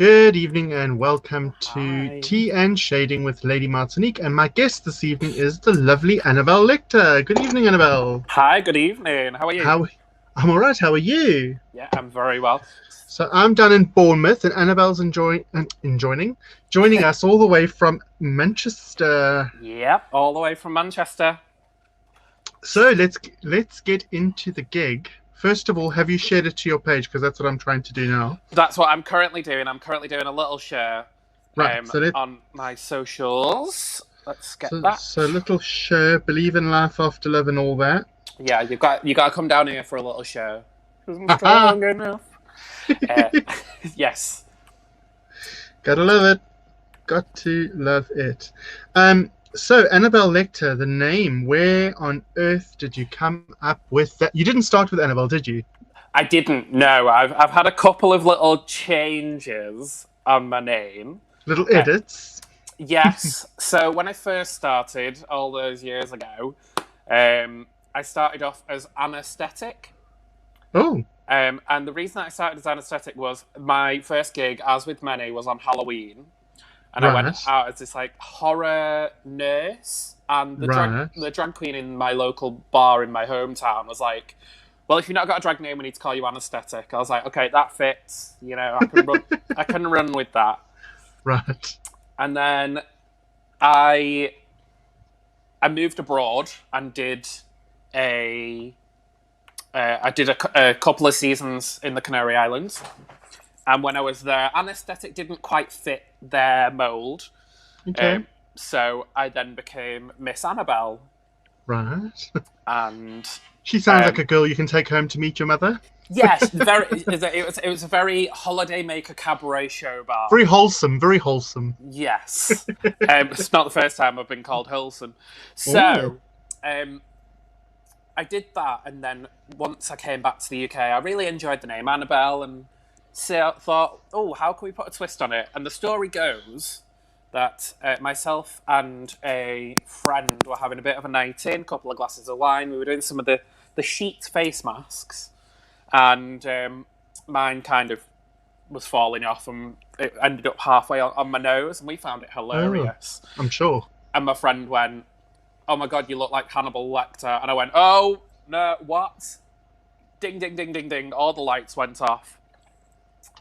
Good evening and welcome to Hi. Tea and Shading with Lady Martinique. And my guest this evening is the lovely Annabelle Lecter. Good evening, Annabelle. Hi, good evening. How are you? How I'm all right. How are you? Yeah, I'm very well. So I'm down in Bournemouth, and Annabelle's joining us all the way from Manchester. Yep, all the way from Manchester. So let's get into the gig. First of all, have you shared it to your page? Because that's what I'm trying to do now. That's what I'm currently doing. I'm currently doing a little share Right. So on my socials. Let's get so that. so little share, believe in life after love, and all that. Yeah, you got to come down here for a little share. 'Cause I'm strong enough. Uh, yes. Gotta love it. Got to love it. So Annabelle Lecter, the name. Where on earth did you come up with that? You didn't start with Annabelle, did you? I didn't know. I've had a couple of little changes on my name. Little Uh, edits. Yes. So when I first started all those years ago, I started off as anesthetic. Oh, And the reason that I started as anesthetic was my first gig, as with many, was on Halloween. And I went right, out as this like horror nurse. And right. the drag queen in my local bar in my hometown was like, well, if you've not got a drag name, we need to call you anesthetic. I was like, okay, that fits. I can run with that. Right. And then I I moved abroad and did a a couple of seasons in the Canary Islands. And when I was there, anesthetic didn't quite fit their mold. Okay. So I then became Miss Annabelle. Right. And She sounds like a girl you can take home to meet your mother. yes, it was a very holidaymaker cabaret show bar. Very wholesome. Very wholesome. Yes. It's not the first time I've been called wholesome. Oh. So I did that, and then once I came back to the UK, I really enjoyed the name Annabelle, and so thought, oh, how can we put a twist on it? And the story goes that myself and a friend were having a bit of a night in, a couple of glasses of wine. We were doing some of the sheet face masks, and mine kind of was falling off, and it ended up halfway on my nose, and we found it Oh. hilarious. I'm sure. And my friend went, "Oh my god, you look like Hannibal Lecter," and I went, "Oh no, what?" Ding, ding, ding, ding, ding. All the lights went off,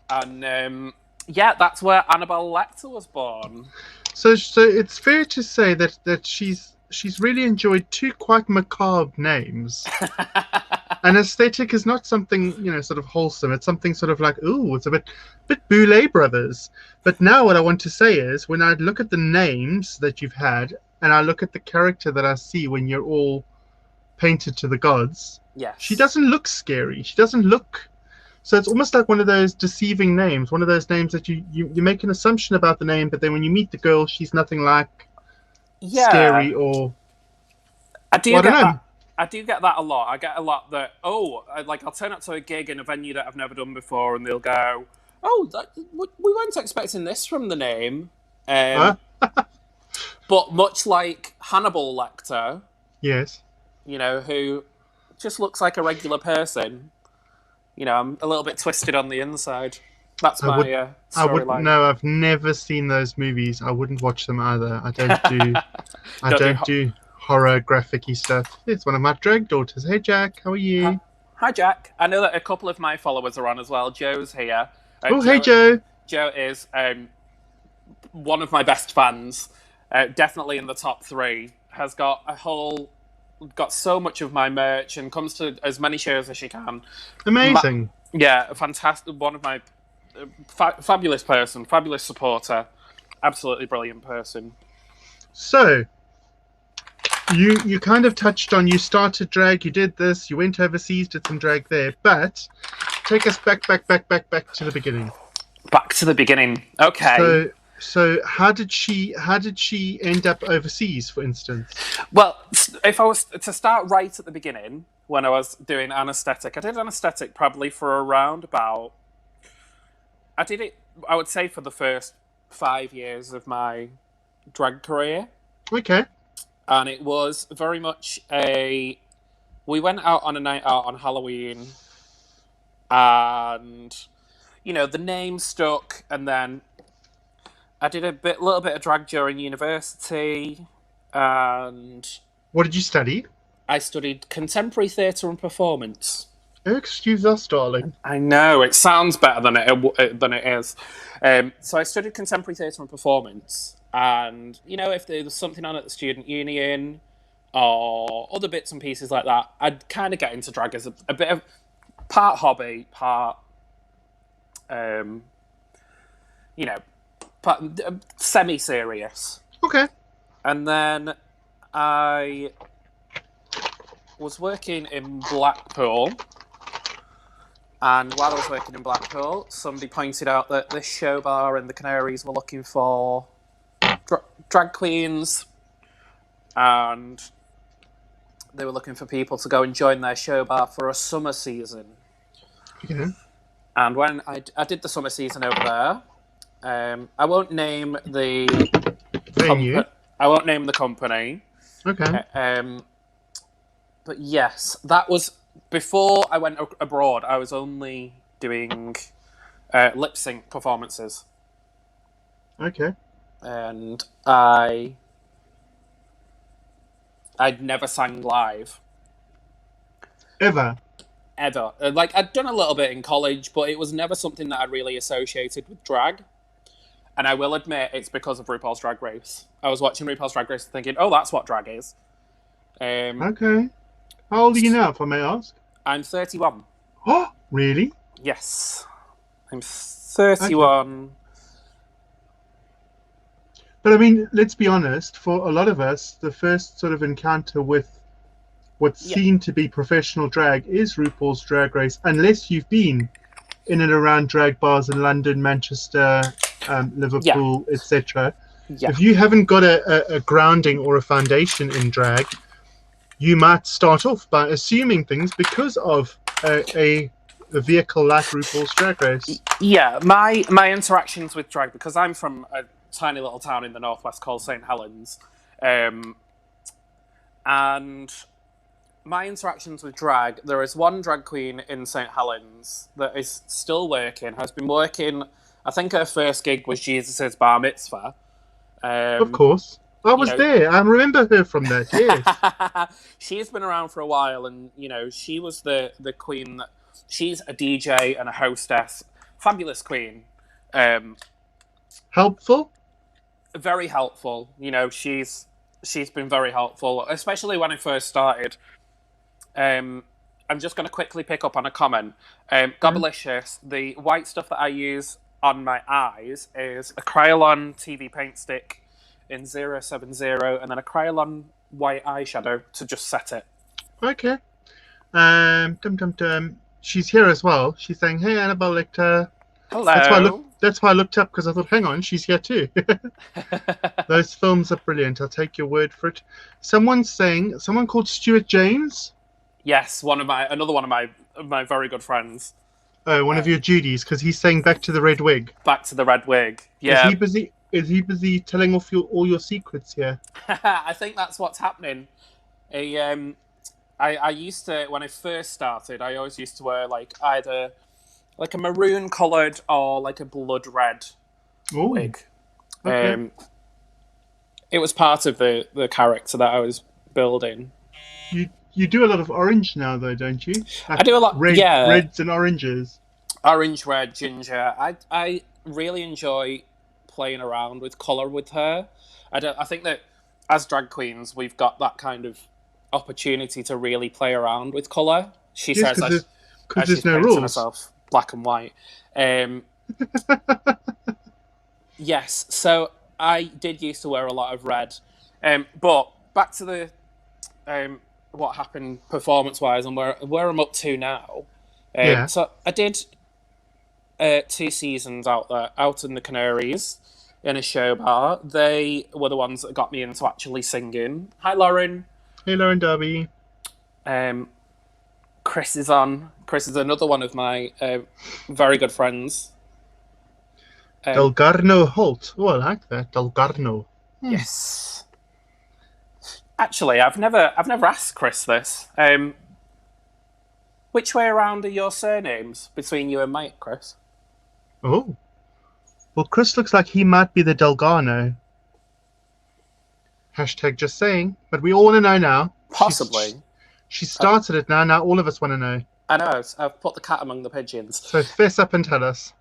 and yeah, that's where Annabelle Lecter was born. So it's fair to say that she's really enjoyed two quite macabre names. An aesthetic is not something, sort of wholesome. It's something sort of like, ooh, it's a bit Boulet Brothers. But now what I want to say is, when I look at the names that you've had, and I look at the character that I see when you're all painted to the gods, she Yes. doesn't look scary. She doesn't look. So it's almost like one of those deceiving names, one of those names that you make an assumption about the name, but then when you meet the girl, she's nothing like Yeah, scary or, I do well, I don't get know. that. I do get that a lot. I get a lot that like I'll turn up to a gig in a venue that I've never done before, and they'll go, "Oh, we weren't expecting this from the name." Huh? Um, but much like Hannibal Lecter, Yes. who just looks like a regular person. I'm a little bit twisted on the inside. That's I would my I would storyline. no, I've never seen those movies. I wouldn't watch them either. I Don't do. don't do horror graphicy stuff. It's one of my drag daughters. Hey Jack, how are Hi, you? hi, Jack. I know that a couple of my followers are on as well. Joe's here. Oh, hey Joe Joe. Joe is one of my best fans. Definitely in the top three. Has got so much of my merch and comes to as many shows as she can. Amazing. Yeah, a fantastic one of my fabulous person, fabulous supporter, absolutely brilliant person. So you kind of touched on, you started drag, you did this, you went overseas, did some drag there, but take us back to the beginning. Back to the beginning. Okay. So how did she end up overseas, for instance? Well, if I was to start right at the beginning, when I was doing anesthetic, I did anesthetic probably for around about. I did it, I would say, for the first 5 years of my drag career. Okay. And it was very much a. We went out on a night out on Halloween, and the name stuck, and then I did little bit of drag during university, and What did you study? I studied contemporary theatre and performance. Oh, excuse us, darling. I know it sounds better than it is. So I studied contemporary theatre and performance, and if there was something on at the student union or other bits and pieces like that, I'd kind of get into drag as a bit of part hobby, part um, you know, part semi-serious. Okay. And then I was working in Blackpool. And while I was working in Blackpool, somebody pointed out that this show bar in the Canaries were looking for drag queens, and they were looking for people to go and join their show bar for a summer season. Yeah. And when I did the summer season over there, I won't name the Venue. I won't name the company. Okay. But yes, that was before I went abroad. I was only doing lip sync performances, Okay. and I'd never sang live Ever. ever. Like, I'd done a little bit in college, but it was never something that I really associated with drag. And I will admit, it's because of RuPaul's Drag Race. I was watching RuPaul's Drag Race thinking, oh, that's what drag is. Okay. How old are you now, if I may ask? I'm 31. Oh, really? Yes. I'm 31. But I mean, let's be honest, for a lot of us, the first sort of encounter with what's seen to be professional drag is RuPaul's Drag Race, unless you've been in and around drag bars in London, Manchester, Liverpool, etc. Yeah. If you haven't got a grounding or a foundation in drag, you might start off by assuming things because of a vehicle like RuPaul's Drag Race. Yeah, my interactions with drag, because I'm from a tiny little town in the northwest called St Helens, and my interactions with drag, there is one drag queen in St Helens that is still working, has been working. I think her first gig was Jesus' Bar Mitzvah. Of course. I was there. I remember her from that, yes. She's been around for a while, and, she was the queen that... She's a DJ and a hostess. Fabulous queen. Helpful? Very helpful. She's been very helpful, especially when I first started. I'm just going to quickly pick up on a comment. Gobalicious, the white stuff that I use on my eyes is a Kryolan TV paint stick in 070, and then a Kryolan white eyeshadow to just set it. Okay. She's here as well. She's saying, "Hey, Annabelle Lecter." Hello. That's why I looked up, because I thought, hang on, she's here too. Those films are brilliant. I'll take your word for it. Someone called Stuart James. Yes, another one of my very good friends. Oh, one of your Judies, because he's saying back to the red wig. Back to the red wig. Yeah. Is he busy telling off all your secrets here? I think that's what's happening. I used to, when I first started, I always used to wear either a maroon coloured or a blood red wig. Okay. It was part of the character that I was building. You do a lot of orange now, though, don't you? I do a lot. Reds and oranges. Orange, red, ginger. I really enjoy playing around with colour with her. I think that as drag queens, we've got that kind of opportunity to really play around with colour. She says that because there's no rules. Herself black and white. Yes, so I did used to wear a lot of red. But back to the what happened performance-wise and where I'm up to now. So I did 2 seasons out in the Canaries in a show bar. They were the ones that got me into actually singing. Hi, Lauren. Hey, Lauren Darby. Chris is on. Chris is another one of my very good friends. Delgarno Holt. Oh, I like that. Delgarno. Yes. Actually, I've never asked Chris this. Which way around are your surnames between you and Mike, Chris? Oh, well, Chris looks like he might be the Delgano. Hashtag just saying. But we all want to know now. Possibly. She started it now. Now all of us want to know. I know, I've put the cat among the pigeons. So fess up and tell us.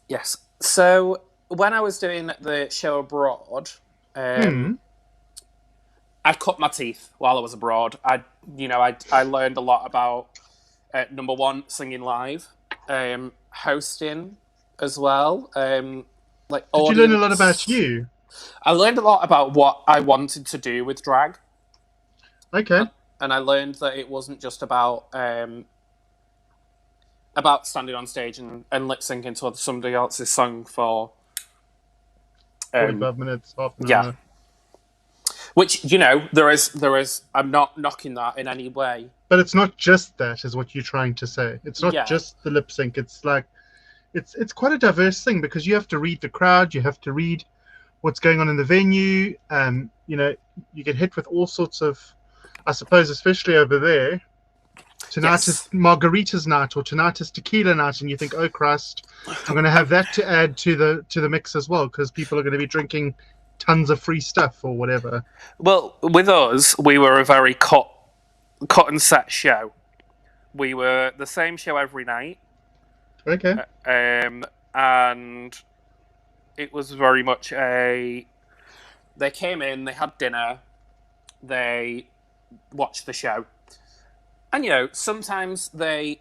Yes. So when I was doing the show abroad, Hmm. I cut my teeth while I was abroad. I learned a lot about number one, singing live, hosting as well, like Did you learn a lot about audience. you? I learned a lot about what I wanted to do with drag, Okay. and I learned that it wasn't just about standing on stage and lip syncing to somebody else's song for 45 minutes, half an yeah. hour. Which there is. I'm not knocking that in any way. But it's not just that, is what you're trying to say. It's not Yeah. just the lip sync. It's like it's quite a diverse thing because you have to read the crowd, you have to read what's going on in the venue. You get hit with all sorts of, I suppose, especially over there. Tonight is Yes. margaritas night or tonight is tequila night, and you think, oh Christ, I'm going to have that to add to the mix as well because people are going to be drinking tons of free stuff or whatever. Well, with us, we were a very cut and set show. We were the same show every night, Okay, and it was very much a. They came in, they had dinner, they watched the show, and sometimes the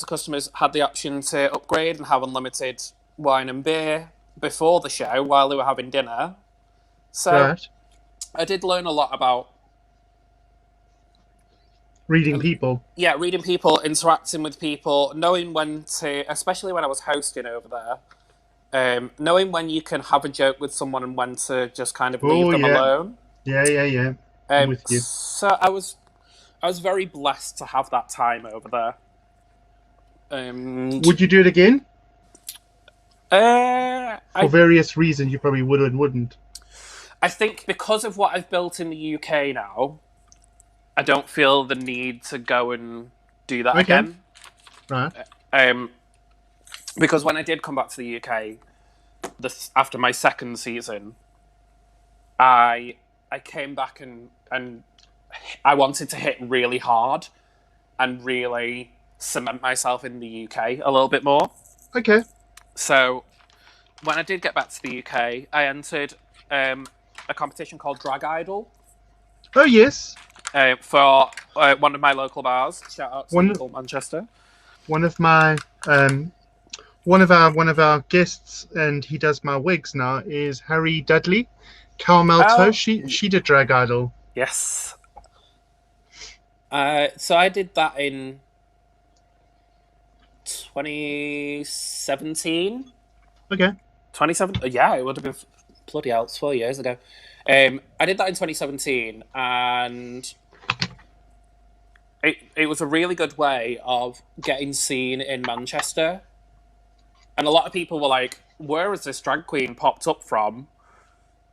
customers had the option to upgrade and have unlimited wine and beer before the show while they were having dinner. So right. I did learn a lot about Reading people. yeah, reading people, interacting with people, knowing when to, especially when I was hosting over there, knowing when you can have a joke with someone and when to just kind of leave Oh them yeah, alone. yeah. I'm with you. So I was very blessed to have that time over there. And Would you do it again? For I various reasons, you probably would and wouldn't. I think because of what I've built in the UK now, I don't feel the need to go and do that Okay, again. right. Um, because when I did come back to the UK, after my second season, I came back and I wanted to hit really hard and really cement myself in the UK a little bit more. Okay. So when I did get back to the UK, I entered a competition called Drag Idol Oh yes. for one of my local bars. Shout out to One local Manchester. one of my one of our guests, and he does my wigs now, is Harry Dudley. Caramel Toe. Oh, She did Drag Idol. yes. So I did that in 2017. Okay. 27? Yeah, it would have been bloody hell, it's 4 years ago. I did that in 2017, and it was a really good way of getting seen in Manchester. And a lot of people were like, where has this drag queen popped up from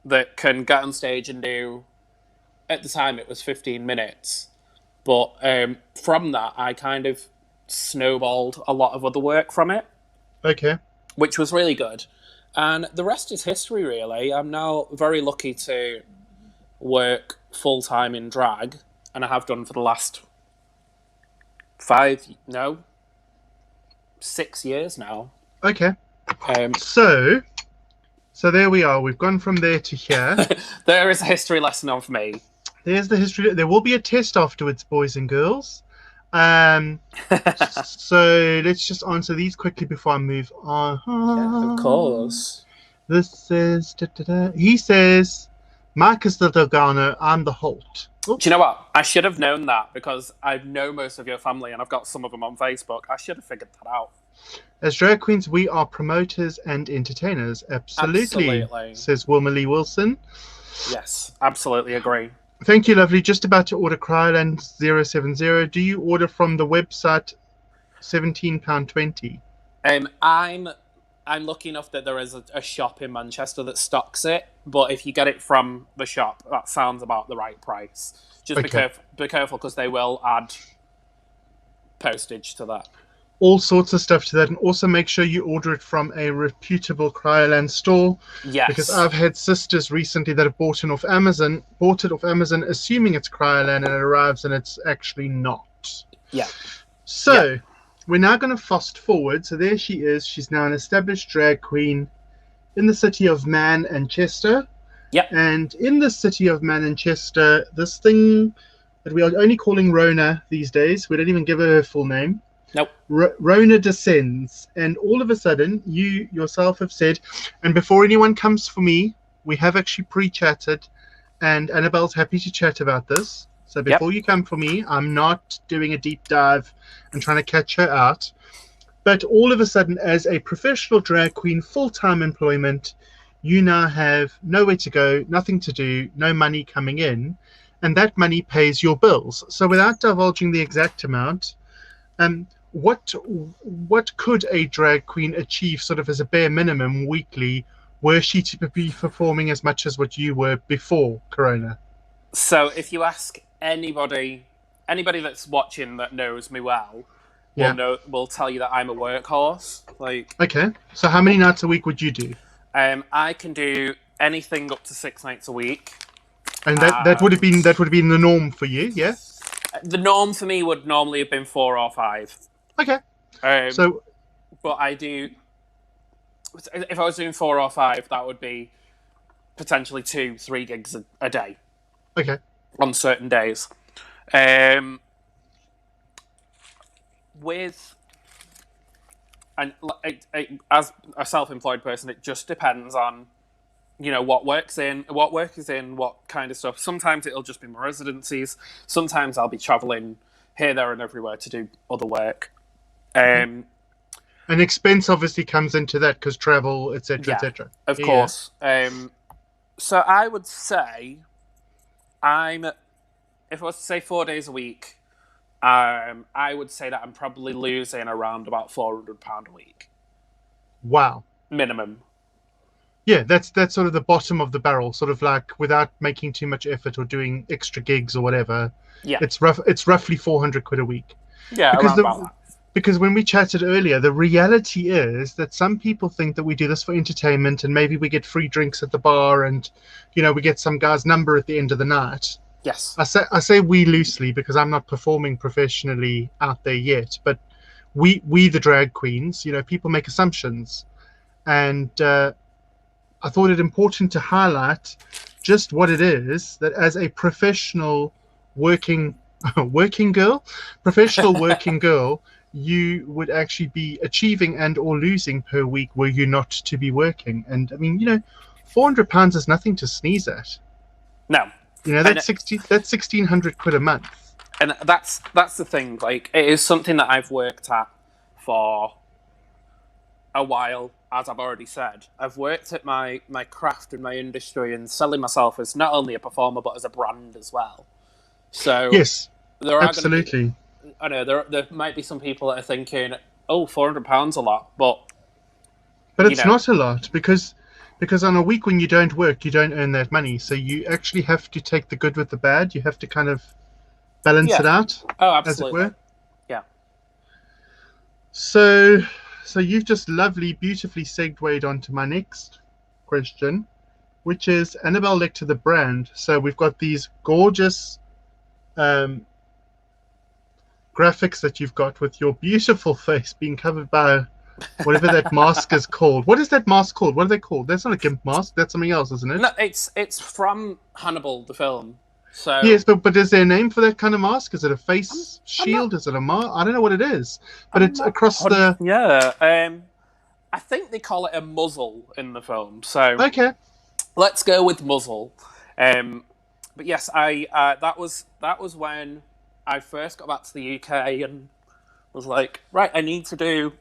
that can get on stage and do, at the time it was 15 minutes. But from that, I kind of snowballed a lot of other work from it, Okay. which was really good. And the rest is history, really. I'm now very lucky to work full time in drag, and I have done for the last 6 years now. Okay. Um, So there we are. We've gone from there to here. there is a history lesson on for me. There's the history. There will be a test afterwards, boys and girls. So let's just answer these quickly before I move on. Yeah, of course. This says, he says, Mike is the Delgano, I'm the Holt. Do you know what? I should have known that because I know most of your family and I've got some of them on Facebook. I should have figured that out. As drag queens, we are promoters and entertainers. Absolutely, Absolutely. says Wilma Lee Wilson. Yes, absolutely agree. Thank you, lovely. Just about to order Cryoland070. Do you order from the website £17.20? I'm lucky enough that there is a shop in Manchester that stocks it, but if you get it from the shop, that sounds about the right price. Just Okay. be careful because they will add postage to that. all sorts of stuff to that. And also make sure you order it from a reputable Cryoland store, because Yes. I've had sisters recently that have bought it off Amazon, assuming it's Cryoland, and it arrives and it's actually not. Yeah. Yeah. So we're now going to fast forward. So there she is. She's now an established drag queen in the city of Manchester. Yeah. And in the city of Manchester, this thing that we are only calling Rona these days, we don't even give her full name. Nope. Rona descends, and all of a sudden, you yourself have said, and before anyone comes for me, we have actually pre-chatted, and Annabelle's happy to chat about this. So before you come for me, I'm not doing a deep dive and trying to catch her out. But all of a sudden, as a professional drag queen, full-time employment, you now have nowhere to go, nothing to do, no money coming in, and that money pays your bills. So without divulging the exact amount, what could a drag queen achieve sort of as a bare minimum weekly were she to be performing as much as what you were before Corona? So if you ask anybody that's watching that knows me well, will tell you that I'm a workhorse. Like, okay, so how many nights a week would you do? I can do anything up to 6 nights a week. And that would have been the norm for you, yeah? The norm for me would normally have been 4 or 5. Okay. But I do. If I was doing 4 or 5, that would be potentially 2-3 gigs a day. Okay. On certain days, as a self-employed person, it just depends on what work is in, what kind of stuff. Sometimes it'll just be my residencies. Sometimes I'll be traveling here, there, and everywhere to do other work. And expense obviously comes into that because travel, etc., etc. Of course. So I would say if I was to say 4 days a week, I would say that I'm probably losing around about £400 a week. Wow. Minimum. Yeah, that's sort of the bottom of the barrel, sort of like without making too much effort or doing extra gigs or whatever. Yeah. It's roughly 400 quid a week. Yeah, around about that. Because when we chatted earlier, the reality is that some people think that we do this for entertainment and maybe we get free drinks at the bar and, we get some guy's number at the end of the night. Yes. I say we loosely because I'm not performing professionally out there yet, but we the drag queens, people make assumptions. And I thought it important to highlight just what it is that as a professional working girl, you would actually be achieving and or losing per week were you not to be working. And I mean, £400 is nothing to sneeze at. No. That's 1,600 quid a month. And that's the thing. Like, it is something that I've worked at for a while, as I've already said. I've worked at my craft and my industry and selling myself as not only a performer but as a brand as well. So yes, there are absolutely. I know there might be some people that are thinking, "Oh, £400 a lot," but it's not a lot because on a week when you don't work, you don't earn that money. So you actually have to take the good with the bad. You have to kind of balance it out. Oh, absolutely. As it were. Yeah. So you've just beautifully segued onto my next question, which is Annabelle Lecter, the brand. So we've got these gorgeous graphics that you've got with your beautiful face being covered by whatever that mask is called. What is that mask called? What are they called? That's not a gimp mask. That's something else, isn't it? No, it's from Hannibal, the film. So yes, but is there a name for that kind of mask? Is it a face shield? Is it a mask? I don't know what it is, but it's across the. Yeah, I think they call it a muzzle in the film. So okay, let's go with muzzle. But yes, that was when I first got back to the UK and was like, right, I need to do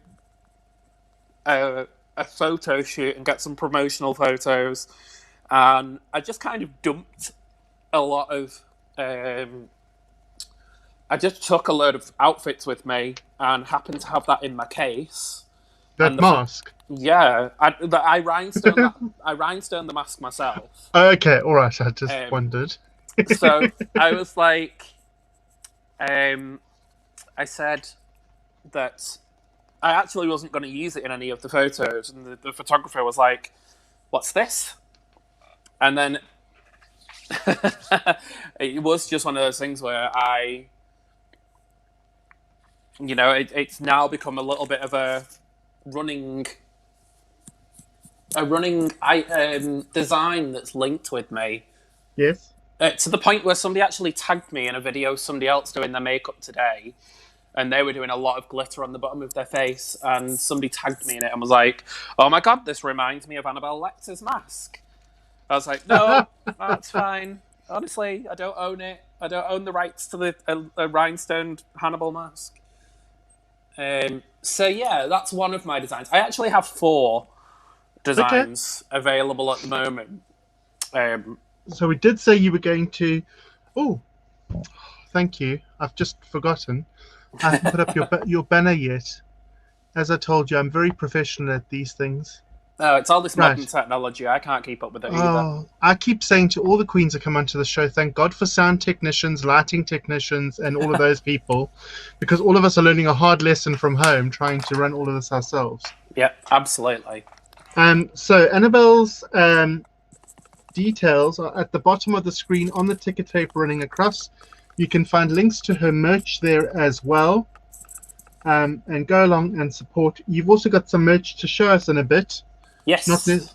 a photo shoot and get some promotional photos, and I just kind of dumped a lot of. I just took a load of outfits with me and happened to have that in my case. That mask. Yeah, I rhinestoned the mask myself. Okay, all right. I just wondered. So I was like, I said that I actually wasn't going to use it in any of the photos, and the photographer was like, "What's this?" And then it was just one of those things where it's now become a little bit of a running design that's linked with me. Yes. To the point where somebody actually tagged me in a video of somebody else doing their makeup today, and they were doing a lot of glitter on the bottom of their face, and somebody tagged me in it and was like, "Oh my god, this reminds me of Annabelle Lecter's mask." I was like, "No, that's fine. Honestly, I don't own it. I don't own the rights to the rhinestone Hannibal mask." So yeah, that's one of my designs. I actually have 4 Okay. designs available at the moment. So we did say you were going to. Oh, thank you. I've just forgotten. I haven't put up your banner yet. As I told you, I'm very professional at these things. Oh, it's all this modern Right. technology. I can't keep up with it either. Oh, I keep saying to all the queens that come onto the show, thank God for sound technicians, lighting technicians, and all of those people, because all of us are learning a hard lesson from home, trying to run all of this ourselves. Yeah, absolutely. So Annabelle's details are at the bottom of the screen on the ticker tape running across. You can find links to her merch there as well, and go along and support. You've also got some merch to show us in a bit. Not ne- Yes.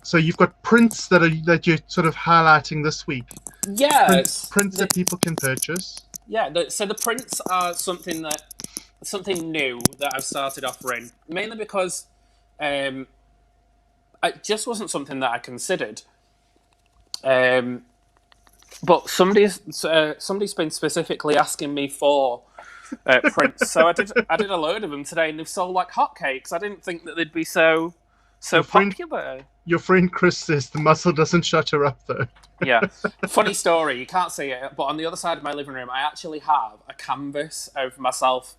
So you've got prints that you're sort of highlighting this week. Yes. Prints that people can purchase. So the prints are something new that I've started offering, mainly because it just wasn't something that I considered. But somebody's been specifically asking me for prints, so I did a load of them today, and they've sold like hotcakes. I didn't think that they'd be so Your friend, popular. your friend Chris says the muscle doesn't shut her up though. Yeah. Funny story, you can't see it, but on the other side of my living room, I actually have a canvas of myself,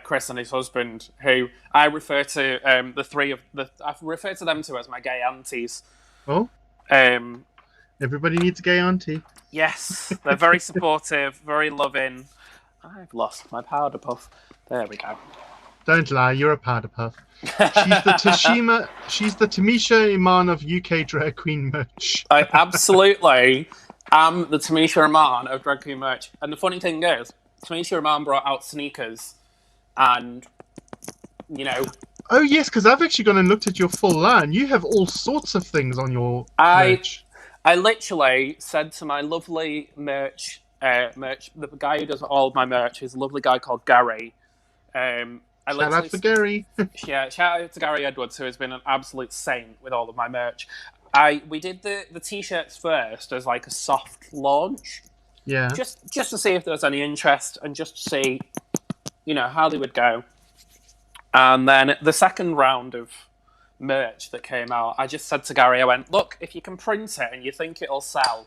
Chris and his husband, who I refer to I refer to them two as my gay aunties. Oh, Um, everybody needs a gay auntie. yes, they're very supportive, very loving. I've lost my powder puff. There we go. Don't lie, you're a powder puff. She's the Tamisha Iman of UK drag queen merch. I absolutely am the Tamisha Iman of drag queen merch. And the funny thing is, Tamisha Iman brought out sneakers, and you know, Oh yes, because I've actually gone and looked at your full line. You have all sorts of things on your I merch. I literally said to my lovely the guy who does all of my merch is a lovely guy called Gary. I Shout out literally, for Gary. yeah, shout out to Gary Edwards, who has been an absolute saint with all of my merch. We did the t-shirts first as like a soft launch, Yeah. just to see if there was any interest and just to see, how they would go. And then the second round of merch that came out, I just said to Gary, I went, look, if you can print it and you think it'll sell,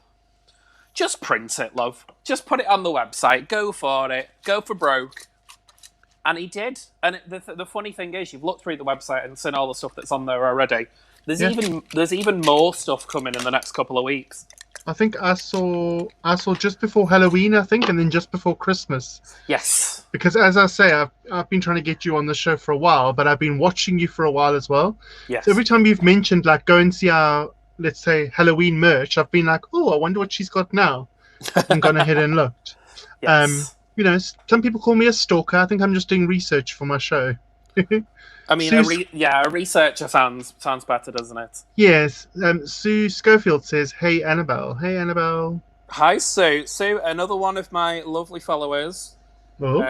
just print it, love. Just put it on the website. Go for it. Go for broke. And he did. And the funny thing is, you've looked through the website and seen all the stuff that's on there already. There's even more stuff coming in the next couple of weeks. I think I saw just before Halloween, I think, and then just before Christmas. Yes. Because as I say, I've been trying to get you on the show for a while, but I've been watching you for a while as well. Yes. So every time you've mentioned like go and see our, let's say, Halloween merch, I've been like, oh, I wonder what she's got now, and gone ahead and looked. Yes. Some people call me a stalker. I think I'm just doing research for my show. I mean, a researcher sounds better, doesn't it? Yes. Sue Schofield says, "Hey Annabelle." Hey Annabelle. Hi, Sue. Sue, another one of my lovely followers. Oh.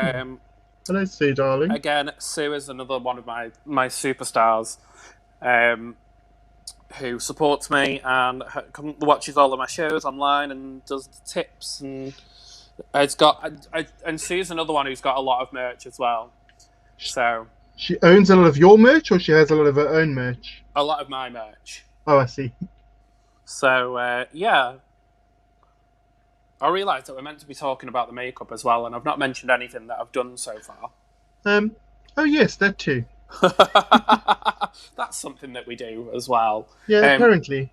Hello, Sue, darling. Again, Sue is another one of my superstars, who supports me and watches all of my shows online and does tips, and and Sue's another one who's got a lot of merch as well. So. She owns a lot of your merch, or she has a lot of her own merch? A lot of my merch. Oh, I see. So, yeah. I realised that we're meant to be talking about the makeup as well, and I've not mentioned anything that I've done so far. Oh, yes, that too. That's something that we do as well. Yeah, apparently.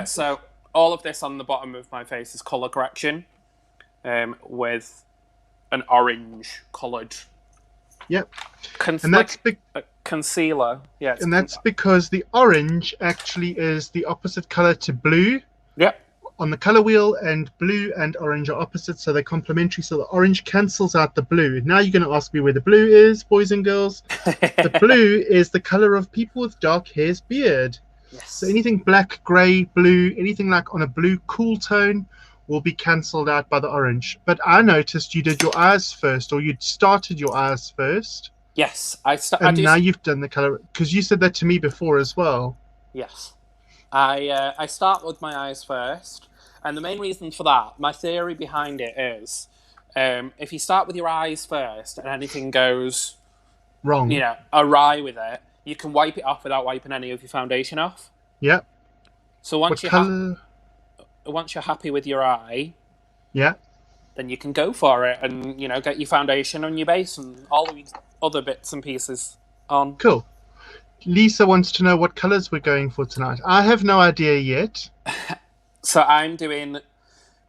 So all of this on the bottom of my face is colour correction, with an orange coloured Yep. Cons- And that's like big. a concealer. Yeah, And that's because the orange actually is the opposite color to blue yep. on the color wheel, and blue and orange are opposites, so they're complementary. So the orange cancels out the blue. Now you're going to ask me where the blue is, boys and girls. The blue is the color of people with dark hair's beard. So Yes. anything black, grey, blue, anything like on a blue cool tone will be cancelled out by the orange. But I noticed you did your eyes first, or you'd started your eyes first, Yes, I and do. now you've done the color, because you said that to me before as well. Yes, I start with my eyes first, and the main reason for that, my theory behind it is, if you start with your eyes first and anything goes, Wrong. awry with it, you can wipe it off without wiping any of your foundation off. Yeah. So What color? once you're happy with your eye, Yeah. then you can go for it and get your foundation on your base and all of your other bits and pieces on. Cool. Lisa wants to know what colors we're going for tonight. I have no idea yet. So I'm doing,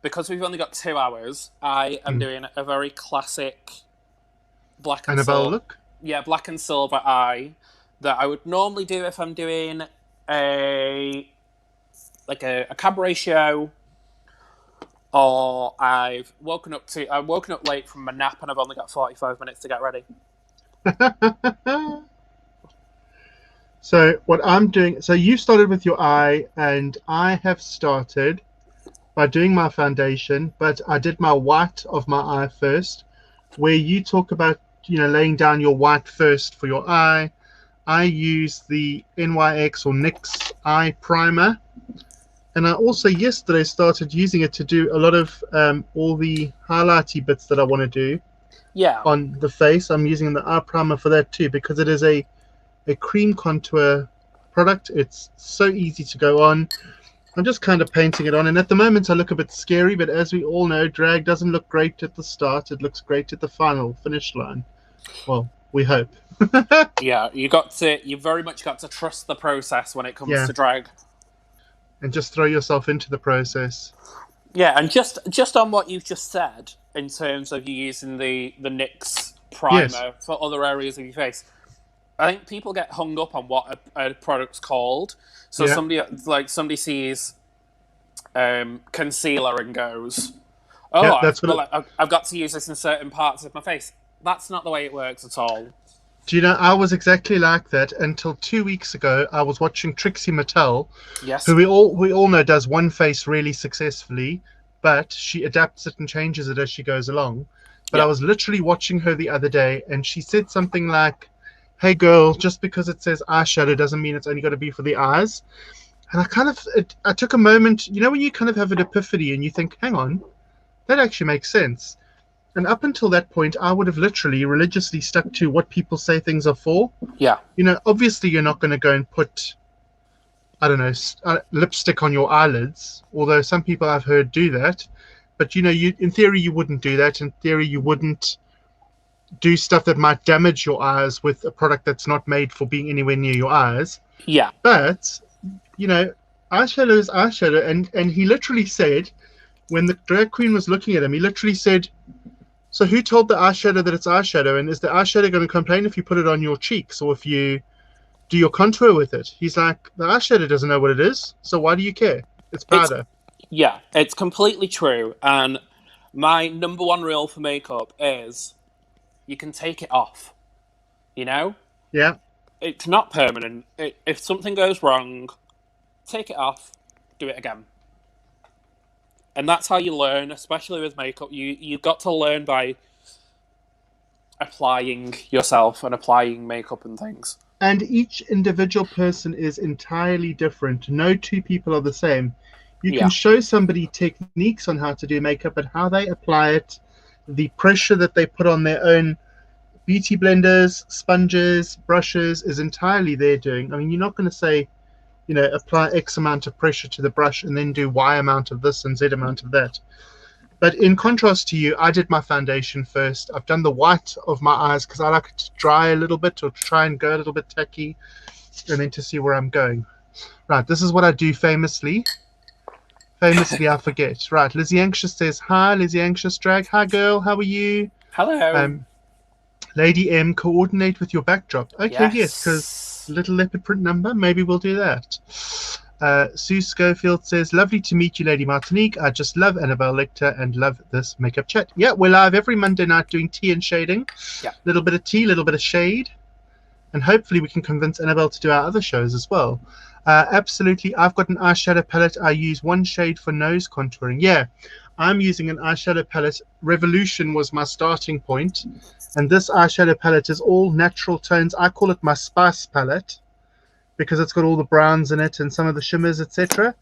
because we've only got 2 hours, I am doing a very classic black and Annabelle, silver. look. Yeah, black and silver eye that I would normally do if I'm doing a cabaret show, or I've woken up late from my nap and I've only got 45 minutes to get ready. So what I'm doing, so you started with your eye, and I have started by doing my foundation, but I did my white of my eye first, where you talk about, laying down your white first for your eye. I use the NYX or NYX eye primer, and I also yesterday started using it to do a lot of all the highlighty bits that I want to do Yeah. on the face. I'm using the eye primer for that too, because it is a cream contour product. It's so easy to go on. I'm just kind of painting it on, and at the moment I look a bit scary, but as we all know, drag doesn't look great at the start. It looks great at the final finish line. Well, we hope. Yeah, you very much got to trust the process when it comes Yeah, to drag. and just throw yourself into the process. Yeah, and just on what you've just said in terms of you using the NYX Yes. primer for other areas of your face, I think people get hung up on what a product's called. So Yeah. somebody sees concealer and goes, Yeah, "Oh, that's what I've got to use this in certain parts of my face." That's not the way it works at all. Do you know, I was exactly like that until 2 weeks ago. I was watching Trixie Mattel, Yes. who we all know does one face really successfully, but she adapts it and changes it as she goes along. But I Yeah. was literally watching her the other day, and she said something like, "Hey girl, just because it says eyeshadow doesn't mean it's only got to be for the eyes." And I took a moment, when you kind of have an epiphany and you think, hang on, that actually makes sense. And up until that point, I would have literally religiously stuck to what people say things are for. Yeah. Obviously you're not going to go and put, I don't know, lipstick on your eyelids, although some people I've heard do that. But in theory you wouldn't do that. In theory you wouldn't do stuff that might damage your eyes with a product that's not made for being anywhere near your eyes. Yeah. But eyeshadow is eyeshadow, and he literally said, when the drag queen was looking at him, he literally said, "So who told the eyeshadow that it's eyeshadow? And is the eyeshadow going to complain if you put it on your cheeks or if you do your contour with it?" He's like, "The eyeshadow doesn't know what it is, so why do you care? It's powder." It's completely true. And my number one rule for makeup is you can take it off. Yeah. It's not permanent. If something goes wrong, take it off, do it again. And that's how you learn, especially with makeup. You've got to learn by applying yourself and applying makeup and things. And each individual person is entirely different. No two people are the same. You Yeah. can show somebody techniques on how to do makeup, but how they apply it, the pressure that they put on their own beauty blenders, sponges, brushes is entirely their doing. I mean, you're not going to say, apply X amount of pressure to the brush and then do Y amount of this and Z amount of that. But in contrast to you, I did my foundation first. I've done the white of my eyes because I like it to dry a little bit or to try and go a little bit tacky, and then to see where I'm going. Right, this is what I do famously. Famously, I forget. Right, Lizzie Anxious says, "Hi, Lizzie Anxious Drag. Hi, girl. How are you?" Hello. Lady M, coordinate with your backdrop. Okay, yes, because Yes. little leopard print number, maybe we'll do that. Sue Schofield says, lovely to meet you, Lady Martinique. I just love Annabelle Lecter and love this makeup chat. Yeah, we're live every Monday night doing tea and shading. Yeah. A little bit of tea, a little bit of shade. And hopefully we can convince Annabelle to do our other shows as well. Absolutely, I've got an eyeshadow palette. I use one shade for nose contouring. Yeah, I'm using an eyeshadow palette. Revolution was my starting point. And this eyeshadow palette is all natural tones. I call it my spice palette because it's got all the browns in it and some of the shimmers, etc. And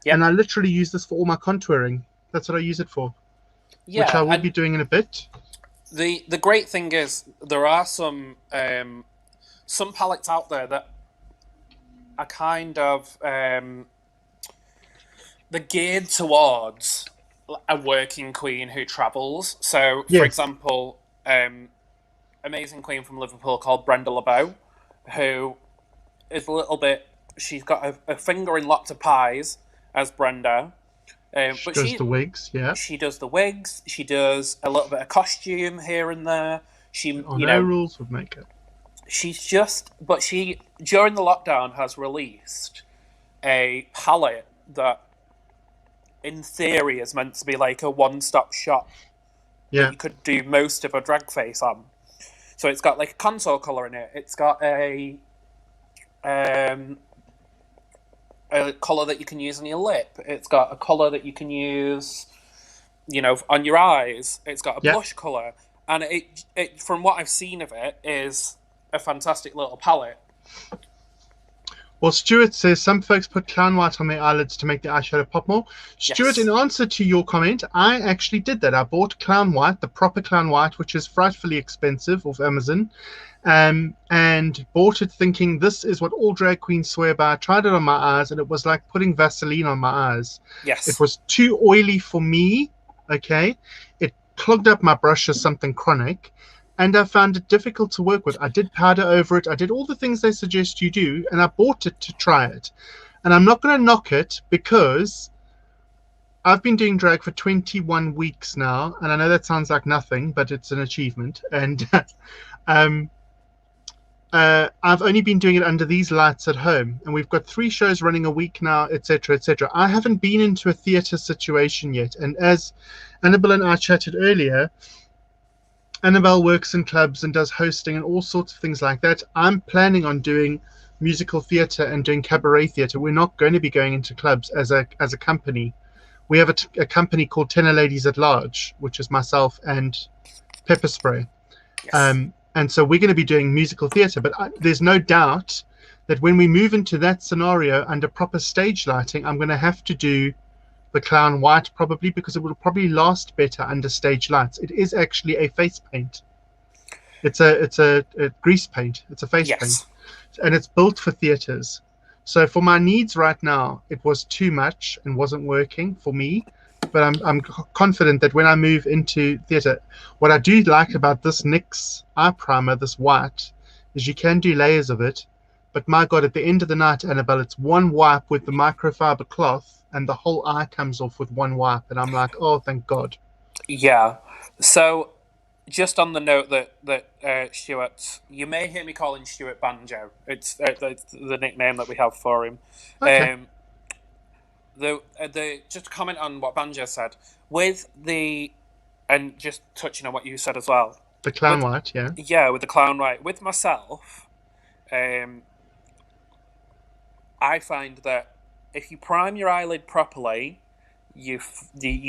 Yep. I literally use this for all my contouring. That's what I use it for, which I Yeah, will be and doing in a bit. the great thing is there are some palettes out there that are kind of they're geared towards a working queen who travels. So, for Yes, example, amazing queen from Liverpool called Brenda LeBeau, who is a little bit. She's got a finger in lots of pies as Brenda, she but does the wigs. Yeah, she does the wigs. She does a little bit of costume here and there. there She, are no rules with makeup. she's just, but she during the lockdown has released a palette that, in theory, is meant to be like a one-stop shop that Yeah, you could do most of a drag face on. So it's got like a contour color in it. It's got um, a color that you can use on your lip. It's got a color that you can use, on your eyes. It's got a yeah. blush color, and it from what I've seen of it is a fantastic little palette. Well, Stuart says some folks put clown white on their eyelids to make the eyeshadow pop more. Stuart, in Yes. answer to your comment, I actually did that. I bought clown white, the proper clown white, which is frightfully expensive off Amazon, and bought it thinking this is what all drag queens swear by. I tried it on my eyes, and it was like putting Vaseline on my eyes. It Yes. was too oily for me, okay? It clogged up my brush as something chronic and I found it difficult to work with. I did powder over it. I did all the things they suggest you do, and I bought it to try it. And I'm not going to knock it because I've been doing drag for 21 weeks now, and I know that sounds like nothing, but it's an achievement. And um, I've only been doing it under these lights at home, and we've got 3 shows running a week now, etc., etc. I haven't been into a theatre situation yet, and as Annabelle and I chatted earlier, Annabelle works in clubs and does hosting and all sorts of things like that. I'm planning on doing musical theatre and doing cabaret theatre. We're not going to be going into clubs as a company. We have a company called Tenor Ladies at Large, which is myself and Pepper Spray. Yes. And so we're going to be doing musical theatre. But there's no doubt that when we move into that scenario under proper stage lighting, I'm going to have to do the clown white probably because it will probably last better under stage lights. It is actually a face paint. It's a grease paint. It's a face paint, Yes. and it's built for theaters. So for my needs right now, it was too much and wasn't working for me. But I'm confident that when I move into theater, what I do like about this NYX eye primer, this white, is you can do layers of it. But my God, at the end of the night, Annabelle, it's one wipe with the microfiber cloth, and the whole eye comes off with one wipe. And I'm like, oh, thank God. Yeah. So, just on the note that Stuart, you may hear me calling Stuart Banjo. It's the nickname that we have for him. Okay. Um, the just to comment on what Banjo said with the and just touching on what you said as well The clown with white, yeah. with the clown right with myself. Um, I find that if you prime your eyelid properly, you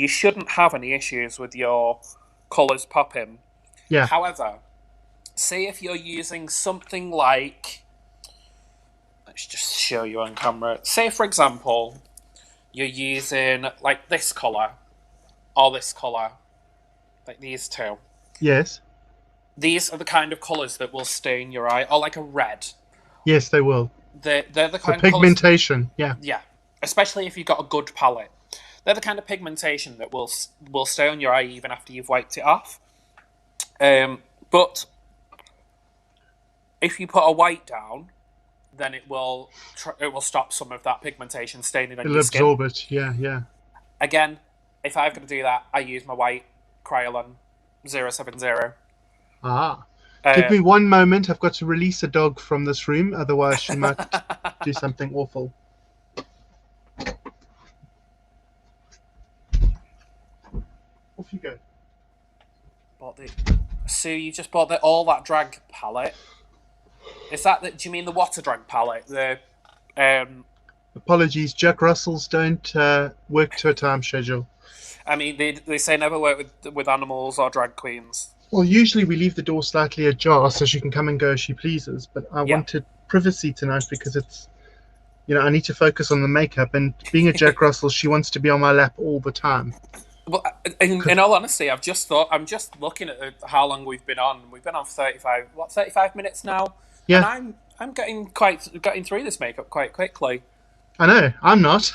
shouldn't have any issues with your colours popping. Yeah. However, say if you're using something like, let's just show you on camera. Say, for example, you're using like this colour or this colour, like these two. Yes. These are the kind of colours that will stain your eye, or like a red. Yes, they will. They're the The kind of colours, pigmentation, yeah. yeah. Especially if you've got a good palette, they're the kind of pigmentation that will stay on your eye even after you've wiped it off. But if you put a white down, then it will stop some of that pigmentation staining on It'll your skin. absorb it. Yeah, yeah. Again, if I've got to do that, I use my white Kryolan 070. Ah. Give Uh, me one moment. I've got to release a dog from this room, otherwise she might do something awful. Off you go. bought the Sue, you just bought all that drag palette. Is that do you mean the water drag palette? The Apologies, Jack Russells don't work to a time schedule. I mean they say never work with animals or drag queens. Well, usually we leave the door slightly ajar so she can come and go as she pleases, but I Yeah. wanted privacy tonight because it's, I need to focus on the makeup, and being a Jack Russell, she wants to be on my lap all the time. Well, in all honesty, I'm just looking at how long we've been on. We've been on for 35 minutes now, and Yeah, I'm getting through this makeup quite quickly. I know. I'm not.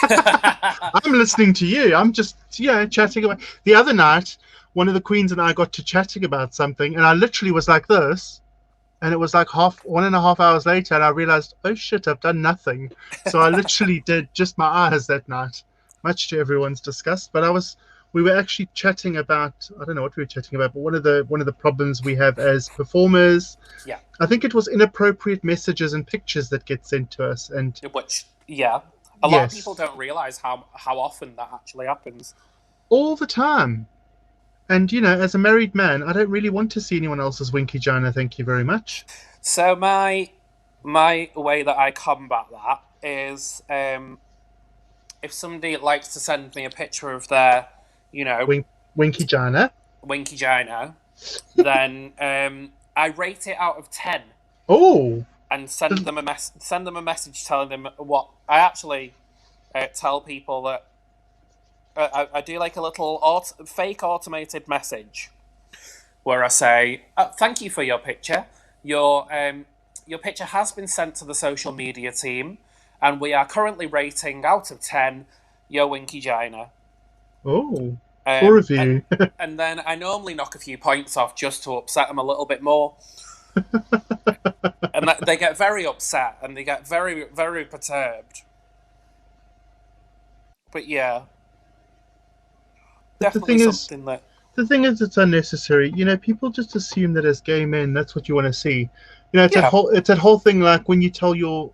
I'm listening to you. I'm just, chatting away. The other night, one of the queens and I got to chatting about something, and I literally was like this, and it was like 1.5 hours later, and I realized, oh shit, I've done nothing. So I literally did just my eyes that night, much to everyone's disgust. But we were actually chatting about, I don't know what we were chatting about, but one of the problems we have as performers, Yeah, I think it was inappropriate messages and pictures that get sent to us, and which a lot of people yes, don't realize how often that actually happens. all the time. And as a married man, I don't really want to see anyone else's winky gina. Thank you very much. So my way that I combat that is if somebody likes to send me a picture of their, Winky gina. winky gina, then I rate it out of 10 Oh, and send them a message telling them what I actually tell people that I do like a little fake automated message where I say, "Thank you for your picture. Your picture has been sent to the social media team, and we are currently rating out of 10 your winky gina." oh, for review. And then I normally knock a few points off just to upset them a little bit more. And they get very upset and they get very, very perturbed. But yeah, But the definitely thing is, something that. it's unnecessary. People just assume that as gay men, that's what you want to see. Yeah. It's that whole thing, like when you tell your,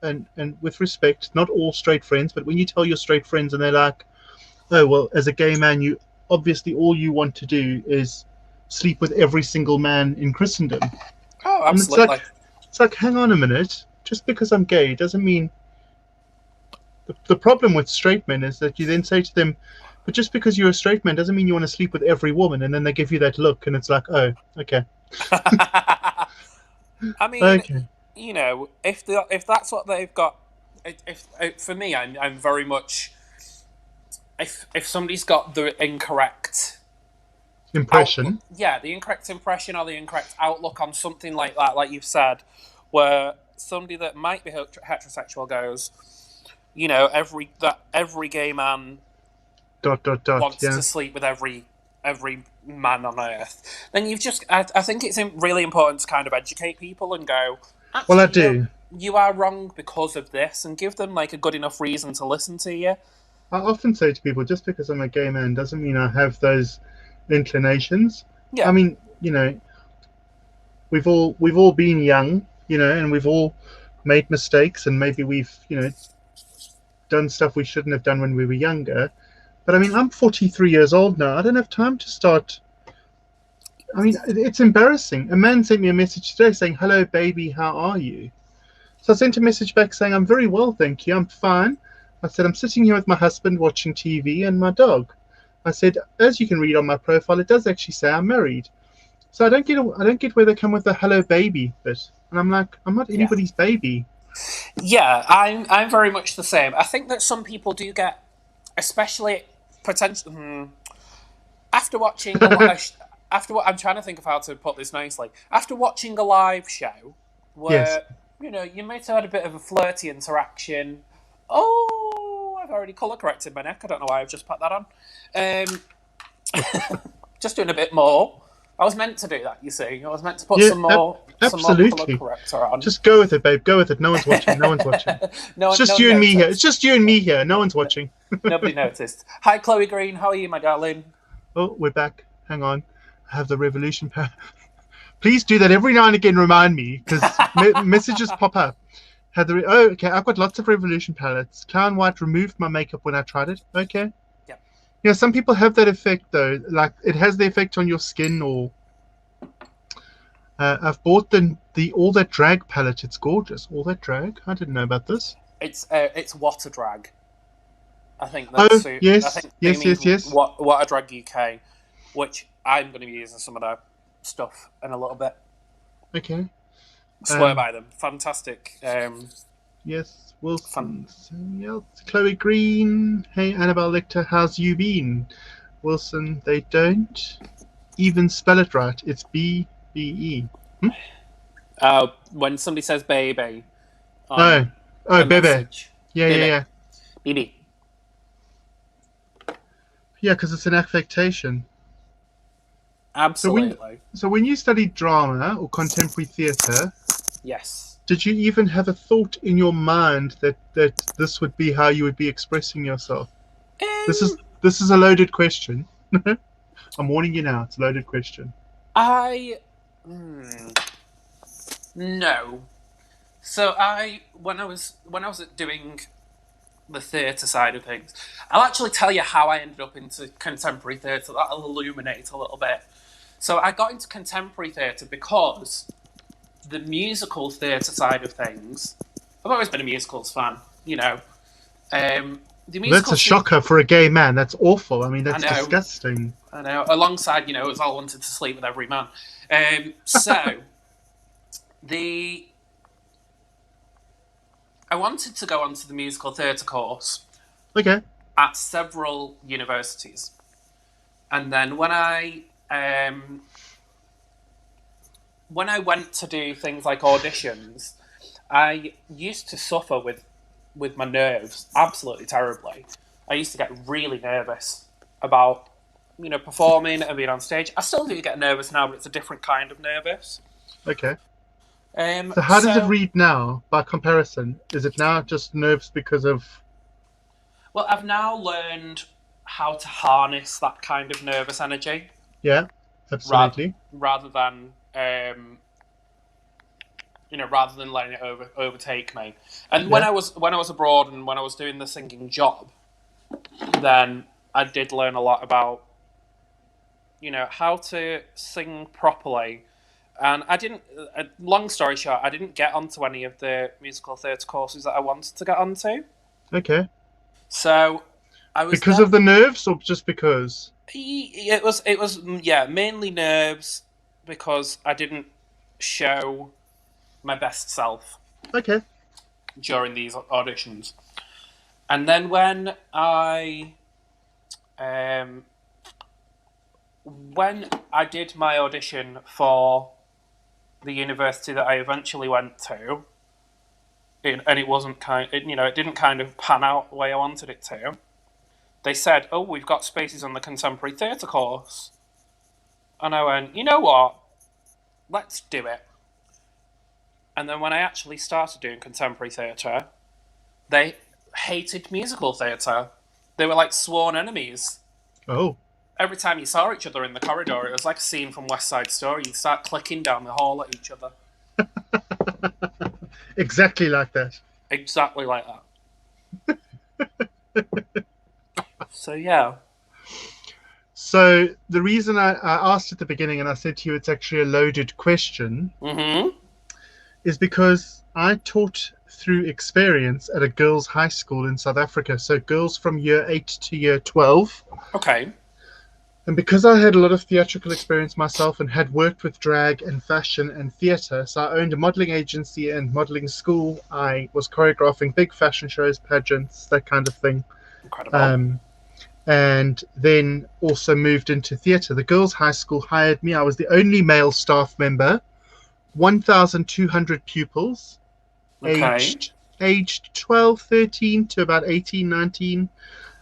and with respect, not all straight friends, but when you tell your straight friends and they're like, oh well, as a gay man, you obviously all you want to do is sleep with every single man in Christendom. Oh, And absolutely. it's like, hang on a minute. Just because I'm gay doesn't mean. The problem with straight men is that you then say to them, but just because you're a straight man doesn't mean you want to sleep with every woman, and then they give you that look, and it's like, oh, okay, I mean, okay, if that's what they've got, if for me, I'm very much if somebody's got the incorrect outlook, impression. the incorrect impression or the incorrect outlook on something like that, like you've said, where somebody that might be heterosexual goes, every gay man Dot dot dot. wants Yeah. to sleep with every man on earth, then I think it's really important to kind of educate people and go, Well, I actually, do. you are wrong because of this, and give them like a good enough reason to listen to you. I often say to people, just because I'm a gay man doesn't mean I have those inclinations. I Yeah, mean, we've all been young, and we've all made mistakes, and maybe we've done stuff we shouldn't have done when we were younger. But I mean, I'm 43 years old now. I don't have time to start. I mean, it's embarrassing. A man sent me a message today saying, "Hello, baby, how are you?" So I sent a message back saying, "I'm very well, thank you. I'm fine." I said, "I'm sitting here with my husband watching TV and my dog." I said, "As you can read on my profile, it does actually say I'm married." So I don't get where they come with the "hello, baby" bit. And I'm like, I'm not yeah, anybody's baby. yeah. I'm very much the same. I think that some people do get, especially potential. After watching after what I'm trying to think of how to put this nicely. After watching a live show Yes. where you might have had a bit of a flirty interaction. Oh, I've already colour corrected my neck. I don't know why I've just put that on. Just doing a bit more. I was meant to do that. You see, I was meant to put Yeah, some more colour absolutely. corrector on. Just go with it, babe. Go with it. No one's watching. No one's watching. No, It's just no you and me here. notice. It's just you and me here. No one's watching. Nobody noticed. Hi, Chloe Green. How are you, my darling? Oh, we're back. Hang on. I have the revolution Please do that every now and again. Remind me, because messages pop up. Okay, I've got lots of Revolution palettes. Clown White removed my makeup when I tried it. Okay. Yep. Yeah, some people have that effect though. Like it has the effect on your skin. Or I've bought the All That Drag palette. It's gorgeous. All That Drag. I didn't know about this. It's Water Drag. I think Oh that's. I yes, think they yes, mean yes, yes. Water Drag UK, which I'm going to be using some of their stuff in a little bit. Okay. Swear by them. Fantastic. Yes, Wilson. Chloe Green. Hey, Annabelle Lecter, how's you been? Wilson, they don't even spell it right. It's BBE. When somebody says baby Oh, on oh, a Bebe. message, Yeah, yeah, baby, yeah. baby. Yeah, because it's an affectation. Absolutely. So when you studied drama or contemporary theatre, Yes. did you even have a thought in your mind that this would be how you would be expressing yourself? This Um, is a loaded question. I'm warning you now. It's a loaded question. No. So when I was doing the theatre side of things, I'll actually tell you how I ended up into contemporary theatre. That'll illuminate a little bit. So I got into contemporary theatre because the musical theatre side of things. I've always been a musicals fan, you know. The That's musical a shocker for a gay man. That's awful. I mean, that's disgusting. I know. Alongside, it was all Wanted to Sleep with Every Man. I wanted to go onto the musical theatre course. Okay. At several universities, and then when I went to do things like auditions, I used to suffer with my nerves absolutely terribly. I used to get really nervous about performing and being on stage. I still do get nervous now, but it's a different kind of nervous. Okay. So how does it read now by comparison? Is it now just nerves because of... Well, I've now learned how to harness that kind of nervous energy. Yeah, absolutely. Rather than letting it overtake me. And when I was abroad and when I was doing the singing job, then I did learn a lot about how to sing properly. And I didn't. Long story short, I didn't get onto any of the musical theatre courses that I wanted to get onto. Okay. So I was because of the nerves, or just because? It was mainly nerves, because I didn't show my best self. Okay. During these auditions, and then when I did my audition for the university that I eventually went to, and it wasn't it didn't kind of pan out the way I wanted it to. They said, "Oh, we've got spaces on the contemporary theatre course," and I went, "You know what? Let's do it." And then when I actually started doing contemporary theatre, they hated musical theatre. They were like sworn enemies. Oh. Every time you saw each other in the corridor, it was like a scene from West Side Story. You'd start clicking down the hall at each other. Exactly like that. Exactly like that. So, yeah. So, the reason I asked at the beginning, and I said to you it's actually a loaded question, is because I taught through experience at a girls' high school in South Africa. So, girls from year 8 to year 12. Okay. And because I had a lot of theatrical experience myself and had worked with drag and fashion and theatre, so I owned a modelling agency and modelling school. I was choreographing big fashion shows, pageants, that kind of thing. Incredible. And then also moved into theatre. The girls' high school hired me. I was the only male staff member. 1,200 pupils, aged 12, 13 to about 18, 19,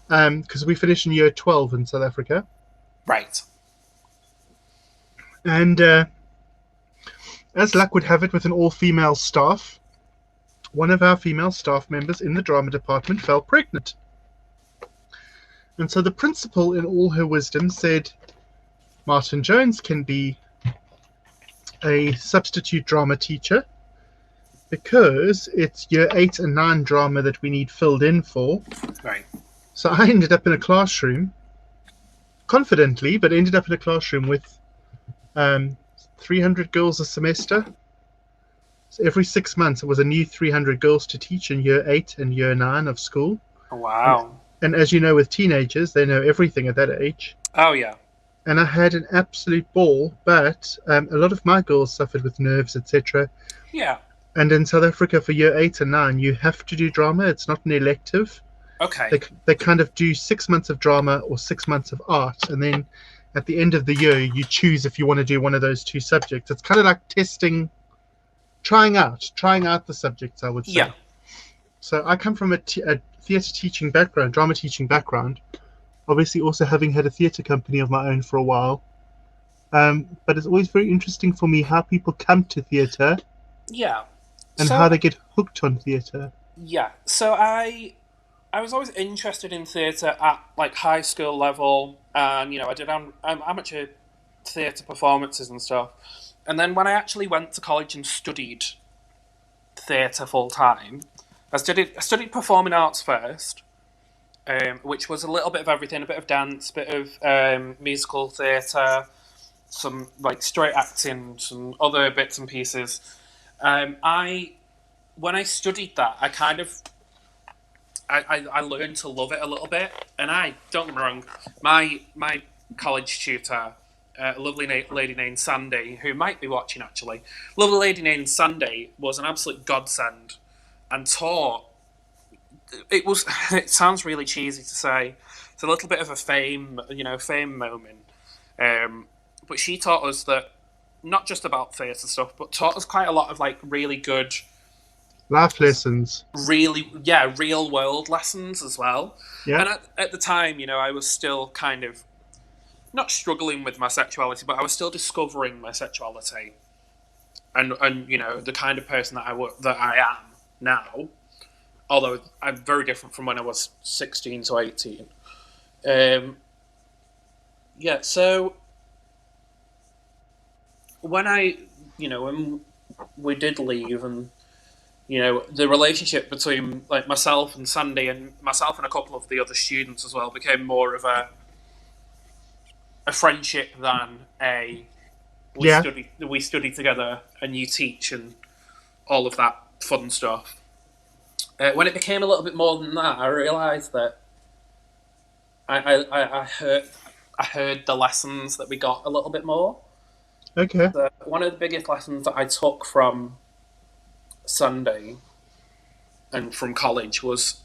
because we finished in year 12 in South Africa. Right. And as luck would have it, with an all-female staff, one of our female staff members in the drama department fell pregnant. And so the principal, in all her wisdom, said, Martin Jones can be a substitute drama teacher because it's year 8 and 9 drama that we need filled in for. Right. So I ended up in a classroom, confidently, but ended up in a classroom with 300 girls a semester. So every 6 months, it was a new 300 girls to teach in year 8 and year 9 of school. And, Wow. and as you know, with teenagers, they know everything at that age. Oh yeah. And I had an absolute ball, but a lot of my girls suffered with nerves, etc. Yeah. And in South Africa, for year 8 and 9, you have to do drama. It's not an elective. Okay. They kind of do 6 months of drama or 6 months of art, and then at the end of the year, you choose if you want to do one of those two subjects. It's kind of like testing, trying out the subjects, I would Yeah. say. So I come from a theatre teaching background, drama teaching background, obviously also having had a theatre company of my own for a while. But it's always very interesting for me how people come to theatre Yeah. and how So they get hooked on theatre. yeah. So I was always interested in theatre at like high school level, and I did amateur theatre performances and stuff. And then when I actually went to college and studied theatre full time, I studied performing arts first, which was a little bit of everything, a bit of dance, a bit of musical theatre, some like straight acting, some other bits and pieces. I When I studied that, I kind of I learned to love it a little bit, and I don't get me wrong, my college tutor, a lovely lady named Sandy, who might be watching actually, lovely lady named Sandy was an absolute godsend, and taught. It was. It sounds really cheesy to say. It's a little bit of a fame moment. But she taught us that not just about theatre stuff, but taught us quite a lot of like really good, Life lessons. real world lessons as well. Yeah. And at the time, I was still kind of not struggling with my sexuality, but I was still discovering my sexuality, and the kind of person that I am now. Although I'm very different from when I was 16 to 18. Yeah, so when when we did leave, and the relationship between like myself and Sandy, and myself and a couple of the other students as well, became more of a friendship than a Yeah. we study together and you teach and all of that fun stuff. When it became a little bit more than that, I realised that I heard the lessons that we got a little bit more. Okay. One of the biggest lessons that I took from Sunday and from college was,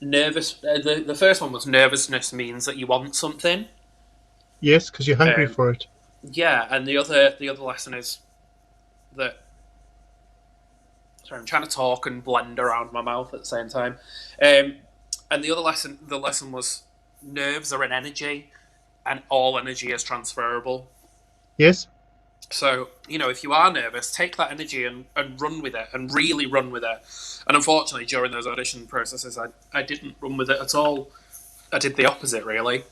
nervous. The first one was nervousness means that you want something. Yes, because you're hungry Um, for it. Yeah, and the other lesson is that. Sorry, I'm trying to talk and blend around my mouth at the same time. And the lesson was nerves are an energy, and all energy is transferable. Yes. So, if you are nervous, take that energy and run with it, and really run with it. And unfortunately, during those audition processes, I didn't run with it at all. I did the opposite, really.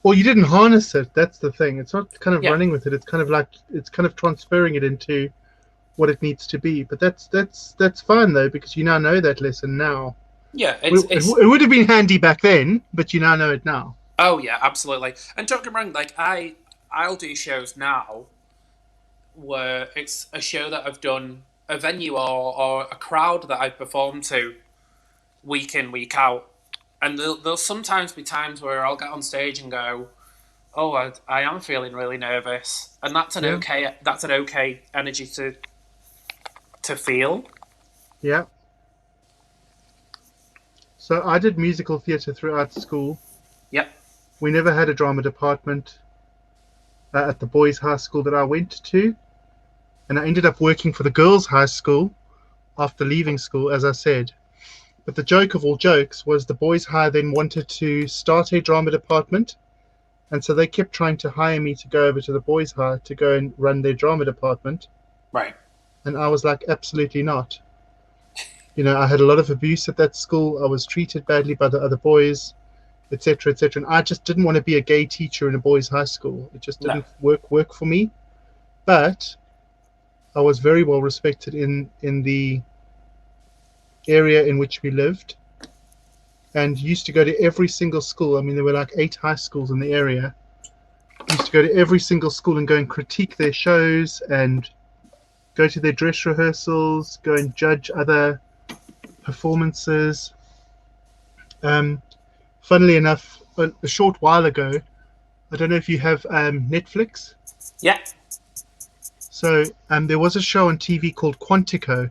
Well, you didn't harness it. That's the thing. It's not kind of Yeah, running with it. It's kind of transferring it into what it needs to be. But that's fine though, because you now know that lesson now. yeah, It would have been handy back then, but you now know it now. oh yeah, absolutely. And don't get me wrong, like I'll do shows now where it's a show that I've done, a venue or a crowd that I've performed to week in, week out. And there'll sometimes be times where I'll get on stage and go, "Oh, I am feeling really nervous," and Yeah. that's an okay energy to feel. Yeah. So I did musical theatre throughout school. Yep. We never had a drama department at the boys' high school that I went to, and I ended up working for the girls' high school after leaving school, as I said. But the joke of all jokes was the boys' high then wanted to start a drama department, and so they kept trying to hire me to go over to the boys' high to go and run their drama department, Right. and I was like, absolutely not. I had a lot of abuse at that school. I was treated badly by the other boys. etc., etc. And I just didn't want to be a gay teacher in a boys' high school. It just No. didn't work for me. But I was very well respected in the area in which we lived, and used to go to every single school. I mean, there were like 8 high schools in the area. Used to go to every single school and go and critique their shows and go to their dress rehearsals, go and judge other performances. Um, Funnily enough, a short while ago, I don't know if you have Netflix. Yeah. So there was a show on TV called Quantico Okay.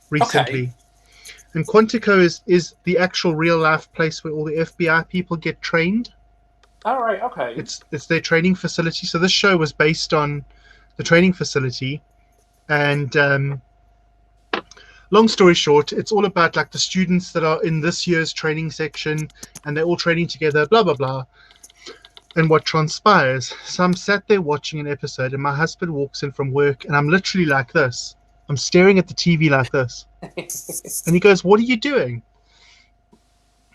recently. And Quantico is the actual real life place where all the FBI people get trained. All right. Okay. It's their training facility. So this show was based on the training facility. And long story short, it's all about like the students that are in this year's training section, and they're all training together, blah blah blah. And what transpires. So I'm sat there watching an episode, and my husband walks in from work, and I'm literally like this. I'm staring at the TV like this. And he goes, "What are you doing?"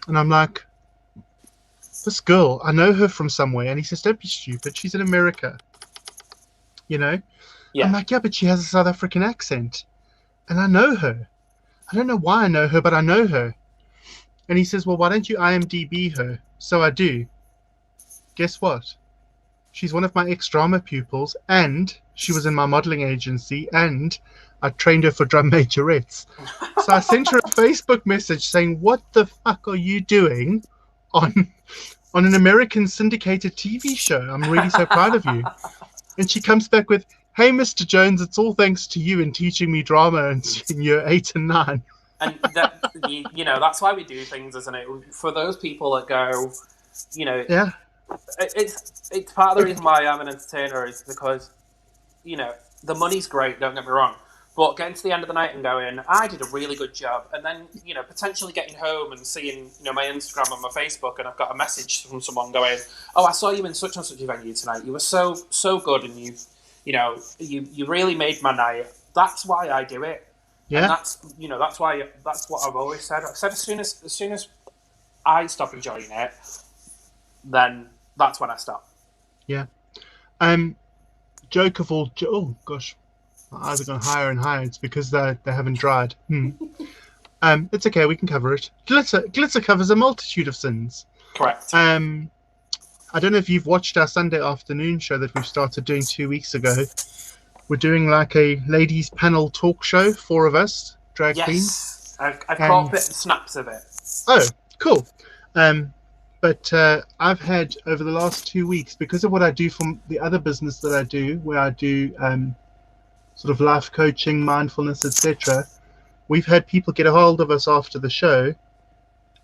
And I'm like, "This girl, I know her from somewhere." And he says, "Don't be stupid. She's in America." You know? I'm Yeah. like, "Yeah, but she has a South African accent. And I know her. I don't know why I know her, but I know her." And he says, "Well, why don't you IMDb her?" So I do. Guess what? She's one of my ex-drama pupils, and she was in my modeling agency, and I trained her for drum majorettes. So I sent her a Facebook message saying, "What the fuck are you doing on an American syndicated TV show? I'm really so proud of you." And she comes back with, "Hey, Mr. Jones, it's all thanks to you in teaching me drama in year 8 and 9. And that that's why we do things, isn't it? For those people that go, Yeah, it's part of the reason why I'm an entertainer is because the money's great. Don't get me wrong, but getting to the end of the night and going, I did a really good job, and then potentially getting home and seeing my Instagram and my Facebook, and I've got a message from someone going, "Oh, I saw you in such and such a venue tonight. You were so good, and you really made my night." That's why I do it. And yeah, that's what I've always said. I've said as soon as I stop enjoying it, then that's when I stop. yeah. Joke of all, oh gosh, my eyes are going higher and higher. It's because they haven't dried. It's okay, we can cover it. Glitter covers a multitude of sins. Correct. I don't know if you've watched our Sunday afternoon show that we've started doing 2 weeks ago. We're doing like a ladies panel talk show, 4 of us, drag queens. Yes, I've caught bit snaps of it. Oh, cool. But I've had over the last 2 weeks, because of what I do from the other business that I do, where I do sort of life coaching, mindfulness, etc. We've had people get a hold of us after the show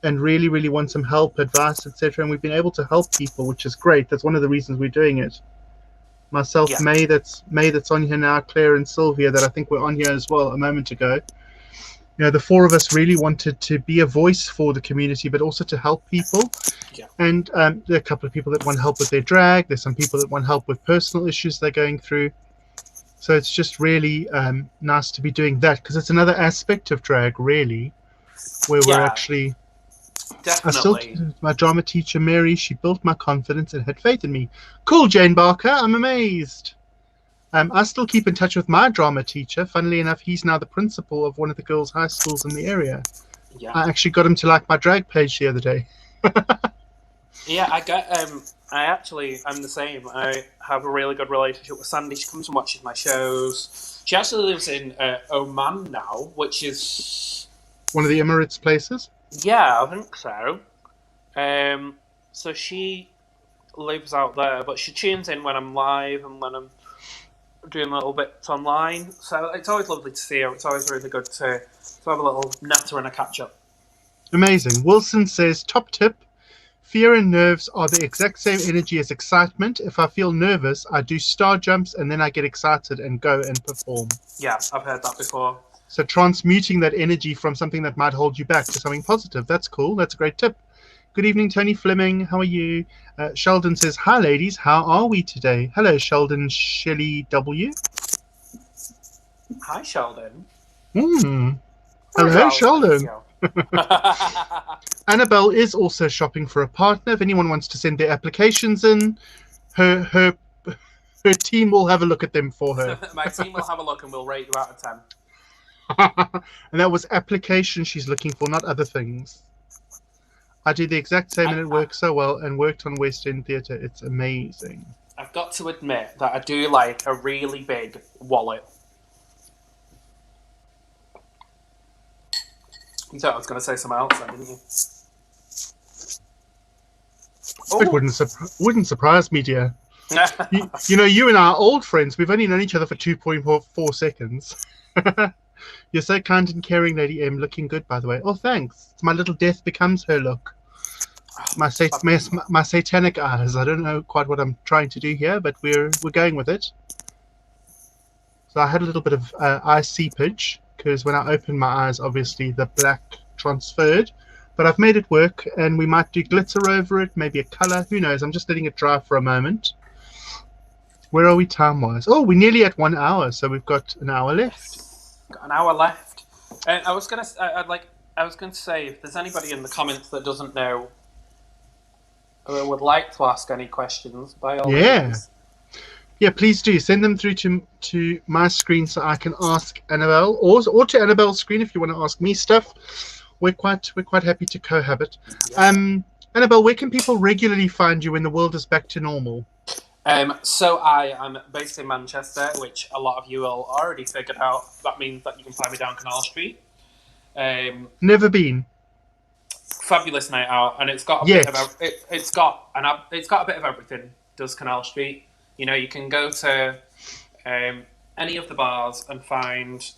and really, really want some help, advice, etc. And we've been able to help people, which is great. That's one of the reasons we're doing it. Myself, Yeah. May that's on here now, Claire and Sylvia that I think were on here as well a moment ago. The 4 of us really wanted to be a voice for the community, but also to help people. Yeah. And there are a couple of people that want help with their drag. There's some people that want help with personal issues they're going through. So it's just really nice to be doing that, because it's another aspect of drag, really, where we're actually... Definitely. My drama teacher, Mary, she built my confidence and had faith in me. Cool, Jane Barker. I'm amazed. I still keep in touch with my drama teacher. Funnily enough, he's now the principal of one of the girls' high schools in the area. Yeah. I actually got him to like my drag page the other day. Yeah, I'm the same. I have a really good relationship with Sandy. She comes and watches my shows. She actually lives in Oman now, which is... One of the Emirates places? Yeah, I think so. So she lives out there, but she tunes in when I'm live and when I'm doing little bits online. So it's always lovely to see her. It's always really good to have a little natter and a catch-up. Amazing. Wilson says, top tip, fear and nerves are the exact same energy as excitement. If I feel nervous, I do star jumps and then I get excited and go and perform. Yeah, I've heard that before. So transmuting that energy from something that might hold you back to something positive. That's cool. That's a great tip. Good evening, Tony Fleming. How are you? Sheldon says, hi, ladies. How are we today? Hello, Sheldon Shelley W. Hi, Sheldon. Hello, Sheldon. Annabelle is also shopping for a partner. If anyone wants to send their applications in, her her team will have a look at them for her. My team will have a look and we'll rate you out of 10. And that was application she's looking for, not other things. I do the exact same and it works so well, and worked on West End Theatre. It's amazing. I've got to admit that I do like a really big wallet. You thought I was going to say something else then, didn't you? It wouldn't surprise me, dear. You and I are old friends. We've only known each other for 2.4 seconds. You're so kind and caring, Lady M. Looking good, by the way. Oh, thanks. It's my little death becomes her look. My satanic eyes. I don't know quite what I'm trying to do here, but we're going with it. So I had a little bit of eye seepage, because when I opened my eyes, obviously the black transferred. But I've made it work, and we might do glitter over it, maybe a colour. Who knows? I'm just letting it dry for a moment. Where are we time-wise? Oh, we're nearly at 1 hour, so we've got an hour left. Got an hour left. I was gonna say, if there's anybody in the comments that doesn't know or would like to ask any questions, by all means. Yeah, please do send them through to my screen so I can ask Annabelle, or to Annabelle's screen if you want to ask me stuff. We're quite happy to cohabit. Yeah. Annabelle, where can people regularly find you when the world is back to normal? So I am based in Manchester, which a lot of you all already figured out. That means that you can find me down Canal Street. Never been. Fabulous night out, and it's got a bit of it's got a bit of everything. Does Canal Street? You know, you can go to any of the bars and find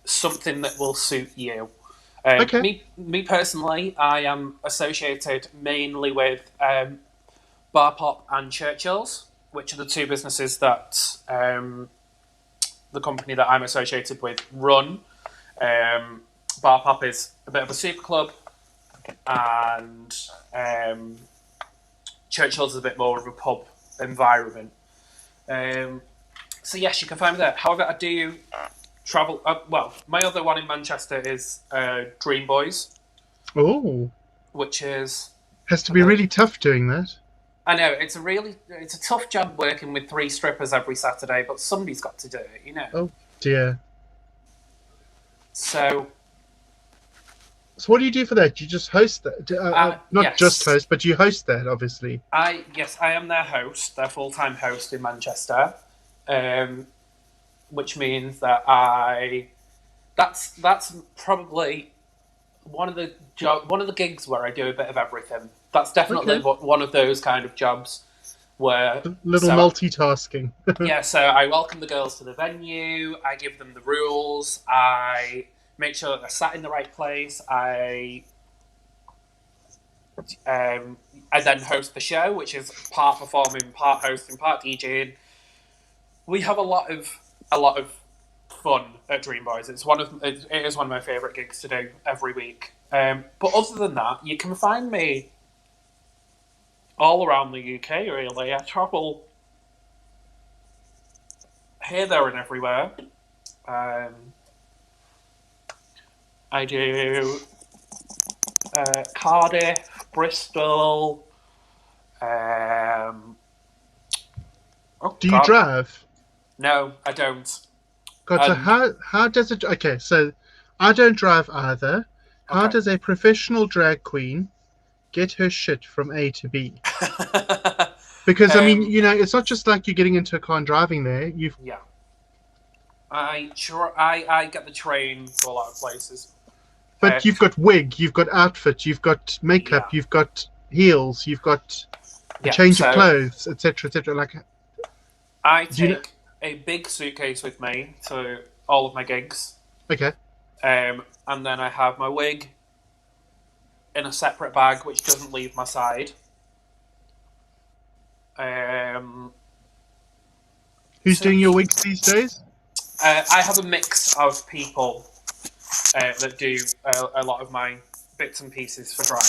something that will suit you. Okay. Me personally, I am associated mainly with Bar Pop and Churchill's, which are the two businesses that the company that I'm associated with run. Bar Pop is a bit of a super club, and Churchill's is a bit more of a pub environment. So yes, you can find me there. However, I do travel. My other one in Manchester is Dream Boys. Oh, which has to be really tough doing that. I know it's a tough job working with 3 strippers every Saturday, but somebody's got to do it, you know. Oh dear. So what do you do for that? You just host that? Not just host, but you host that, obviously. I am their host, their full-time host in Manchester, which means that that's probably one of the gigs where I do a bit of everything. That's definitely one of those kind of jobs where multitasking. Yeah, so I welcome the girls to the venue. I give them the rules. I make sure that they're sat in the right place. I then host the show, which is part performing, part hosting, part DJing. We have a lot of fun at Dream Boys. It is one of my favourite gigs to do every week. But other than that, you can find me all around the UK, really. I travel here, there, and everywhere. I do Cardiff, Bristol. Do you drive? No, I don't. God, so how does it... Okay, so I don't drive either. How does a professional drag queen get her shit from A to B? Because, I mean, you know, it's not just like you're getting into a car and driving there. Yeah. I get the train to a lot of places. But you've got wig, you've got outfit, you've got makeup, you've got heels, you've got a change of clothes, etc., etc. Like, I take a big suitcase with me to all of my gigs. Okay. And then I have my wig in a separate bag, which doesn't leave my side. Who's doing your wigs these days? I have a mix of people that do a lot of my bits and pieces for drag.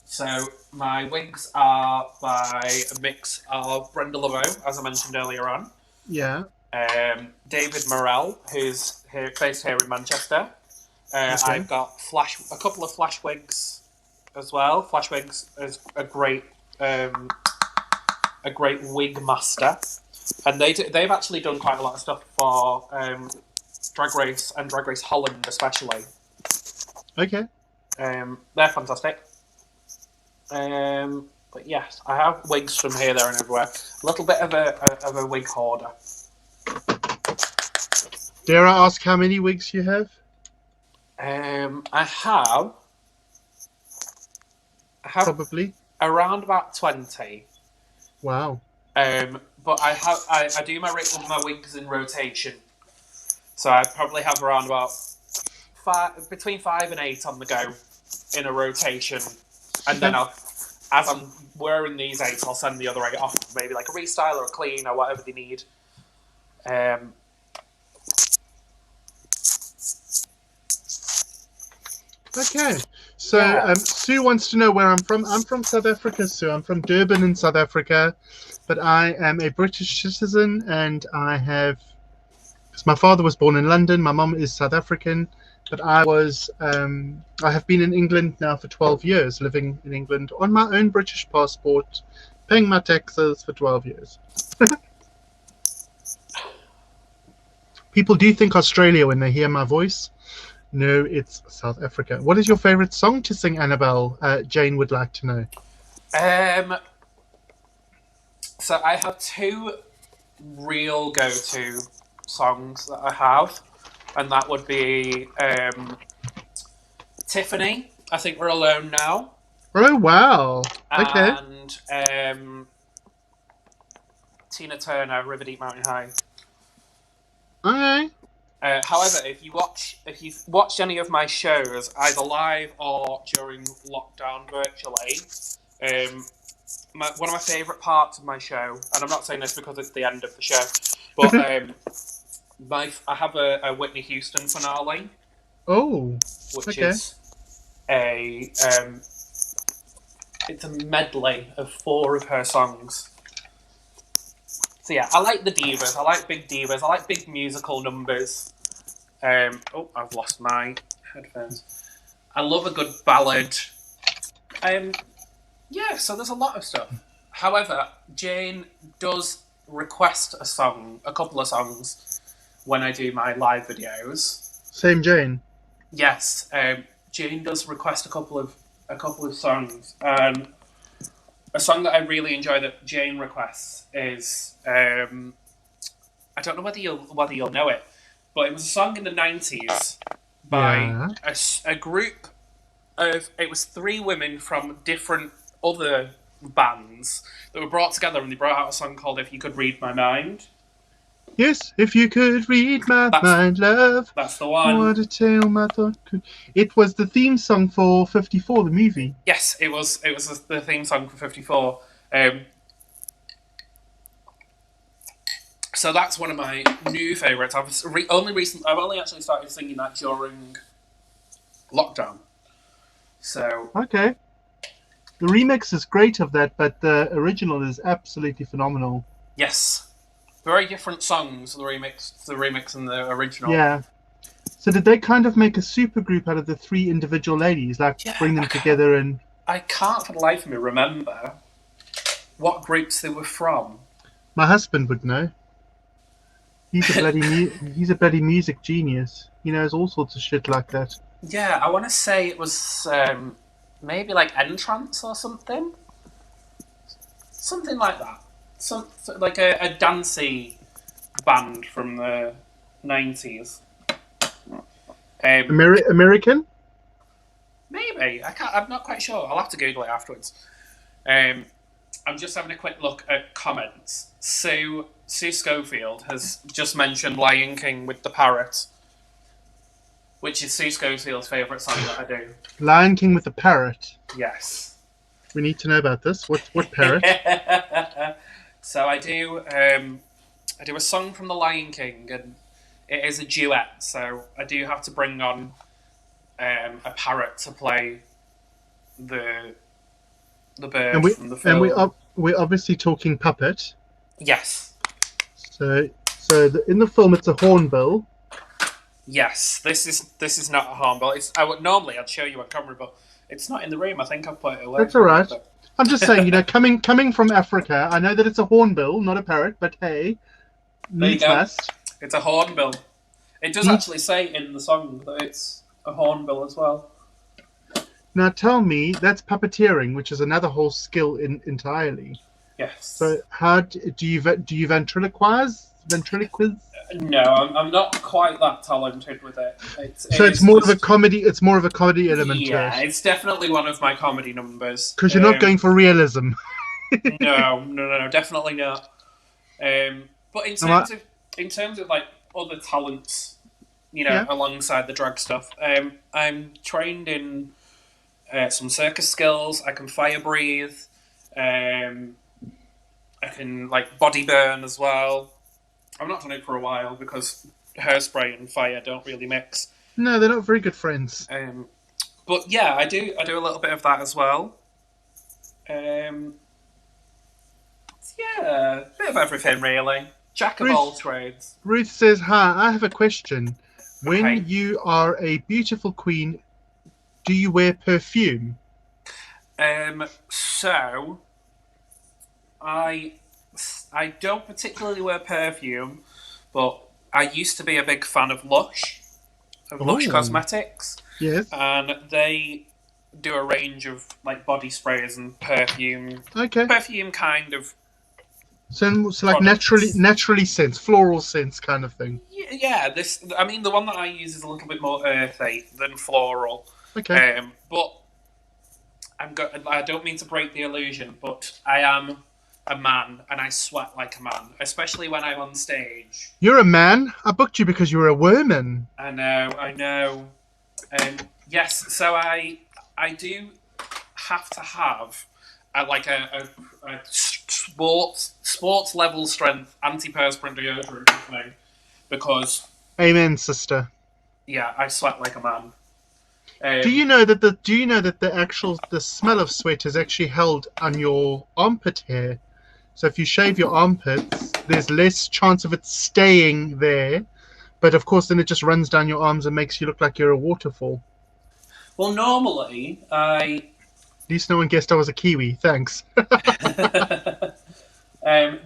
So my wigs are by a mix of Brenda Laveau, as I mentioned earlier on. Yeah. David Morrell, who's based here in Manchester. Okay. I've got a couple of Flash wigs as well. Flash wigs is a great wig master, and they've actually done quite a lot of stuff for Drag Race and Drag Race Holland especially. Okay. They're fantastic. But yes, I have wigs from here, there, and everywhere. A little bit of a wig hoarder. Dare I ask how many wigs you have? I have Probably. around about 20. Wow. But I do my wigs in rotation, so I probably have around about between 5 and 8 on the go in a rotation, and then as I'm wearing these 8, I'll send the other 8 off, maybe like a restyle or a clean or whatever they need. Okay. So Sue wants to know where I'm from. I'm from South Africa, Sue. I'm from Durban in South Africa, but I am a British citizen, and because my father was born in London, my mum is South African, but I have been in England now for 12 years, living in England on my own British passport, paying my taxes for 12 years. People do think Australia when they hear my voice. No, it's South Africa. What is your favorite song to sing, Annabelle? Jane would like to know. So I have 2 real go-to songs that I have, and that would be Tiffany, I Think We're Alone Now. Oh, wow. Okay. And Tina Turner, River Deep Mountain High. Okay. However, if you've watched any of my shows, either live or during lockdown virtually, one of my favourite parts of my show, and I'm not saying this because it's the end of the show, but I have a Whitney Houston finale. Oh, which is it's a medley of 4 of her songs. So yeah, I like the divas. I like big divas. I like big musical numbers. I've lost my headphones. I love a good ballad. Yeah, so there's a lot of stuff. However, Jane does request a couple of songs, when I do my live videos. Same Jane. Yes, Jane does request a couple of songs. A song that I really enjoy that Jane requests is I don't know whether you'll know it, but it was a song in the 90s by a group of, it was 3 women from different other bands that were brought together, and they brought out a song called "If You Could Read My Mind." Yes, if you could read my mind, love. That's the one. What a tale my thought could. It was the theme song for 54, the movie. Yes, it was the theme song for 54. So that's one of my new favourites. I've only actually started singing that during lockdown. So okay, the remix is great of that, but the original is absolutely phenomenal. Yes. Very different songs, the remix and the original. Yeah. So did they kind of make a super group out of the 3 individual ladies, bring them together and... I can't for the life of me remember what groups they were from. My husband would know. He's a bloody music genius. He knows all sorts of shit like that. Yeah, I want to say it was maybe like Entrance or something. Something like that. Like a dancey band from the 90s. American? Maybe. I'm not quite sure. I'll have to Google it afterwards. I'm just having a quick look at comments. Sue Schofield has just mentioned Lion King with the parrot, which is Sue Schofield's favourite song that I do. Lion King with the parrot? Yes. We need to know about this. What parrot? So I do a song from The Lion King, and it is a duet. So I do have to bring on a parrot to play the bird from the film. And we're obviously talking puppet. Yes. So in the film it's a hornbill. Yes, this is not a hornbill. Normally I'd show you on camera, but it's not in the room. I think I've put it away That's for all a bit. right. But I'm just saying, coming from Africa, I know that it's a hornbill, not a parrot, but hey, there you needs go. must. It's a hornbill. It does Needs. actually say in the song that it's a hornbill as well. Now tell me, that's puppeteering, which is another whole skill entirely. So Yes. how do you ventriloquize? No, I'm not quite that talented with it. It So it's is more of a just comedy. It's more of a comedy element to yeah, it it's definitely one of my comedy numbers. because you're not going for realism. No, no, no, no, definitely not. But Am I- in terms of like other talents, yeah. alongside the drag stuff, I'm trained in some circus skills. I can fire breathe. Um, I can like body burn as well. I've not done it for a while because hairspray and fire don't really mix. No, they're not very good friends. But yeah, I do a little bit of that as well. Um, yeah, a bit of everything really. Jack of all Ruth trades. Ruth says, "Hi, I have a question. Okay. When you are a beautiful queen, do you wear perfume?" So I I don't particularly wear perfume, but I used to be a big fan of Lush Oh, Cosmetics, yes. and they do a range of like body sprays and Okay. perfume kind of So like products. naturally scents, floral scents kind of thing. Yeah, this. I mean, the one that I use is a little bit more earthy than floral. Okay. But I don't mean to break the illusion, but I am a man and I sweat like a man, especially when I'm on stage. You're a man. I booked you because you're a woman. I know, I know. Yes, so I do have to have a sports level strength antiperspirant deodorant with me because Amen, sister. yeah, I sweat like a man. Do you know that the smell of sweat is actually held on your armpit hair? So if you shave your armpits, there's less chance of it staying there. But of course, then it just runs down your arms and makes you look like you're a waterfall. Well, normally I At least no one guessed I was a Kiwi. Thanks.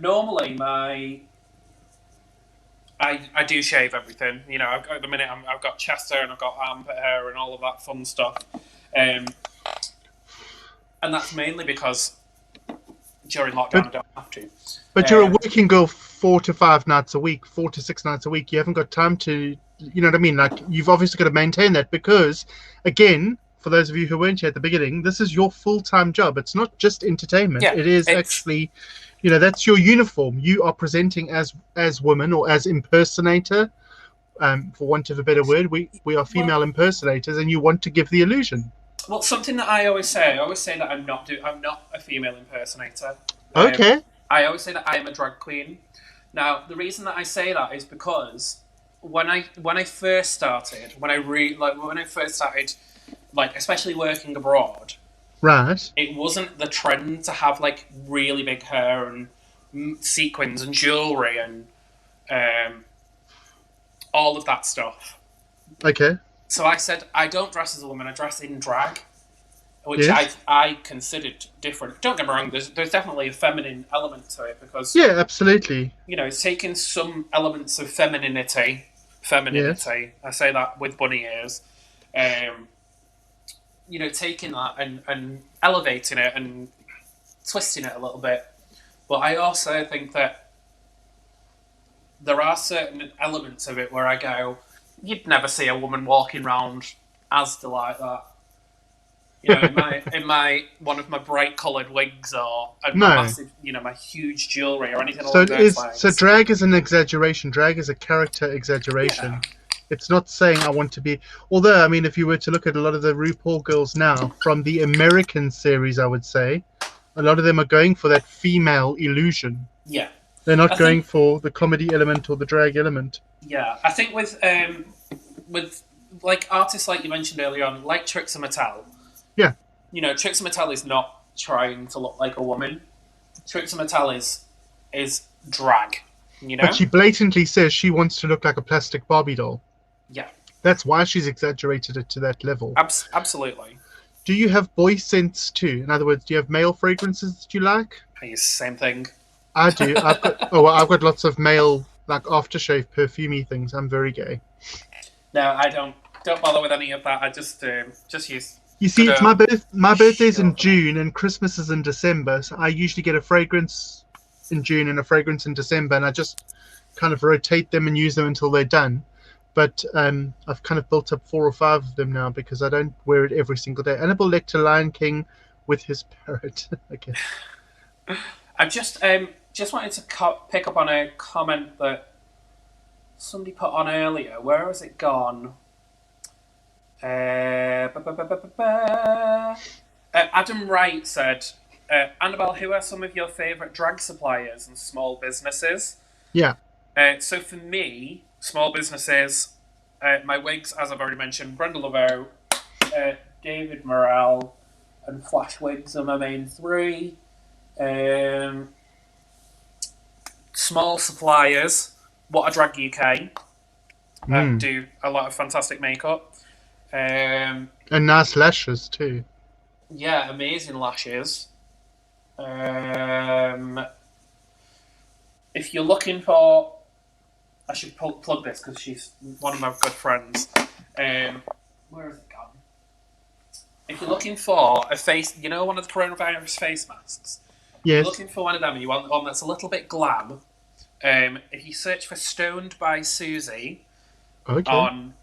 normally my I do shave everything. At the minute I've got chest hair and I've got armpit hair and all of that fun stuff, um, and that's mainly because during lockdown But I don't have to. but you're a Um, working girl 4 to 5 nights a week, 4 to 6 nights a week. You haven't got time to, you know what I mean? Like you've obviously got to maintain that because, again, for those of you who weren't here at the beginning, this is your full-time job. It's not just entertainment. yeah, It is it's actually, that's your uniform. You are presenting as woman or as impersonator. For want of a better word, we are well, female impersonators, and you want to give the illusion. well something that I always say. I always say that I'm not a female impersonator. Um, Okay, I always say that I am a drag queen. Now, the reason that I say that is because when I first started, when I first started, like especially working abroad, right. it wasn't the trend to have like really big hair and sequins and jewelry and um, all of that stuff. Okay. So I said I don't dress as a woman. I dress in drag, which I Yes. I considered different. Don't get me wrong. There's definitely a feminine element to it because Yeah, absolutely. it's taking some elements of femininity. Yes. Femininity. I say that with bunny ears. Um, taking that and elevating it and twisting it a little bit. But I also think that there are certain elements of it where I go, you'd never see a woman walking around as like that. In my one of my bright coloured wigs or and my No. massive, my huge jewelry or anything So along it those is. So lines. drag is an exaggeration. Drag is a character Yeah, exaggeration. It's not saying I want to be. Although, I mean, if you were to look at a lot of the RuPaul girls now from the American series, I would say a lot of them are going for that female illusion. yeah. They're I not going think for the comedy element or the drag element. yeah, I think with like artists like you mentioned earlier on, like Trixie Mattel. Yeah. Trixie Mattel is not trying to look like a woman. Trixie Mattel is drag. You But know. she blatantly says she wants to look like a plastic Barbie doll. Yeah, That's why she's exaggerated it to that level. absolutely. Do you have boy scents too? In other words, do you have male fragrances that you like? I use the same thing. I do. I've got lots of male like aftershave perfumey things. I'm very gay. No, I don't bother with any of that. I just use You see, good it's old my birthday's in chauffeur. June and Christmas is in December. So I usually get a fragrance in June and a fragrance in December, and I just kind of rotate them and use them until they're done. But I've kind of built up 4 or 5 of them now because I don't wear it every single day. Annabelle Lecter, Lion King, with his parrot. Okay. I just wanted to pick up on a comment that somebody put on earlier. Where has it gone? Ba, ba, ba, ba, ba, ba. Adam Wright said, Annabelle, who are some of your favourite drag suppliers and small businesses? Yeah. So for me, small businesses, my wigs, as I've already mentioned, Brenda Laveau, David Morrell, and Flash Wigs are my main three. Small suppliers, What a Drag UK, Mm. do a lot of fantastic makeup. Um, And nice lashes too. yeah, amazing lashes. Um, if you're looking for, I should plug this because she's one of my good friends. Where has it gone? If you're looking for a face, one of the coronavirus face masks. If you're Yes. looking for one of them and you want one that's a little bit glam, if you search for Stoned by Susie Okay. on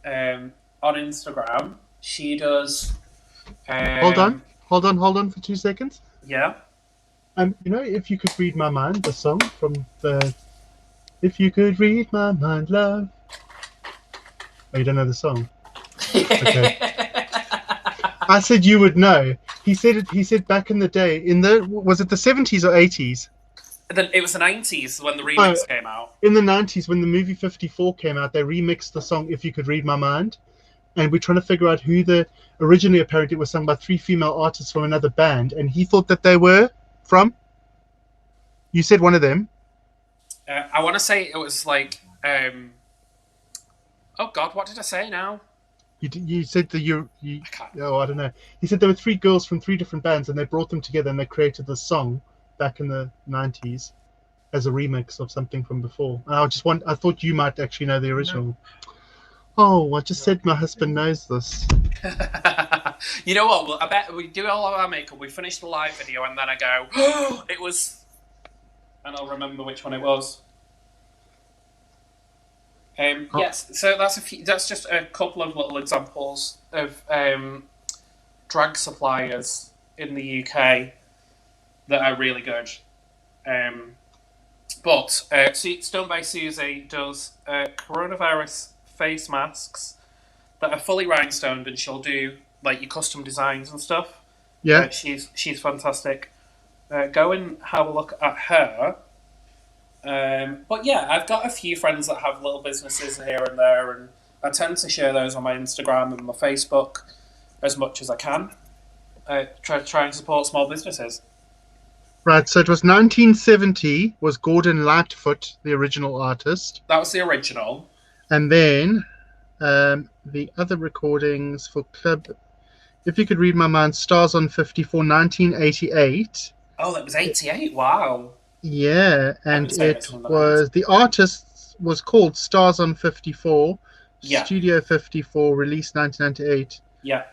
Instagram, she does. Hold on. Um, Hold on for 2 seconds. yeah. If you could read my mind, the song from the If You Could Read My Mind, Love. Oh, you don't know the song? Okay. I said you would know. He said it. He said back in the day, was it the 70s or 80s? Then it was the 90s when the Oh, remix came out. in the 90s when the movie 54 came out, they remixed the song If You Could Read My Mind, and we're trying to figure out who the originally apparently it was sung by 3 female artists from another band, and he thought that they were from. You said one of them. I want to say it was like. Oh God, what did I say now? You said that you. I can't. Oh, I don't know. He said there were 3 girls from 3 different bands, and they brought them together and they created the song back in the 90s as a remix of something from before. And I thought you might actually know the original. No. Oh, I just said my husband knows this. You know what? Well, I bet we do all of our makeup. We finish the live video, and then I go, oh, it was, and I'll remember which one it was. Yes, so that's a few. That's just a couple of little examples of drag suppliers in the UK that are really good. But Stone by Susie does coronavirus face masks that are fully rhinestoned, and she'll do like your custom designs and stuff. Yeah. She's fantastic. Go and have a look at her. But yeah, I've got a few friends that have little businesses here and there, and I tend to share those on my Instagram and my Facebook as much as I can. Try and support small businesses. Right, so it was 1970 was Gordon Lightfoot, the original artist. That was the original. And then the other recordings for Club, If You Could Read My Mind, Stars on 54, 1988. Oh, that was 88, wow. Yeah, and it was, the artist was called Stars on 54, yeah. Studio 54, released 1998. Yeah.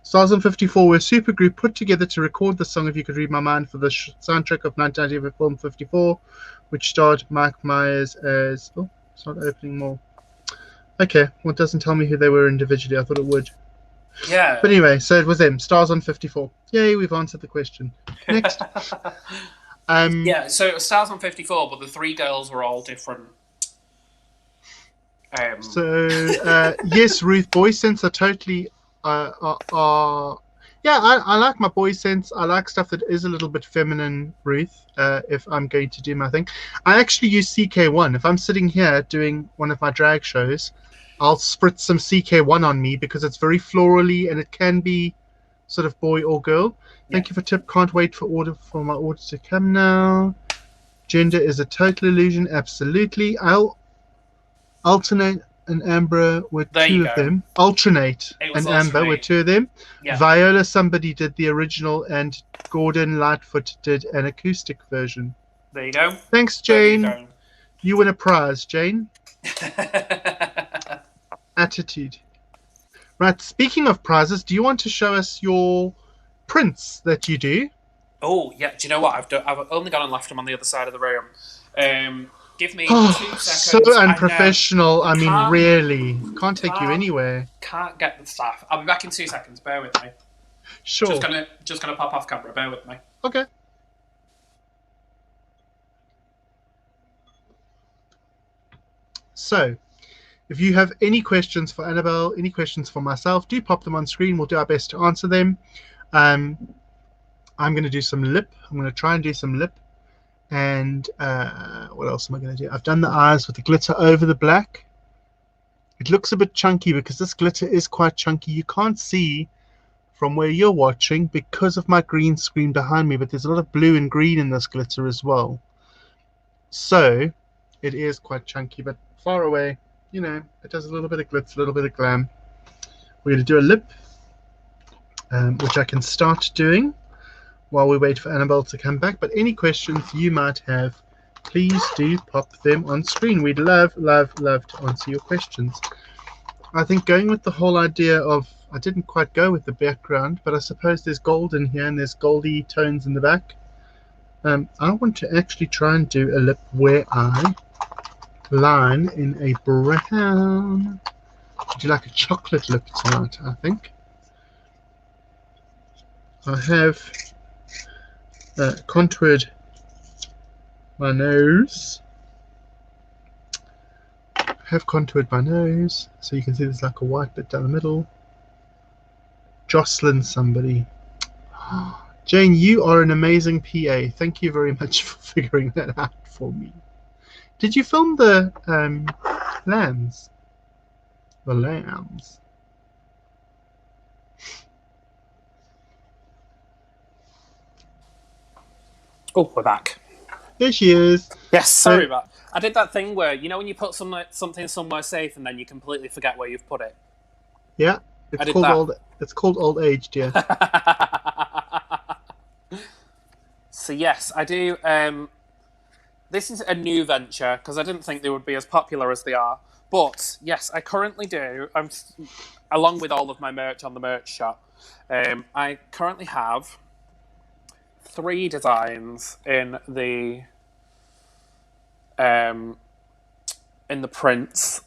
Stars on 54 were a supergroup put together to record the song If You Could Read My Mind for the soundtrack of 1998 film 54, which starred Mike Myers as... Oh, it's not opening more. Okay, well, it doesn't tell me who they were individually. I thought it would. Yeah. But anyway, so it was them. Stars on 54. Yay, we've answered the question. Next. Yeah, so it was Stars on 54, but the 3 girls were all different. Yes, Ruth, boy scents are totally... yeah, I like my boy scents. I like stuff that is a little bit feminine, Ruth, if I'm going to do my thing. I actually use CK1. If I'm sitting here doing one of my drag shows, I'll spritz some CK1 on me because it's very florally and it can be sort of boy or girl. Thank you for tip. Can't wait for my order to come now. Gender is a total illusion. Absolutely. I'll alternate and Amber were There you two of go. them. Alternate It was and Amber were alternate. two of them. Yeah. Viola, somebody did the original, and Gordon Lightfoot did an acoustic version. There you go. Thanks, There you Jane. go. You win a prize, Jane. Attitude. Right, speaking of prizes, do you want to show us your prints that you do? Oh, yeah. Do you know what? I've only gone and left them on the other side of the room. Give me Oh, 2 so seconds. I know. unprofessional. I mean, Can't, really. Can't take you can't, anywhere. can't get the staff. I'll be back in 2 seconds. Bear with me. Sure. Just gonna pop off camera. Bear with me. Okay. So, if you have any questions for Annabelle, any questions for myself, do pop them on screen. We'll do our best to answer them. I'm going to do some lip. I'm going to try and do some lip. And what else am I going to do? I've done the eyes with the glitter over the black. It looks a bit chunky because this glitter is quite chunky. You can't see from where you're watching because of my green screen behind me, but there's a lot of blue and green in this glitter as well. So it is quite chunky, but far away, you know, it does a little bit of glitz, a little bit of glam. We're going to do a lip, which I can start doing while we wait for Annabelle to come back. But any questions you might have, please do pop them on screen. We'd love, love, love to answer your questions. I think going with the whole idea of, I didn't quite go with the background, but I suppose there's gold in here and there's goldy tones in the back. I want to actually try and do a lip where I line in a brown. Would you like a chocolate lip tonight, I think? I have contoured my nose. So you can see there's like a white bit down the middle. Jocelyn somebody. Jane, you are an amazing PA. Thank you very much for figuring that out for me. Did you film the lambs? The lambs. Oh, we're back. There she is. Yes, sorry about. I did that thing where, you know, when you put something somewhere safe and then you completely forget where you've put it. Yeah, it's called old age, dear. So yes, I do. This is a new venture because I didn't think they would be as popular as they are. But yes, I currently do. Along with all of my merch on the merch shop. I currently have 3 designs in the prints.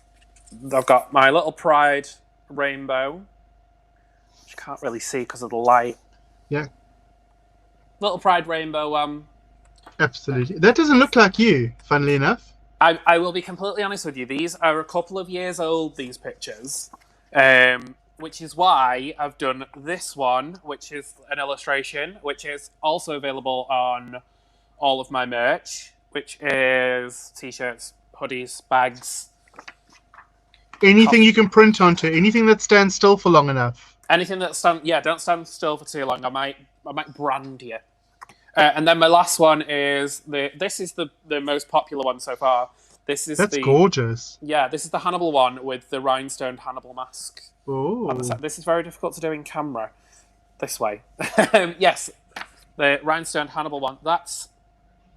I've got my little pride rainbow, which you can't really see because of the light. Yeah. Little pride rainbow. Absolutely. That doesn't look like you, funnily enough. I will be completely honest with you. These are a couple of years old, these pictures. Which is why I've done this one, which is an illustration, which is also available on all of my merch, which is t-shirts, hoodies, bags. Anything you can print onto, anything that stands still for long enough. Anything that don't stand still for too long. I might brand you. And then my last one is this is the most popular one so far. That's gorgeous. Yeah, this is the Hannibal one with the rhinestone Hannibal mask. Oh. This is very difficult to do in camera. This way. Yes, the rhinestone Hannibal one. That's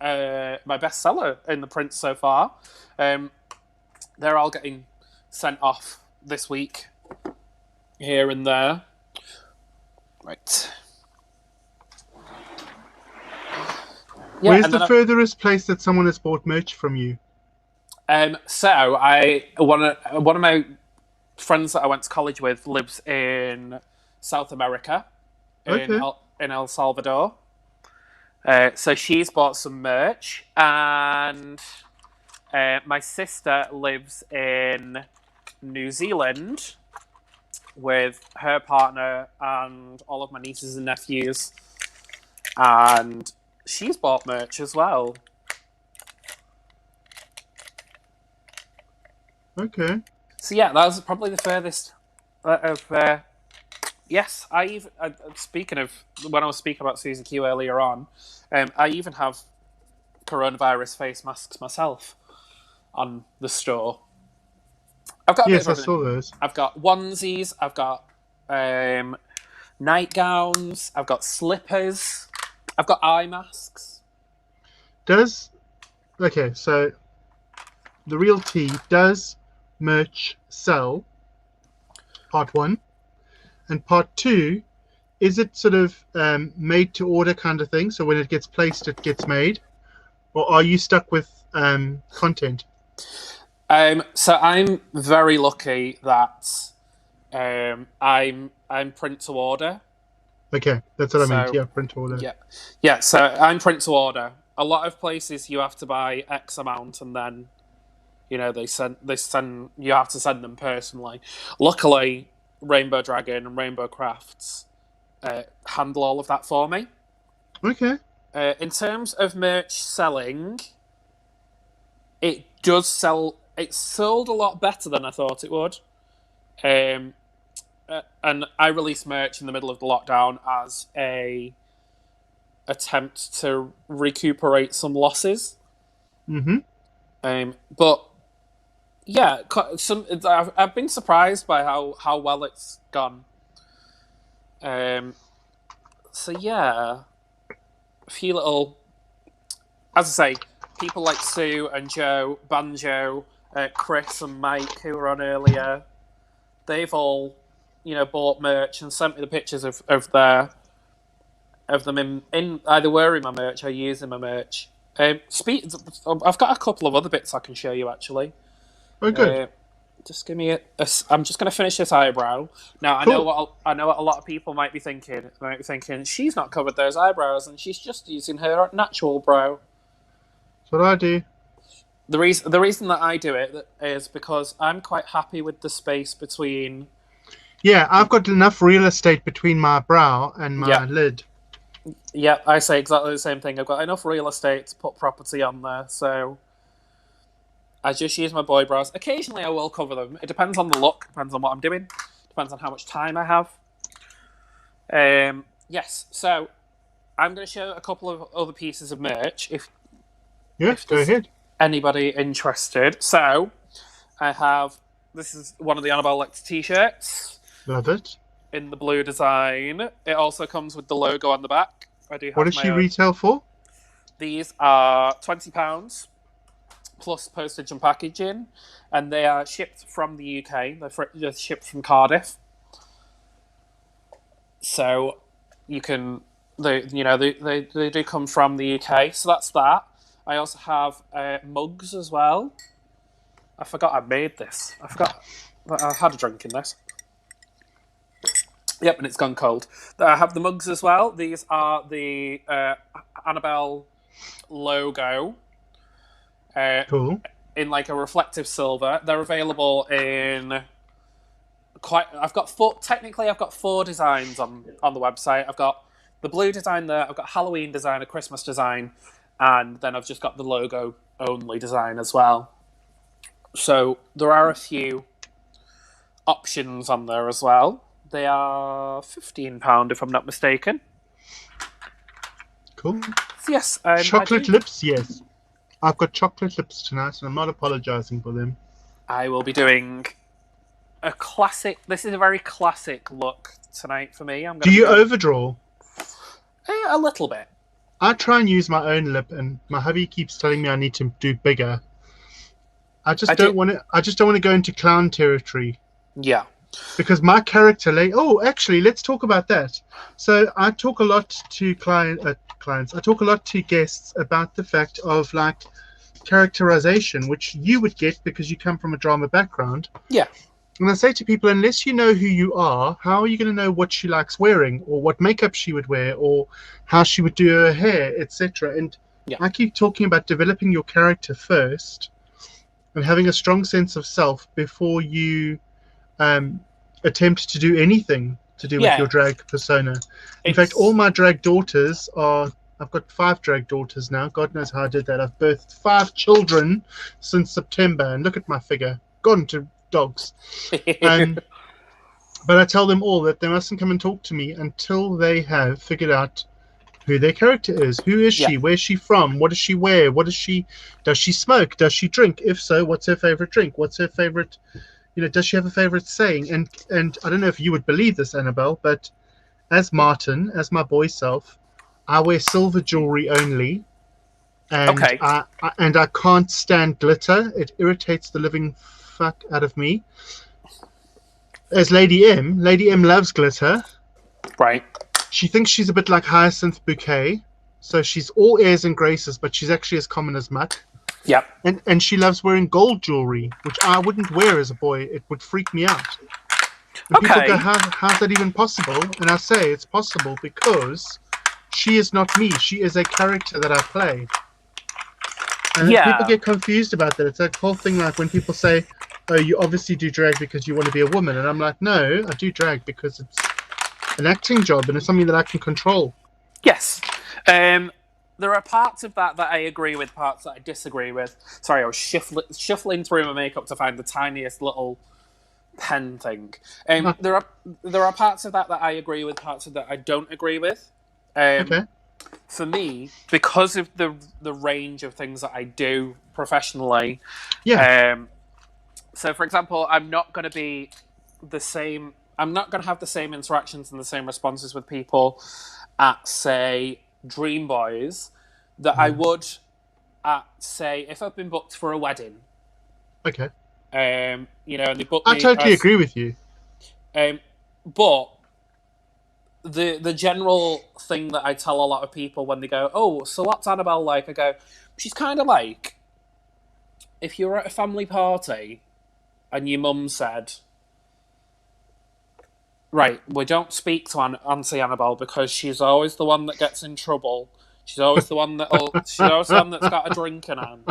my bestseller in the prints so far. They're all getting sent off this week, here and there. Right. Yeah, where's the furthest place that someone has bought merch from you? So one of my friends that I went to college with lives in South America, in El Salvador. So she's bought some merch, and my sister lives in New Zealand with her partner and all of my nieces and nephews, and she's bought merch as well. Okay. So yeah, that was probably the furthest of. Yes, speaking of when I was speaking about Susie Q earlier on, I even have coronavirus face masks myself on the store. I've got a bit Yes, of I everything. saw those. I've got onesies. I've got nightgowns. I've got slippers. I've got eye masks. Does okay? So the real tea, does merch sell? Part one, and part two, is it sort of made to order kind of thing? So when it gets placed, it gets made, or are you stuck with content? So I'm very lucky that I'm print to order. Okay, that's what I meant. So Yeah, print order. yeah, yeah. So I'm print to order. A lot of places you have to buy X amount, and then they send you have to send them personally. Luckily, Rainbow Dragon and Rainbow Crafts handle all of that for me. Okay. In terms of merch selling, it does sell. It's sold a lot better than I thought it would. Um, and I released merch in the middle of the lockdown as a attempt to recuperate some losses. Mm-hmm. But yeah, I've been surprised by how well it's gone. So yeah, a few little, as I say, people like Sue and Joe, Banjo, Chris and Mike who were on earlier. They've all, bought merch and sent me the pictures of them in either wearing my merch or using my merch. I've got a couple of other bits I can show you actually. Oh, good. Just give me I'm just going to finish this eyebrow. Now Cool. I know what a lot of people might be thinking. They might be thinking she's not covered those eyebrows and she's just using her natural brow. That's what I do. The reason that I do it is because I'm quite happy with the space between. Yeah, I've got enough real estate between my brow and my Yeah, lid. yeah. I say exactly the same thing. I've got enough real estate to put property on there, so I just use my boy brows. Occasionally, I will cover them. It depends on the look. Depends on what I'm doing. Depends on how much time I have. Yes. So I'm going to show a couple of other pieces of merch Yes, if go there's ahead. anybody interested. So I have. This is one of the Annabelle Lecter t-shirts Love it. in the blue design. It also comes with the logo on the back. I do What have does my she own. retail for? These are £20 plus postage and packaging, and they are shipped from the UK. They're shipped from Cardiff, so you can they do come from the UK. So that's that. I also have mugs as well. I forgot I made this. I forgot that I had a drink in this. Yep, and it's gone cold. I have the mugs as well. These are the Annabelle logo. Cool. In like a reflective silver. They're available in I've got four designs on the website. I've got the blue design there, I've got Halloween design, a Christmas design, and then I've just got the logo only design as well. So there are a few options on there as well. They are £15 if I'm not mistaken. Cool. So yes, Chocolate lips, yes. I've got chocolate lips tonight, and I'm not apologizing for them. I will be doing a classic. This is a very classic look tonight for me. Do you overdraw? A little bit. I try and use my own lip, and my hubby keeps telling me I need to do bigger. I just don't want to. I just don't want to go into clown territory. Yeah. Because my character, actually, let's talk about that. So I talk a lot to clients. I talk a lot to guests about the fact of like characterization, which you would get because you come from a drama background. Yeah. And I say to people, unless you know who you are, how are you going to know what she likes wearing, or what makeup she would wear, or how she would do her hair, etc. And I keep talking about developing your character first and having a strong sense of self before you attempt to do anything to do with your drag persona. In fact, all my drag daughters are. I've got 5 drag daughters now. God knows how I did that. I've birthed 5 children since September, and look at my figure. Gone to dogs. But I tell them all that they mustn't come and talk to me until they have figured out who their character is. Who is she? Where's she from? What does she wear? Does she smoke? Does she drink? If so, what's her favorite drink? What's her favorite does she have a favorite saying? And I don't know if you would believe this, Annabelle, but as Martin, as my boy self, I wear silver jewelry only, and Okay. I can't stand glitter. It irritates the living fuck out of me. As Lady M loves glitter. Right. She thinks she's a bit like Hyacinth Bouquet, so she's all airs and graces, but she's actually as common as muck. Yep. And she loves wearing gold jewelry, which I wouldn't wear as a boy. It would freak me out. And people go, Okay. how's that even possible? And I say it's possible because she is not me. She is a character that I play. And people Yeah. get confused about that. It's that whole thing like when people say, oh, you obviously do drag because you want to be a woman. And I'm like, no, I do drag because it's an acting job and it's something that I can control. Yes. There are parts of that I agree with, parts that I disagree with. Sorry, I was shuffling through my makeup to find the tiniest little pen thing. Ah, There are parts of that I agree with, parts of that I don't agree with. okay. For me, because of the range of things that I do professionally, Yeah. so for example, I'm not going to be the same. I'm not going to have the same interactions and the same responses with people at, say, Dream Boys that I would at, say, if I've been booked for a wedding. Okay. And they book I me totally as, agree with you. but the general thing that I tell a lot of people when they go, "Oh, so what's Annabelle like?" I go, "She's kind of like if you're at a family party and your mum said, right, we don't speak to Auntie Annabelle because she's always the one that gets in trouble. She's always the one she's always the one that's got a drink in hand."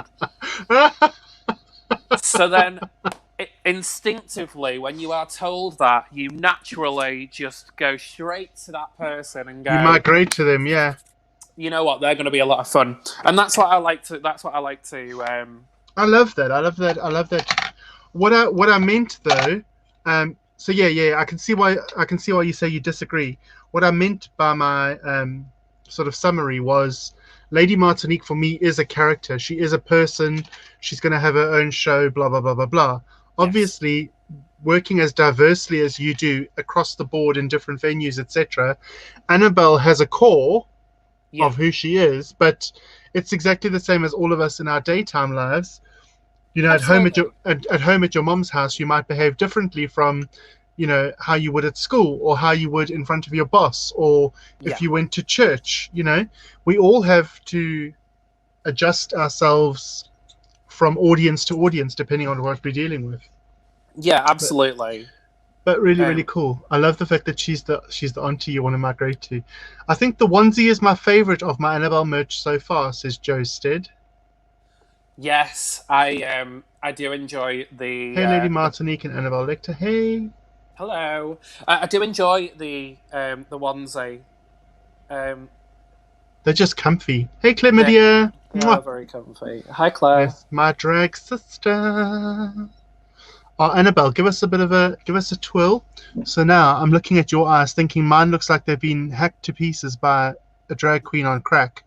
So then, instinctively, when you are told that, you naturally just go straight to that person and You go, migrate to them, yeah. "You know what? They're going to be a lot of fun," and that's what I like to. That's what I like to. I love that. I love that. I love that. What I meant though, so yeah, I can see why you say you disagree. What I meant by my sort of summary was Lady Martinique for me is a character. She is a person. She's going to have her own show. Blah blah blah blah blah. Yes. Obviously, working as diversely as you do across the board in different venues, etc. Annabelle has a core Yeah. of who she is, but it's exactly the same as all of us in our daytime lives. At home at Absolutely. your mom's house, you might behave differently from, how you would at school or how you would in front of your boss or if Yeah. you went to church. We all have to adjust ourselves from audience to audience depending on what we're dealing with. Yeah. But Absolutely. but really, really Um. cool. I love the fact that she's the auntie you want to migrate to. I think the onesie is my favorite of my Annabelle merch so far, says Joe Stead. Yes, I do enjoy Hey, Lady the. Martinique and Annabelle Lecter. Hey. Hello. I do enjoy the onesie. Um. They're just comfy. Hey, They Chlamydia. they are Mwah. very comfy. Hi, Claire. Yes, my drag sister. Oh, Annabelle, give us a twill. So now I'm looking at your eyes, thinking mine looks like they've been hacked to pieces by a drag queen on crack.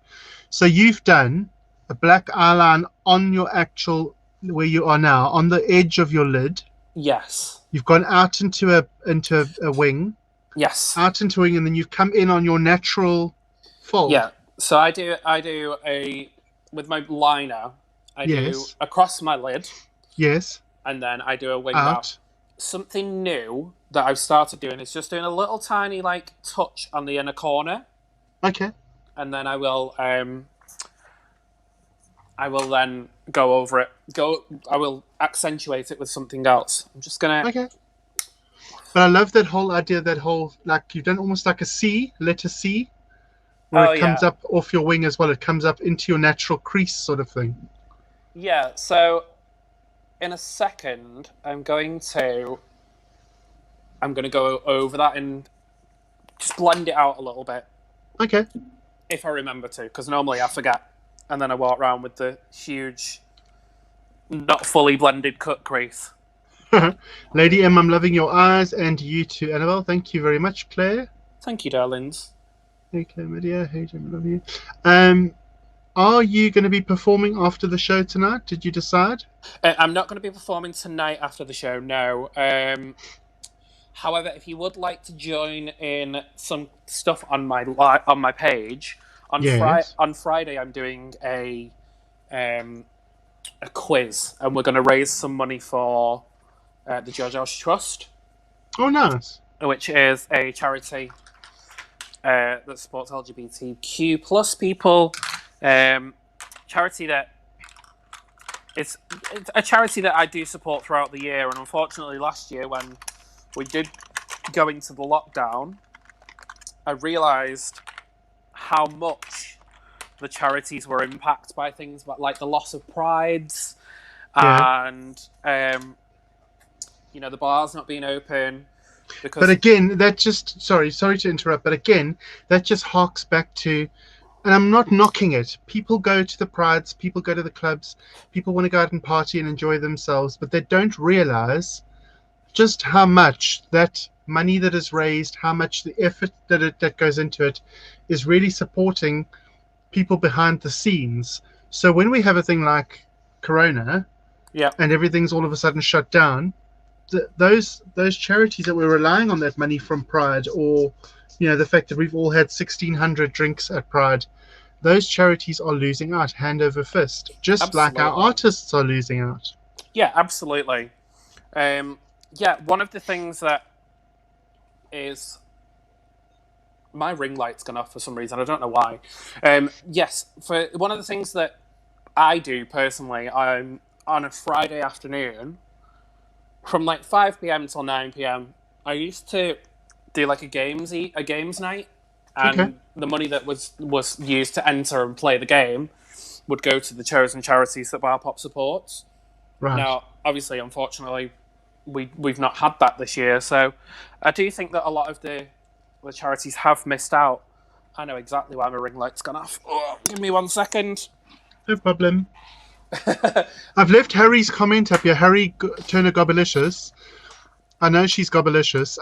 So you've done a black eyeline on your actual where you are now, on the edge of your lid. Yes. You've gone out into a wing, Yes. out into a wing, and then you've come in on your natural fold. Yeah. So I do a with my liner. I do Yes, across my lid, yes, and then I do a wing out. out. Something new that I've started doing is just doing a little tiny like touch on the inner corner, Okay, and then I will then go over it. I will accentuate it with something else. I'm just gonna. okay. But I love that whole idea, that whole, like, you've done almost like a C, letter C, where Oh it comes yeah, up off your wing as well. It comes up into your natural crease sort of thing. yeah. So in a second, I'm going to go over that and just blend it out a little bit Okay. if I remember to, because normally I forget, and then I walk around with the huge, not fully blended cut crease. Lady M, I'm loving your eyes, and you too, Annabelle. Thank you very much, Claire. Thank you, darlings. Hey, Claire Media. Hey, Jim, love you. Um, Are you going to be performing after the show tonight? Did you decide? I'm not going to be performing tonight after the show, no. However, if you would like to join in some stuff on my page, Yes. on Friday I'm doing a quiz, and we're going to raise some money for the George Osh Trust, Oh, nice. which is a charity that supports LGBTQ plus people. Charity that it's a charity that I do support throughout the year, and unfortunately last year when we did go into the lockdown, I realised how much the charities were impacted by things like the loss of prides Yeah. and the bars not being open because But again, that just sorry to interrupt, but again, that just harks back to, and I'm not knocking it. People go to the prides, people go to the clubs, people want to go out and party and enjoy themselves, but they don't realize just how much that money that is raised, how much the effort that goes into it is really supporting people behind the scenes. So when we have a thing like Corona yeah, and everything's all of a sudden shut down, those charities that were relying on that money from Pride, or the fact that we've all had 1,600 drinks at Pride, those charities are losing out hand over fist, just like our absolutely. artists are losing out. Yeah, absolutely. One of the things that is my ring light's gone off for some reason. I don't know why. Yes, for one of the things that I do personally, I'm on a Friday afternoon from like 5 p.m. till 9 p.m. I used to do like a games night, Okay, and the money that was used to enter and play the game would go to the chosen charities that Bar Pop supports. right. Now, obviously, unfortunately, we've not had that this year, so I do think that a lot of the charities have missed out. I know exactly why my ring light's gone off. Oh, give me 1 second. No problem. I've left Harry's comment up here. Harry Turner Gobelicious. I know she's Gobelicious.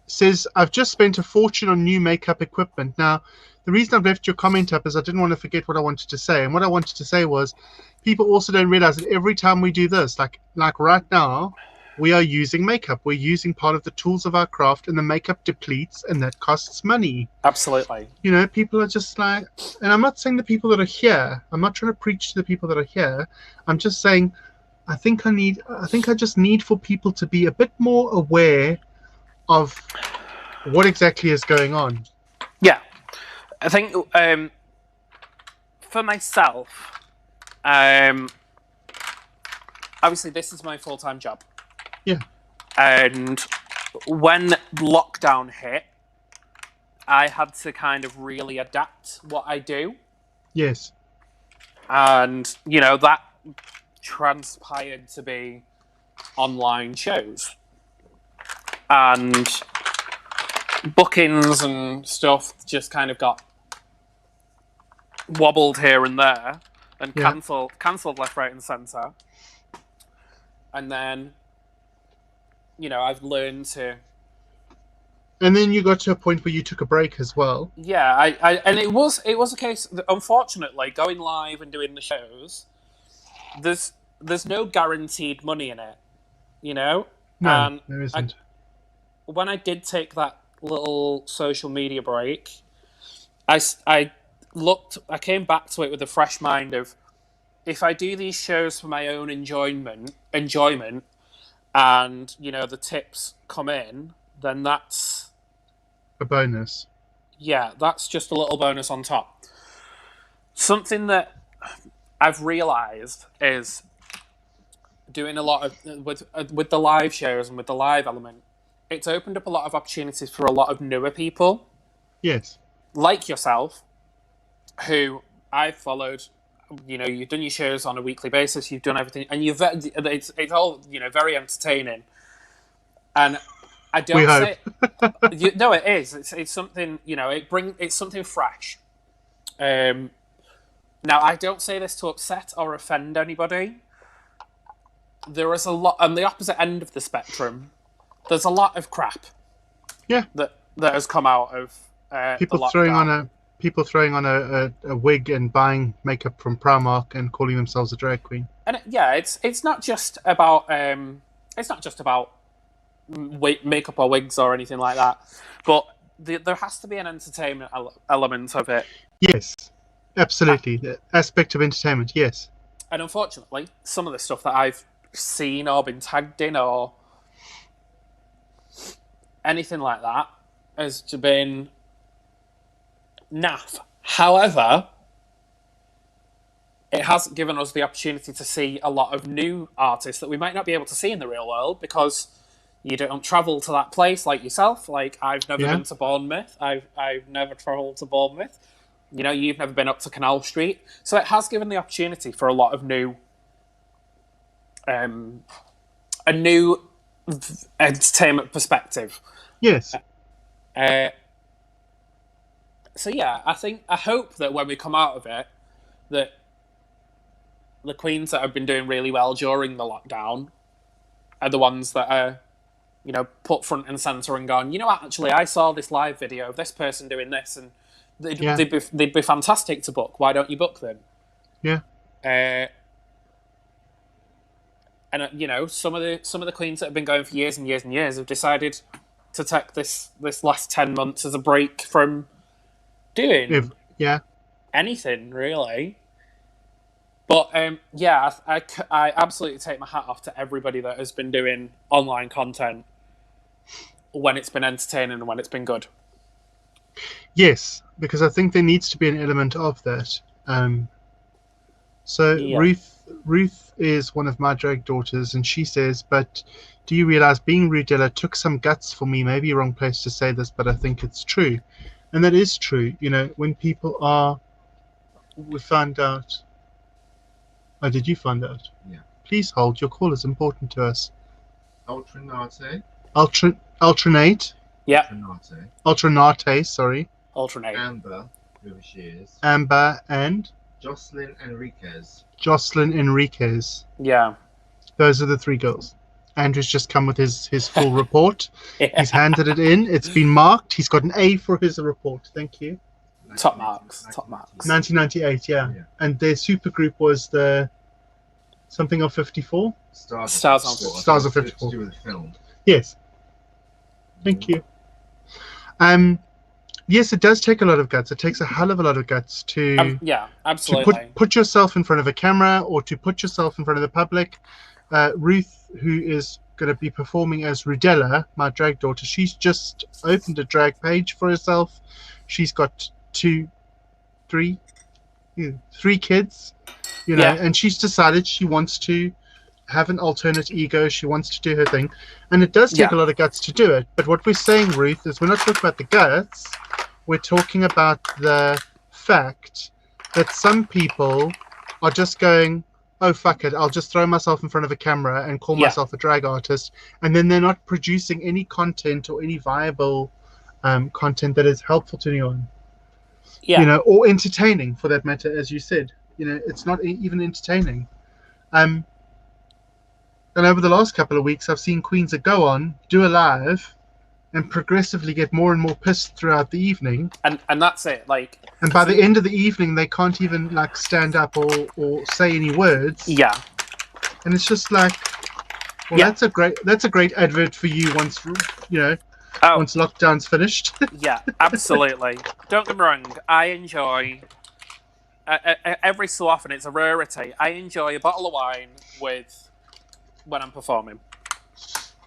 Says, I've just spent a fortune on new makeup equipment. Now, the reason I've left your comment up is I didn't want to forget what I wanted to say. And what I wanted to say was, people also don't realize that every time we do this, like right now, we are using makeup. We're using part of the tools of our craft, and the makeup depletes, and that costs money. Absolutely. People are just like, and I'm not saying the people that are here, I'm not trying to preach to the people that are here. I'm just saying, I think I just need for people to be a bit more aware of what exactly is going on. Yeah, I think for myself, obviously this is my full-time job. Yeah. And when lockdown hit, I had to kind of really adapt what I do. Yes. And, that transpired to be online shows. And bookings and stuff just kind of got wobbled here and there and cancelled left, right, and centre. And then, I've learned to. And then you got to a point where you took a break as well. Yeah, and it was a case that, unfortunately, going live and doing the shows, there's no guaranteed money in it, No, And there isn't. when I did take that little social media break, I came back to it with a fresh mind of, if I do these shows for my own enjoyment, and the tips come in, then that's A bonus. that's just a little bonus on top. Something that I've realised is doing a lot of with the live shows and with the live element. It's opened up a lot of opportunities for a lot of newer people, Yes. like yourself, who I've followed. You've done your shows on a weekly basis. You've done everything, and it's all very entertaining. And I don't We hope. say no, it is. It's something it's something fresh. Now I don't say this to upset or offend anybody. There is a lot on the opposite end of the spectrum. There's a lot of crap. Yeah. That has come out of People the throwing on lockdown. people throwing on a wig and buying makeup from Primark and calling themselves a drag queen. And it's not just about makeup or wigs or anything like that, but there has to be an entertainment element of it. Yes, absolutely. The aspect of entertainment, yes. And unfortunately, some of the stuff that I've seen or been tagged in or anything like that has been naff. However, it has given us the opportunity to see a lot of new artists that we might not be able to see in the real world because you don't travel to that place like yourself. Like, I've never been to Bournemouth. I've never travelled to Bournemouth. You know, you've never been up to Canal Street. So it has given the opportunity for a lot of new... a new entertainment perspective. Yes. So yeah, I hope that when we come out of it, that the queens that have been doing really well during the lockdown are the ones that are, you know, put front and centre and gone, you know what, actually, I saw this live video of this person doing this and they'd be fantastic to book. Why don't you book them? Yeah. And you know, some of the queens that have been going for years and years and years have decided to take this last 10 months as a break from doing anything really. But yeah, I absolutely take my hat off to everybody that has been doing online content when it's been entertaining and when it's been good. Yes, because I think there needs to be an element of that. Ruth is one of my drag daughters, and she says, but do you realize being Rudella took some guts for me? Maybe wrong place to say this, but I think it's true. And that is true. You know, when people are... We found out... Oh, did you find out? Yeah. Please hold. Your call is important to us. Alternate. Alternate. Yeah. Alternate, sorry. Alternate. Amber, whoever she is. Amber and... Jocelyn Enriquez. Yeah. Those are the three girls. Andrew's just come with his full report. Yeah. He's handed it in. It's been marked. He's got an A for his report. Thank you. Top marks. 1998, yeah. And their supergroup was the something of 54? Stars of 54. To do with the film. Yes. Thank you. Yes, it does take a lot of guts. It takes a hell of a lot of guts to yeah, absolutely. To put yourself in front of a camera or to put yourself in front of the public. Ruth, who is going to be performing as Rudella, my drag daughter, she's just opened a drag page for herself. She's got three kids, you know, and she's decided she wants to have an alternate ego. She wants to do her thing, and it does take a lot of guts to do it. But what we're saying, Ruth, is we're not talking about the guts. We're talking about the fact that some people are just going, oh, fuck it, I'll just throw myself in front of a camera and call myself a drag artist, and then they're not producing any content or any viable content that is helpful to anyone. You know, or entertaining for that matter, as you said. You know, it's not even entertaining. And over the last couple of weeks, I've seen queens that go on, do a live, and progressively get more and more pissed throughout the evening. And that's it. Like, and by the end of the evening, they can't even like stand up or say any words. Yeah. And it's just like, well, that's a great advert for you once once lockdown's finished. Yeah, absolutely. Don't get me wrong. I enjoy every so often. It's a rarity. I enjoy a bottle of wine when I'm performing.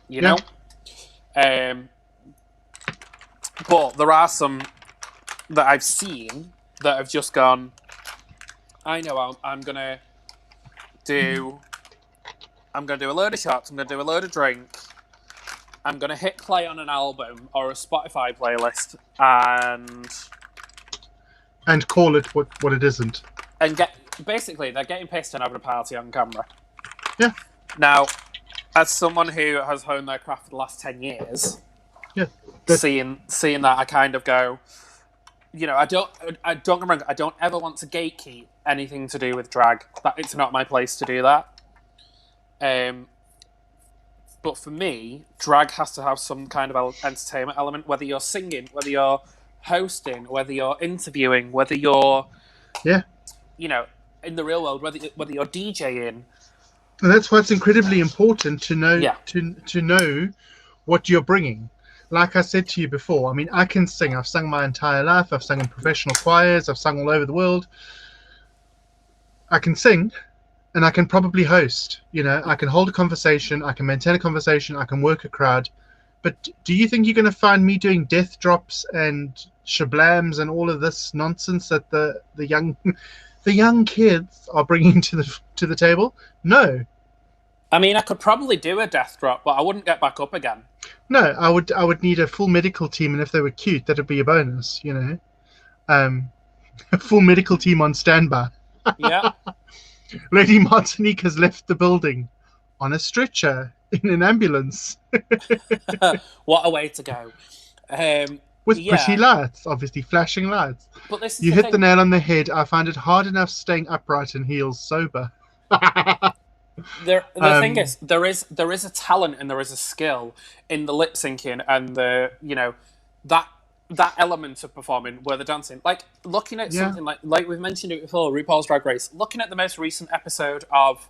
You know. But there are some that I've seen that have just gone, I know I'm gonna do a load of shots. I'm gonna do a load of drink. I'm going to hit play on an album or a Spotify playlist and call it what it isn't. And basically, they're getting pissed and having a party on camera. Yeah. Now, as someone who has honed their craft for the last 10 years, seeing that, I kind of go, you know, I don't get me wrong, I don't ever want to gatekeep anything to do with drag. It's not my place to do that. But for me, drag has to have some kind of entertainment element, whether you're singing, whether you're hosting, whether you're interviewing, whether you're, Yeah. in the real world, whether you're DJing. And that's why it's incredibly important to know Yeah. to know what you're bringing. Like I said to you before, I mean, I can sing. I've sung my entire life. I've sung in professional choirs. I've sung all over the world. I can sing, and I can probably host. I can hold a conversation. I can maintain a conversation. I can work a crowd. But do you think you're going to find me doing death drops and shablams and all of this nonsense that the young the young kids are bringing to the table? No. I mean, I could probably do a death drop, but I wouldn't get back up again. No, I would need a full medical team, and if they were cute, that'd be a bonus. A full medical team on standby. Yeah. Lady Martinique has left the building on a stretcher in an ambulance. What a way to go. With pretty lights, obviously flashing lights. But this is You the hit thing. the nail on the head. I find it hard enough staying upright in heels sober. The thing is, there is a talent and there is a skill in the lip syncing and the that element of performing where the dancing. Like looking at something like we've mentioned it before, RuPaul's Drag Race. Looking at the most recent episode of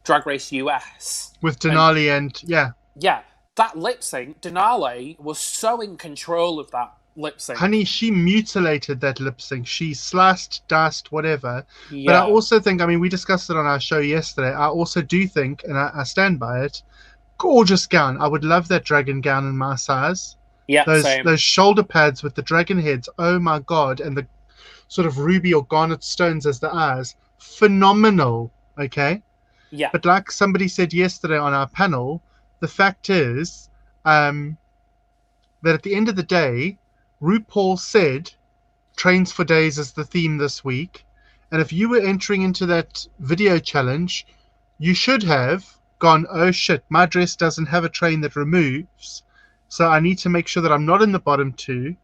Drag Race US with Denali and yeah, that lip sync, Denali was so in control of that lip sync. Honey, she mutilated that lip sync. She sliced, diced, whatever. Yeah. But I also think, I mean, we discussed it on our show yesterday. I also do think, and I stand by it, gorgeous gown. I would love that dragon gown in my size. Yeah, same. Those shoulder pads with the dragon heads. Oh my God. And the sort of ruby or garnet stones as the eyes. Phenomenal. Okay? Yeah. But like somebody said yesterday on our panel, the fact is that at the end of the day, RuPaul said Trains for Days is the theme this week. And if you were entering into that video challenge, you should have gone, oh shit, my dress doesn't have a train that removes. So I need to make sure that I'm not in the bottom two.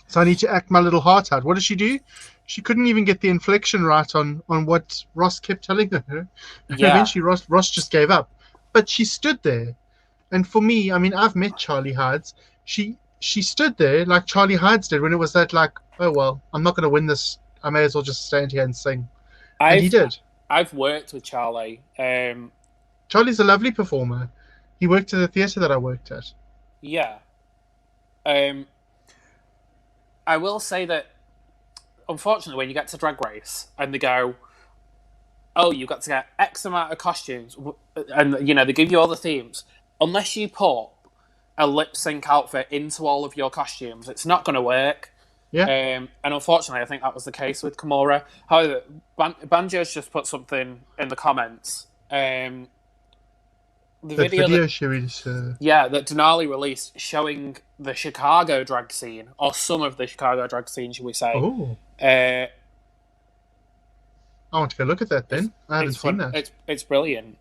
So I need to act my little heart out. What did she do? She couldn't even get the inflection right on what Ross kept telling her. Yeah. Eventually Ross just gave up. But she stood there. And for me, I mean, I've met Charlie Hides. She stood there like Charlie Hides did when it was that like, oh, well, I'm not going to win this. I may as well just stand here and sing. And he did. I've worked with Charlie. Charlie's a lovely performer. He worked at the theatre that I worked at. Yeah. I will say that, unfortunately, when you get to Drag Race and they go, oh, you've got to get X amount of costumes, and, they give you all the themes, unless you put a lip sync outfit into all of your costumes, it's not going to work. Yeah. And unfortunately, I think that was the case with Kimura. However, Banjo's just put something in the comments. The video that Denali released showing the Chicago drag scene, or some of the Chicago drag scene, should we say? Oh. I want to go look at that then. I haven't seen that. It's brilliant.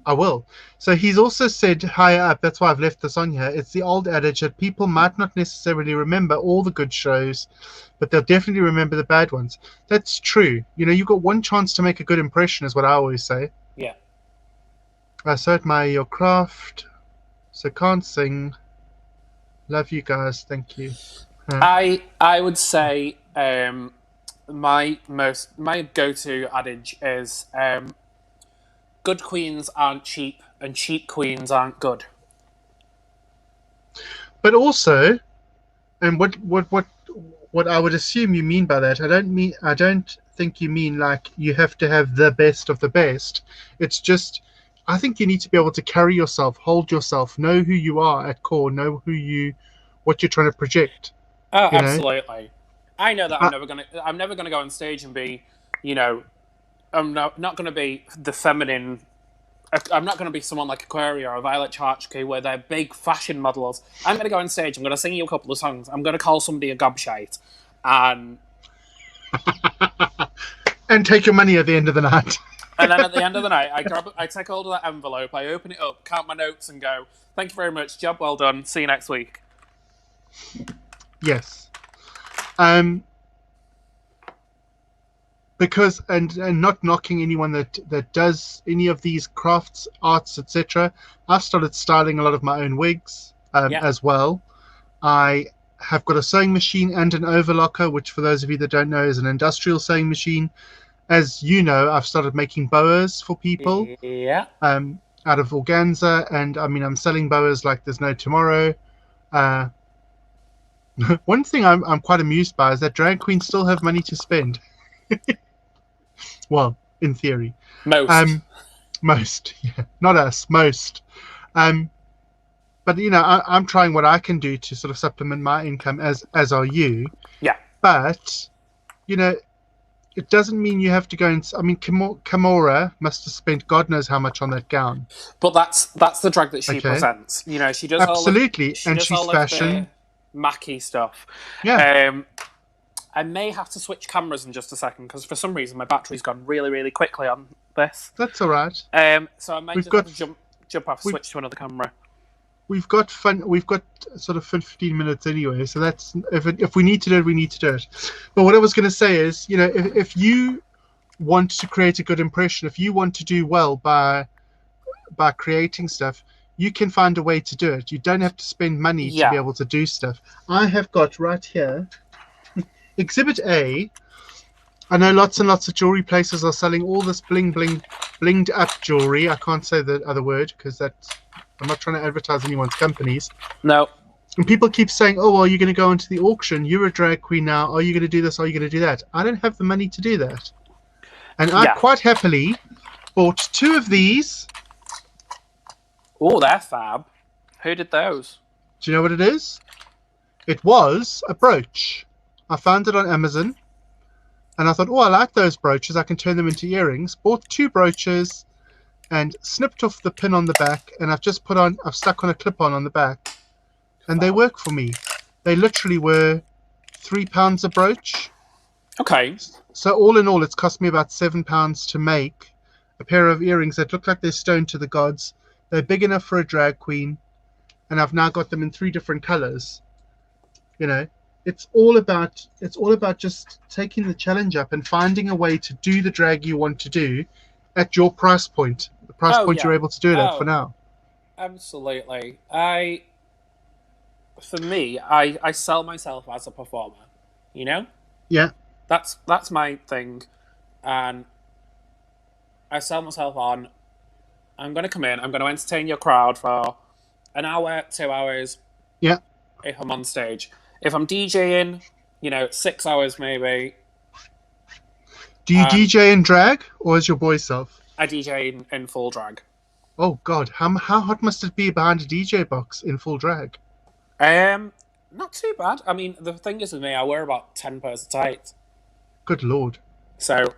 I will. So he's also said higher up, that's why I've left this on here, it's the old adage that people might not necessarily remember all the good shows, but they'll definitely remember the bad ones. That's true. You've got one chance to make a good impression, is what I always say. Yeah. I so admire your craft. So can't sing. Love you guys. Thank you. I would say my go-to adage is good queens aren't cheap and cheap queens aren't good. But also, and what I would assume you mean by that, I don't think you mean like you have to have the best of the best. It's just, I think you need to be able to carry yourself, hold yourself, know who you are at core, know what you're trying to project. Oh, absolutely. I know that I'm never gonna go on stage and be, I'm not going to be the feminine. I'm not going to be someone like Aquaria or Violet Chachki where they're big fashion models. I'm going to go on stage. I'm going to sing you a couple of songs. I'm going to call somebody a gobshite, and take your money at the end of the night. And then at the end of the night, I take hold of that envelope, I open it up, count my notes, and go, "Thank you very much. Job well done. See you next week." Yes. Because and not knocking anyone that does any of these crafts, arts, etc. I've started styling a lot of my own wigs as well. I have got a sewing machine and an overlocker, which for those of you that don't know is an industrial sewing machine. As you know, I've started making boas for people Yeah. out of organza, and I mean I'm selling boas like there's no tomorrow. Uh, one thing I'm quite amused by is that drag queens still have money to spend. Well, in theory. Most. Most, yeah, not us, most. Um, but I'm trying what I can do to sort of supplement my income, as are you. Yeah. But it doesn't mean you have to go and. I mean, Kimora must have spent God knows how much on that gown. But that's the drag that she Okay, presents. She does absolutely, and she's all of fashion. the Mackie stuff. Yeah. I may have to switch cameras in just a second because for some reason my battery's gone really, really quickly on this. That's all right. So I might have to jump off, switch to another camera. We've got fun. We've got sort of 15 minutes anyway, so that's if we need to do it, we need to do it. But what I was going to say is, if you want to create a good impression, if you want to do well by creating stuff, you can find a way to do it. You don't have to spend money to be able to do stuff. I have got right here Exhibit A. I know lots and lots of jewelry places are selling all this blinged up jewelry. I can't say the other word because I'm not trying to advertise anyone's companies. No. And people keep saying, oh, well, you're going to go into the auction. You're a drag queen now. Are you going to do this? Are you going to do that? I don't have the money to do that. And I quite happily bought 2 of these. Oh, they're fab. Who did those? Do you know what it is? It was a brooch. I found it on Amazon. And I thought, oh, I like those brooches. I can turn them into earrings. Bought 2 brooches and snipped off the pin on the back. And I've stuck on a clip-on the back. And they work for me. They literally were £3 a brooch. Okay. So all in all, it's cost me about £7 to make a pair of earrings that look like they're stoned to the gods. They're big enough for a drag queen. And I've now got them in 3 different colors. It's all about just taking the challenge up and finding a way to do the drag you want to do at your price point. The price point you're able to do it at for now. Absolutely. For me, I sell myself as a performer. Yeah. That's my thing, and I sell myself on. I'm going to come in. I'm going to entertain your crowd for an hour, 2 hours. Yeah. If I'm on stage, if I'm DJing, 6 hours maybe. Do you DJ in drag or as your boy self? I DJ in full drag. Oh God, how hot must it be behind a DJ box in full drag? Not too bad. I mean, the thing is with me, I wear about 10 pairs of tights. Good Lord. So,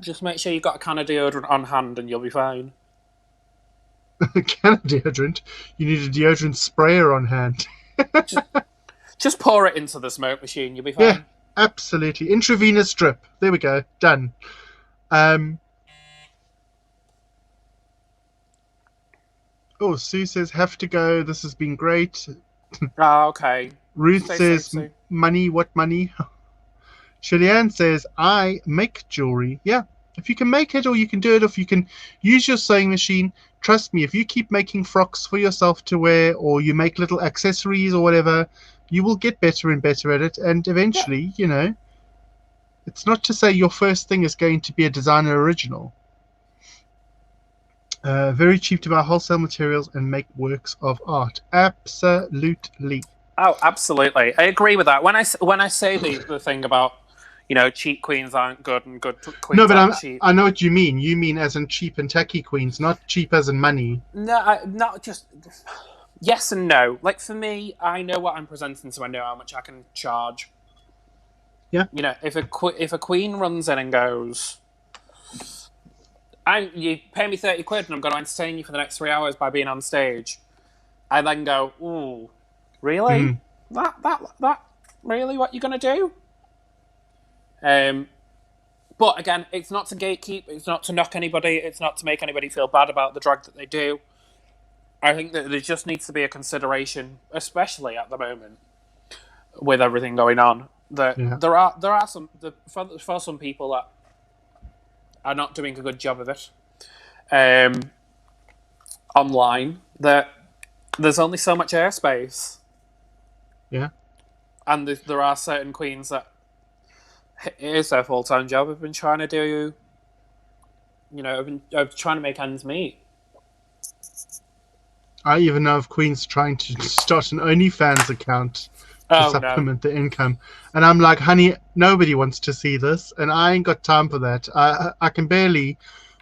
just make sure you've got a can of deodorant on hand and you'll be fine. A can of deodorant? You need a deodorant sprayer on hand. just pour it into the smoke machine, you'll be fine. Yeah, absolutely. Intravenous drip. There we go. Done. Oh, Sue says, have to go. This has been great. Okay. Ruth says, money, what money? Shilianne says, I make jewelry. Yeah, if you can make it or you can do it, if you can use your sewing machine, trust me, if you keep making frocks for yourself to wear or you make little accessories or whatever, you will get better and better at it. And eventually, it's not to say your first thing is going to be a designer original. Very cheap to buy wholesale materials and make works of art. Absolutely. Oh, absolutely. I agree with that. When I say the thing about, cheap queens aren't good and good queens aren't cheap. I know what you mean. You mean as in cheap and tacky queens, not cheap as in money. No, not just... Yes and no. Like, for me, I know what I'm presenting, so I know how much I can charge. Yeah. If a queen runs in and goes... you pay me 30 quid and I'm going to entertain you for the next 3 hours by being on stage. I then go, ooh, really? That really what you're going to do? But again, it's not to gatekeep, it's not to knock anybody, it's not to make anybody feel bad about the drag that they do. I think that there just needs to be a consideration, especially at the moment, with everything going on. There are some, for some people that are not doing a good job of it online, that there's only so much airspace. Yeah. And there are certain queens that it is their full-time job. Have been trying to do, have been trying to make ends meet. I even know of queens trying to start an OnlyFans account to supplement the income. And I'm like, honey, nobody wants to see this, and I ain't got time for that. I can barely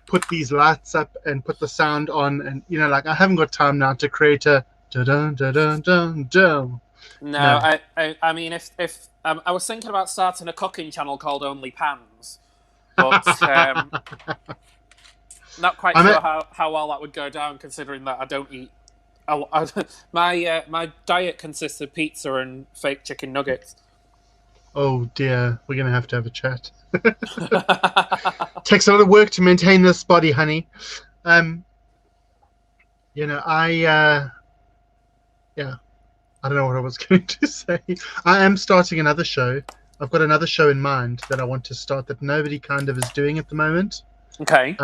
put these lights up and put the sound on, and I haven't got time now to create a dun dun dun dun dun. No. I mean, if I was thinking about starting a cooking channel called Only Pans, but not quite sure how well that would go down, considering that I don't eat. My diet consists of pizza and fake chicken nuggets. Oh dear, we're gonna have to have a chat. Takes a lot of work to maintain this body, honey. I don't know what I was going to say. I am starting another show. I've got another show in mind that I want to start that nobody kind of is doing at the moment. Okay.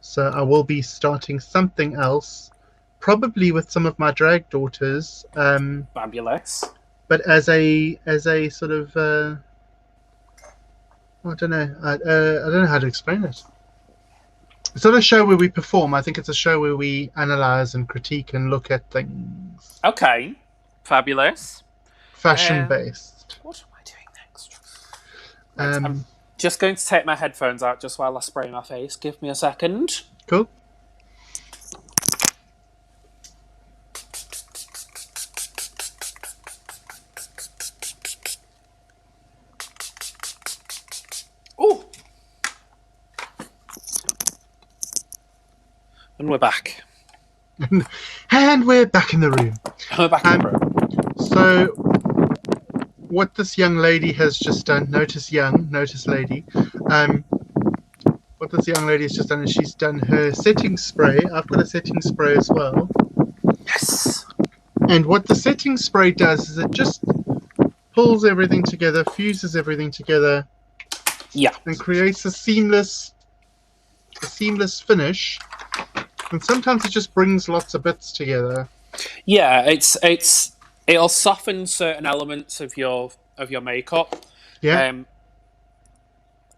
So I will be starting something else, probably with some of my drag daughters. Fabulous. But as a sort of I don't know. I don't know how to explain it. It's not a show where we perform. I think it's a show where we analyze and critique and look at things. Okay. Fabulous. Fashion based. What am I doing next? Right, I'm just going to take my headphones out just while I spray my face. Give me a second. Cool. Oh. And we're back. And we're back in the room. We're back in the room. So, what this young lady has just done, notice lady, what this young lady has just done is she's done her setting spray. I've got a setting spray as well. Yes. And what the setting spray does is it just pulls everything together, fuses everything together, and creates a seamless finish. And sometimes it just brings lots of bits together. Yeah, it'll soften certain elements of your makeup. Yeah.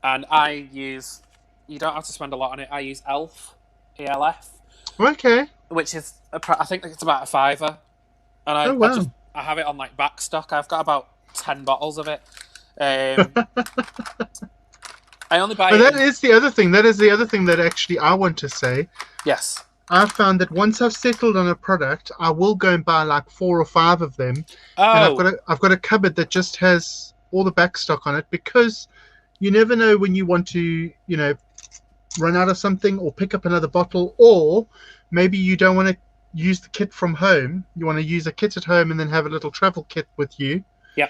And I use, you don't have to spend a lot on it. I use ELF, ELF. Okay. Which is, I think it's about $5. And I have it on like back stock. I've got about 10 bottles of it. I only buy. But that is the other thing. That is the other thing that actually I want to say. Yes. I've found that once I've settled on a product, I will go and buy like 4 or 5 of them. Oh. And I've got a cupboard that just has all the back stock on it, because you never know when you want to, run out of something or pick up another bottle, or maybe you don't want to use the kit from home. You want to use a kit at home and then have a little travel kit with you. Yeah.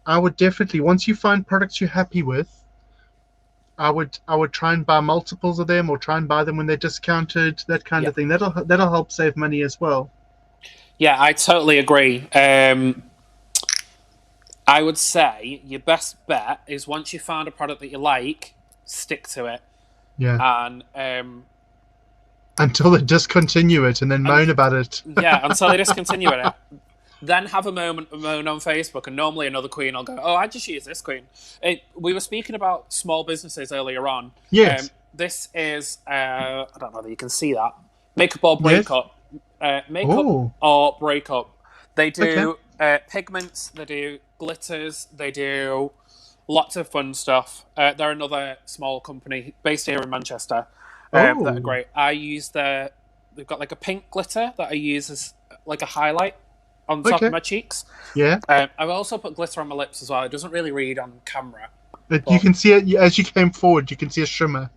I would definitely, once you find products you're happy with, I would try and buy multiples of them, or try and buy them when they're discounted, that kind of thing. That'll help save money as well. Yeah, I totally agree. I would say your best bet is, once you find a product that you like, stick to it. Yeah. And until they discontinue it and then moan about it. Yeah, until they discontinue it. Then have a moan on Facebook, and normally another queen will go, "Oh, I just use this queen." We were speaking about small businesses earlier on. Yes. This is, I don't know whether you can see that. Makeup or Breakup. Makeup or Breakup. They do pigments, they do glitters, they do lots of fun stuff. They're another small company based here in Manchester that are great. I use they've got like a pink glitter that I use as like a highlight on top of my cheeks. Yeah. I've also put glitter on my lips as well. It doesn't really read on camera. But you can see it as you came forward. You can see a shimmer.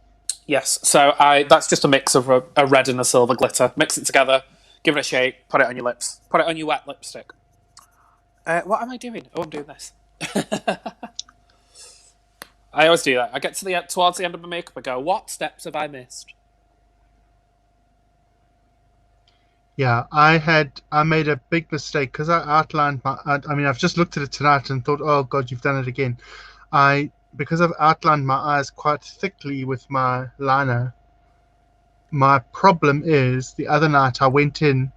Yes. So that's just a mix of a red and a silver glitter. Mix it together, give it a shake, put it on your lips. Put it on your wet lipstick. What am I doing? Oh, I'm doing this. I always do that. I get towards the end of my makeup, I go, what steps have I missed? Yeah, I made a big mistake because I outlined I've just looked at it tonight and thought, oh God, you've done it again. Because I've outlined my eyes quite thickly with my liner, my problem is the other night I went in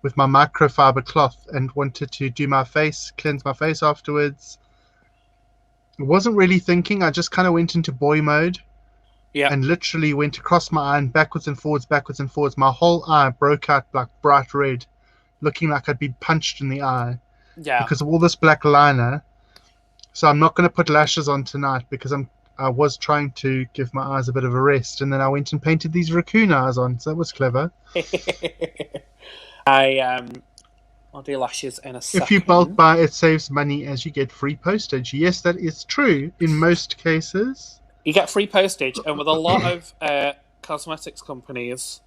with my microfiber cloth and wanted to do my face, cleanse my face afterwards. I wasn't really thinking. I just kind of went into boy mode Yeah. and literally went across my eye and backwards and forwards, backwards and forwards. My whole eye broke out like bright red, looking like I'd been punched in the eye Yeah. because of all this black liner. So I'm not going to put lashes on tonight because I was trying to give my eyes a bit of a rest, and then I went and painted these raccoon eyes on. So that was clever. I'll do lashes in a second. If you bulk buy, it saves money as you get free postage. Yes, that is true in most cases. You get free postage, and with a lot of cosmetics companies,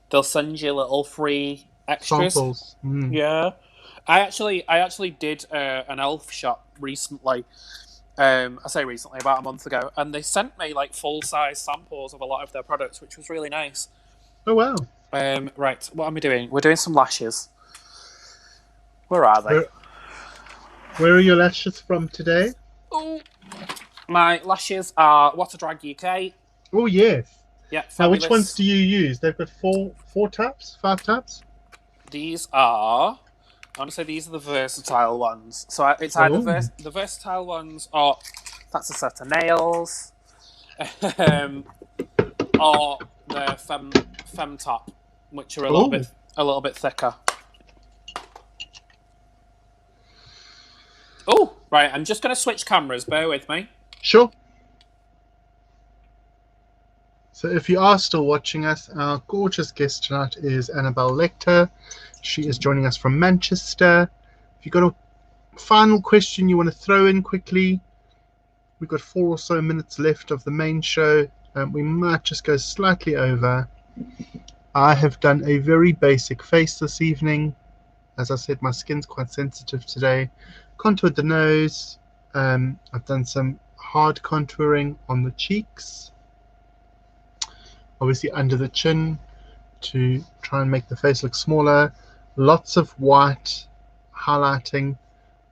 they'll send you little free extras. Samples. Mm. Yeah, I actually did an elf shop recently. I say recently, about a month ago, and they sent me like full-size samples of a lot of their products, which was really nice. Oh wow! Right, what am I doing? We're doing some lashes. Where are they? Where are your lashes from today? Oh, my lashes are What a Drag UK. Oh yes. Yeah. Now, Fabulous. which ones do you use? They've got four types, 5 types. These are. I want to say these are the versatile ones. So it's either the versatile ones, or that's a set of nails, or the femme top, which are a little bit thicker. Oh, right. I'm just going to switch cameras. Bear with me. Sure. So if you are still watching us, our gorgeous guest tonight is Annabelle Lecter. She is joining us from Manchester. If you've got a final question you want to throw in quickly, we've got 4 or so minutes left of the main show. We might just go slightly over. I have done a very basic face this evening. As I said, my skin's quite sensitive today. Contoured the nose. I've done some hard contouring on the cheeks. Obviously under the chin to try and make the face look smaller. Lots of white highlighting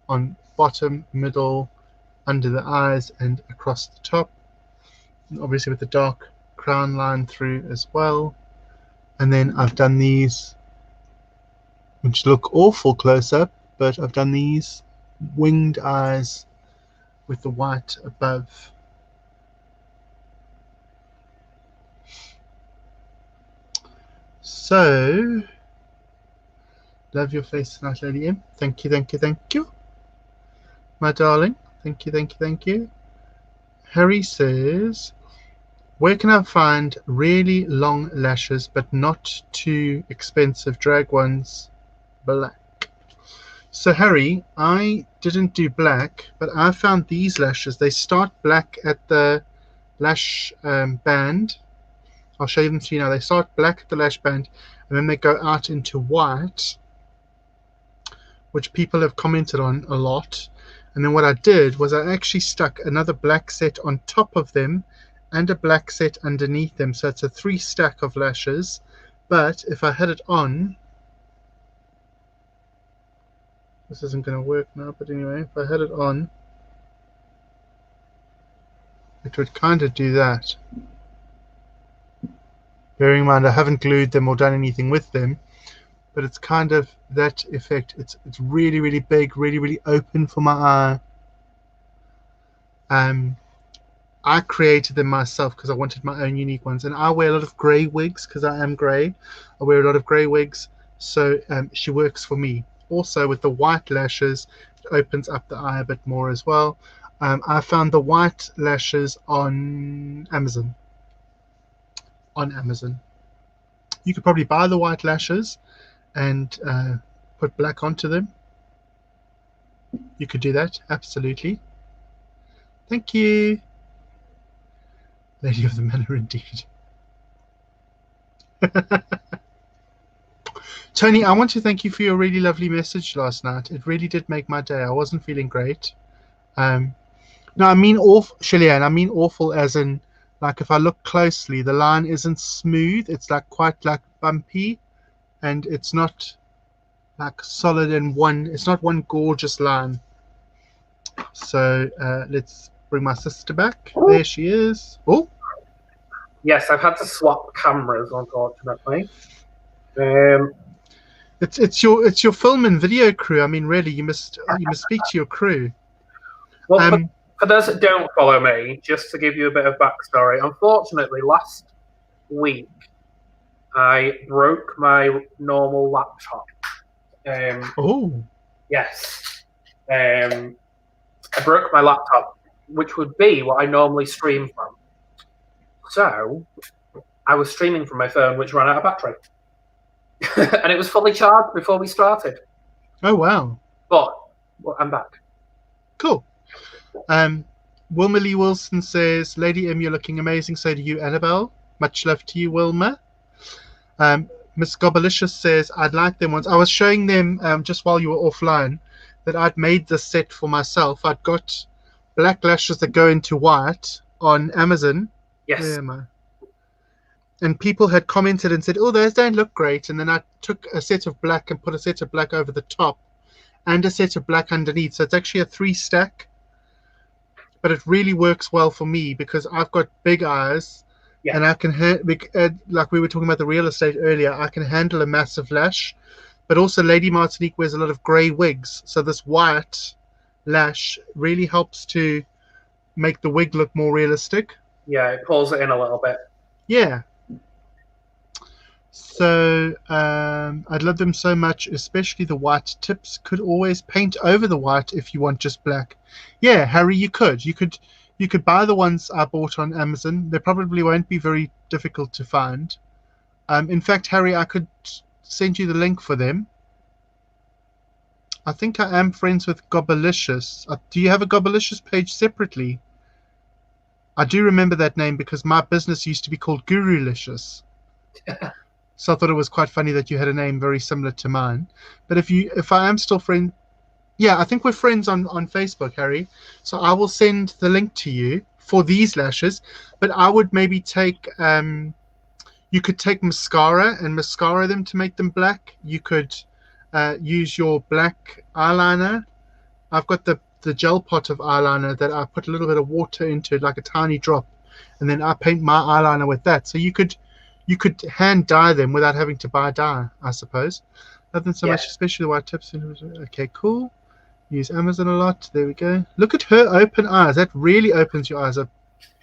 on bottom, middle, under the eyes and across the top. And obviously with the dark crown line through as well. And then I've done these, which look awful close up, but I've done these winged eyes with the white above. So, love your face tonight, Lady M. Thank you, thank you, thank you. My darling, thank you, thank you, thank you. Harry says, where can I find really long lashes but not too expensive drag ones? Black. So Harry, I didn't do black, but I found these lashes. They start black at the lash band. I'll show them to you now. They start black at the lash band and then they go out into white, which people have commented on a lot. And then what I did was I actually stuck another black set on top of them and a black set underneath them. So it's a 3 stack of lashes. But if I had it on, this isn't going to work now, but anyway, if I had it on, it would kind of do that. Bearing in mind I haven't glued them or done anything with them, but it's kind of that effect. It's really, really big, really, really open for my eye. I created them myself because I wanted my own unique ones, and I wear a lot of grey wigs because I am grey. I wear a lot of grey wigs, so she works for me. Also with the white lashes, it opens up the eye a bit more as well. I found the white lashes on Amazon. You could probably buy the white lashes and put black onto them. You could do that, absolutely. Thank you. Lady of the Manor, indeed. Tony, I want to thank you for your really lovely message last night. It really did make my day. I wasn't feeling great. No, I mean awful, Shillian. I mean awful as in, like, if I look closely, the line isn't smooth. It's like quite like bumpy, and it's not like solid in one. It's not one gorgeous line. So let's bring my sister back. There she is. Oh, yes, I've had to swap cameras, unfortunately. It's your film and video crew. I mean, really, you must speak to your crew. Well, Um. for those that don't follow me, just to give you a bit of backstory, unfortunately, last week I broke my normal laptop. Oh. Yes. I broke my laptop, which would be what I normally stream from. So I was streaming from my phone, which ran out of battery. And it was fully charged before we started. Oh wow. But I'm back. Cool. Wilma Lee Wilson says, Lady M, you're looking amazing. So do you, Annabelle. Much love to you, Wilma. Miss Gobalicious says, I'd like them once. I was showing them just while you were offline that I'd made this set for myself. I'd got black lashes that go into white on Amazon. Yes. Where am I? And people had commented and said, oh, those don't look great. And then I took a set of black and put a set of black over the top and a set of black underneath. So it's actually a 3-stack. But it really works well for me because I've got big eyes. Yeah. And I can, like we were talking about the real estate earlier, I can handle a massive lash. But also Lady Martinique wears a lot of grey wigs. So this white lash really helps to make the wig look more realistic. Yeah, it pulls it in a little bit. Yeah. So I'd love them so much, especially the white tips. Could always paint over the white if you want just black. Yeah, Harry, you could. You could buy the ones I bought on Amazon. They probably won't be very difficult to find. In fact, Harry, I could send you the link for them. I think I am friends with Gobalicious. Do you have a Gobalicious page separately? I do remember that name because my business used to be called Gurulicious. So I thought it was quite funny that you had a name very similar to mine. But if I am still friend, yeah, I think we're friends on Facebook, Harry. So I will send the link to you for these lashes. But I would maybe take, you could take mascara and mascara them to make them black. You could use your black eyeliner. I've got the gel pot of eyeliner that I put a little bit of water into, like a tiny drop, and then I paint my eyeliner with that. So you could hand dye them without having to buy dye, I suppose. Love them so much, especially the white tips. Okay, cool. Use Amazon a lot. There we go. Look at her open eyes. That really opens your eyes up.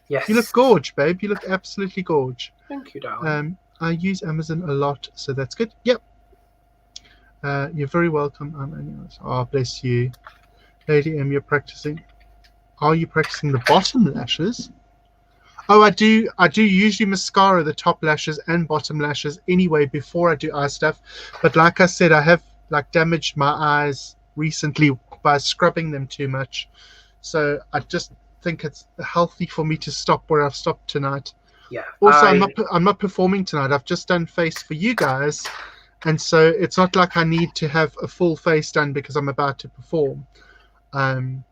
Yes. You look gorge, babe. You look absolutely gorge. Thank you, darling. I use Amazon a lot, so that's good. Yep. You're very welcome. Oh, bless you. Lady M, you're practicing. Are you practicing the bottom lashes? Oh, I do usually mascara the top lashes and bottom lashes anyway before I do eye stuff. But like I said, I have damaged my eyes recently by scrubbing them too much. So I just think it's healthy for me to stop where I've stopped tonight. Yeah. Also, I'm not performing tonight. I've just done face for you guys. And so it's not like I need to have a full face done because I'm about to perform. Bottom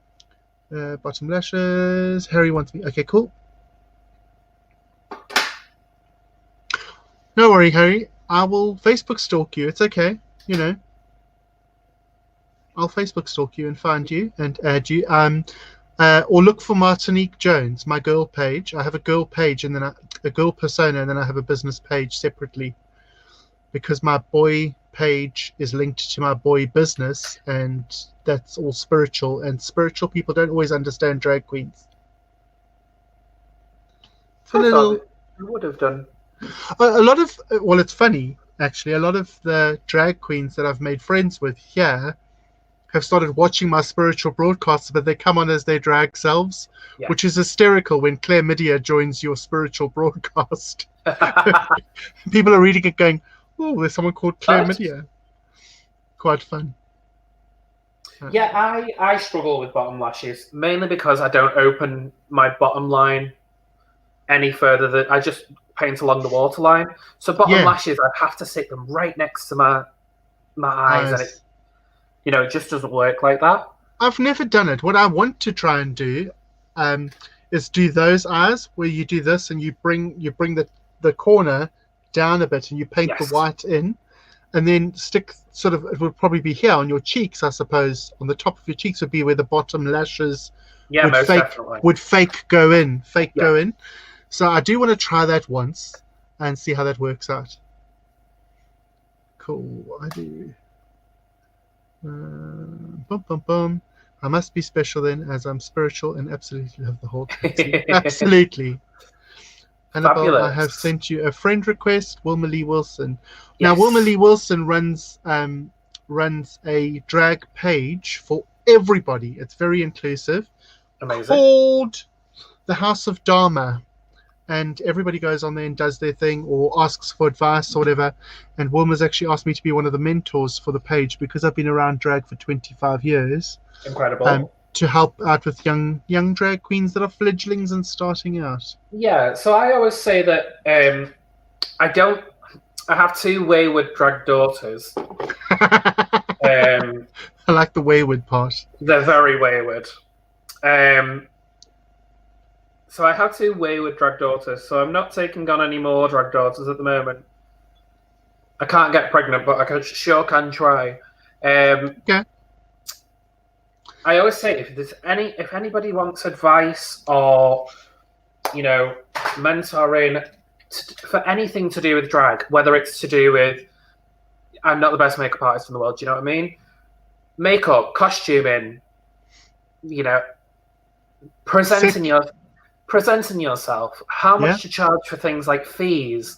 lashes. Harry wants me. Okay, cool. No worry, Harry. I will Facebook stalk you. It's okay. You know. I'll Facebook stalk you and find you and add you. Or look for Martinique Jones, my girl page. I have a girl page and then a girl persona, and then I have a business page separately because my boy page is linked to my boy business, and that's all spiritual. And spiritual people don't always understand drag queens. I thought you would have done. It's funny actually. A lot of the drag queens that I've made friends with here have started watching my spiritual broadcasts, but they come on as their drag selves, which is hysterical when Claire Midia joins your spiritual broadcast. People are reading it going, oh, there's someone called Claire Midia. Quite fun. Yeah, I struggle with bottom lashes, mainly because I don't open my bottom line any further. I just paint along the waterline. So bottom lashes, I'd have to sit them right next to my eyes, and it just doesn't work like that. I've never done it. What I want to try and do is do those eyes where you do this and you bring the corner down a bit and you paint the white in, and then stick sort of, it would probably be here on your cheeks, I suppose. On the top of your cheeks would be where the bottom lashes would fake go in. So I do want to try that once and see how that works out. Cool. I do. Bum, bum, bum. I must be special then, as I'm spiritual and absolutely love the whole tracksuit. Absolutely. Annabelle, I have Fabulous. sent you a friend request, Wilma Lee Wilson. Now, Yes. Wilma Lee Wilson runs a drag page for everybody. It's very inclusive. Amazing. Called the House of Dharma. And everybody goes on there and does their thing or asks for advice or whatever. And Wilma's actually asked me to be one of the mentors for the page because I've been around drag for 25 years. Incredible. To help out with young drag queens that are fledglings and starting out. Yeah, so I always say that I have two wayward drag daughters. I like the wayward part. They're very wayward. So I have two wayward drag daughters, so I'm not taking on any more drag daughters at the moment. I can't get pregnant, but I sure can try. Okay. I always say if anybody wants advice or mentoring for anything to do with drag, whether it's to do with I'm not the best makeup artist in the world, do you know what I mean? Makeup, costuming, presenting yourself, how much to charge for things like fees,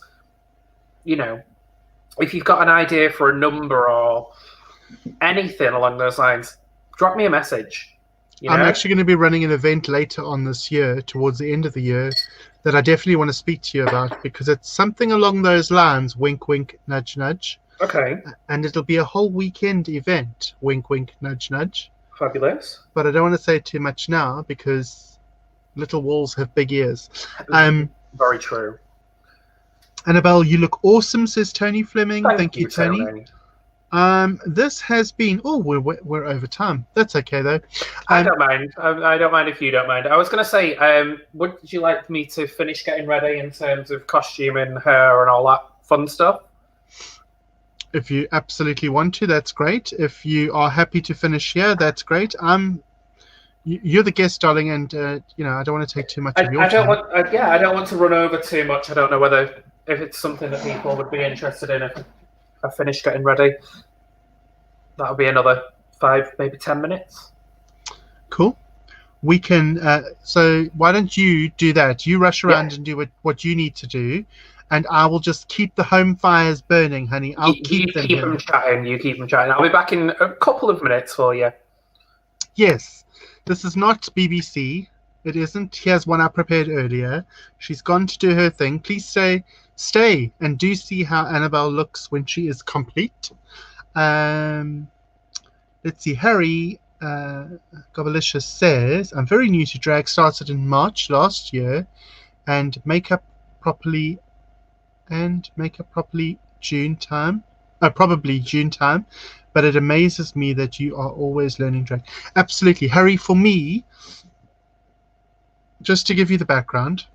if you've got an idea for a number or anything along those lines, drop me a message. I'm actually going to be running an event later on this year, towards the end of the year, that I definitely want to speak to you about because it's something along those lines, wink, wink, nudge, nudge. Okay. And it'll be a whole weekend event, wink, wink, nudge, nudge. Fabulous. But I don't want to say too much now because little walls have big ears. Very true. Annabelle, you look awesome, says Tony Fleming. Thank you, Tony. Tony. This has been. Oh, we're over time. That's okay though. I don't mind. I don't mind if you don't mind. I was going to say, would you like me to finish getting ready in terms of costuming, hair, and all that fun stuff? If you absolutely want to, that's great. If you are happy to finish here, that's great. You're the guest, darling, and I don't want to take too much of your time. I don't want to run over too much. I don't know if it's something that people would be interested in. If I finish getting ready, that'll be another 5, maybe 10 minutes. Cool. We can. So why don't you do that? You rush around and do what you need to do, and I will just keep the home fires burning, honey. I'll keep them chatting. You keep them chatting. I'll be back in a couple of minutes for you. Yes. This is not BBC. It isn't. Here's one I prepared earlier. She's gone to do her thing. Please stay and do see how Annabelle looks when she is complete. Let's see. Harry Gobalicious says, I'm very new to drag. Started in March last year and makeup properly June time. Probably June time. But it amazes me that you are always learning drag. Absolutely. Harry, for me, just to give you the background,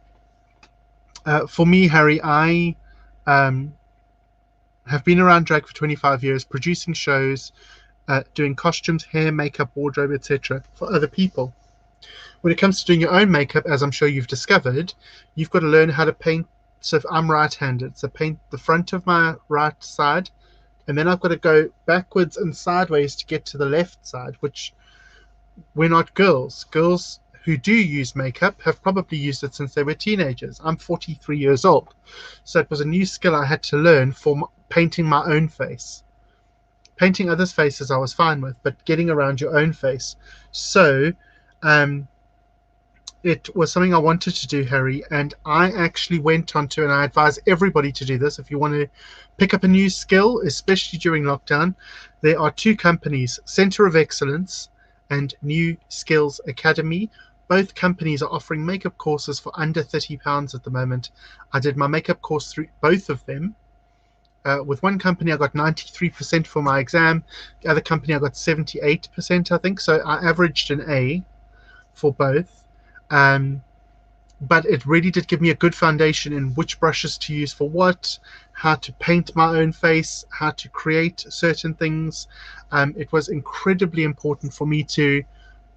for me, Harry, I have been around drag for 25 years, producing shows, doing costumes, hair, makeup, wardrobe, etc. for other people. When it comes to doing your own makeup, as I'm sure you've discovered, you've got to learn how to paint. So if I'm right-handed, so paint the front of my right side, and then I've got to go backwards and sideways to get to the left side, which we're not girls. Girls who do use makeup have probably used it since they were teenagers. I'm 43 years old. So it was a new skill I had to learn for painting my own face. Painting others' faces I was fine with, but getting around your own face. So it was something I wanted to do, Harry, and I actually went onto, and I advise everybody to do this, if you want to pick up a new skill, especially during lockdown, there are 2 companies, Center of Excellence and New Skills Academy. Both companies are offering makeup courses for under £30 at the moment. I did my makeup course through both of them. With one company, I got 93% for my exam. The other company, I got 78%, I think. So I averaged an A for both. But it really did give me a good foundation in which brushes to use for what, how to paint my own face, how to create certain things. It was incredibly important for me to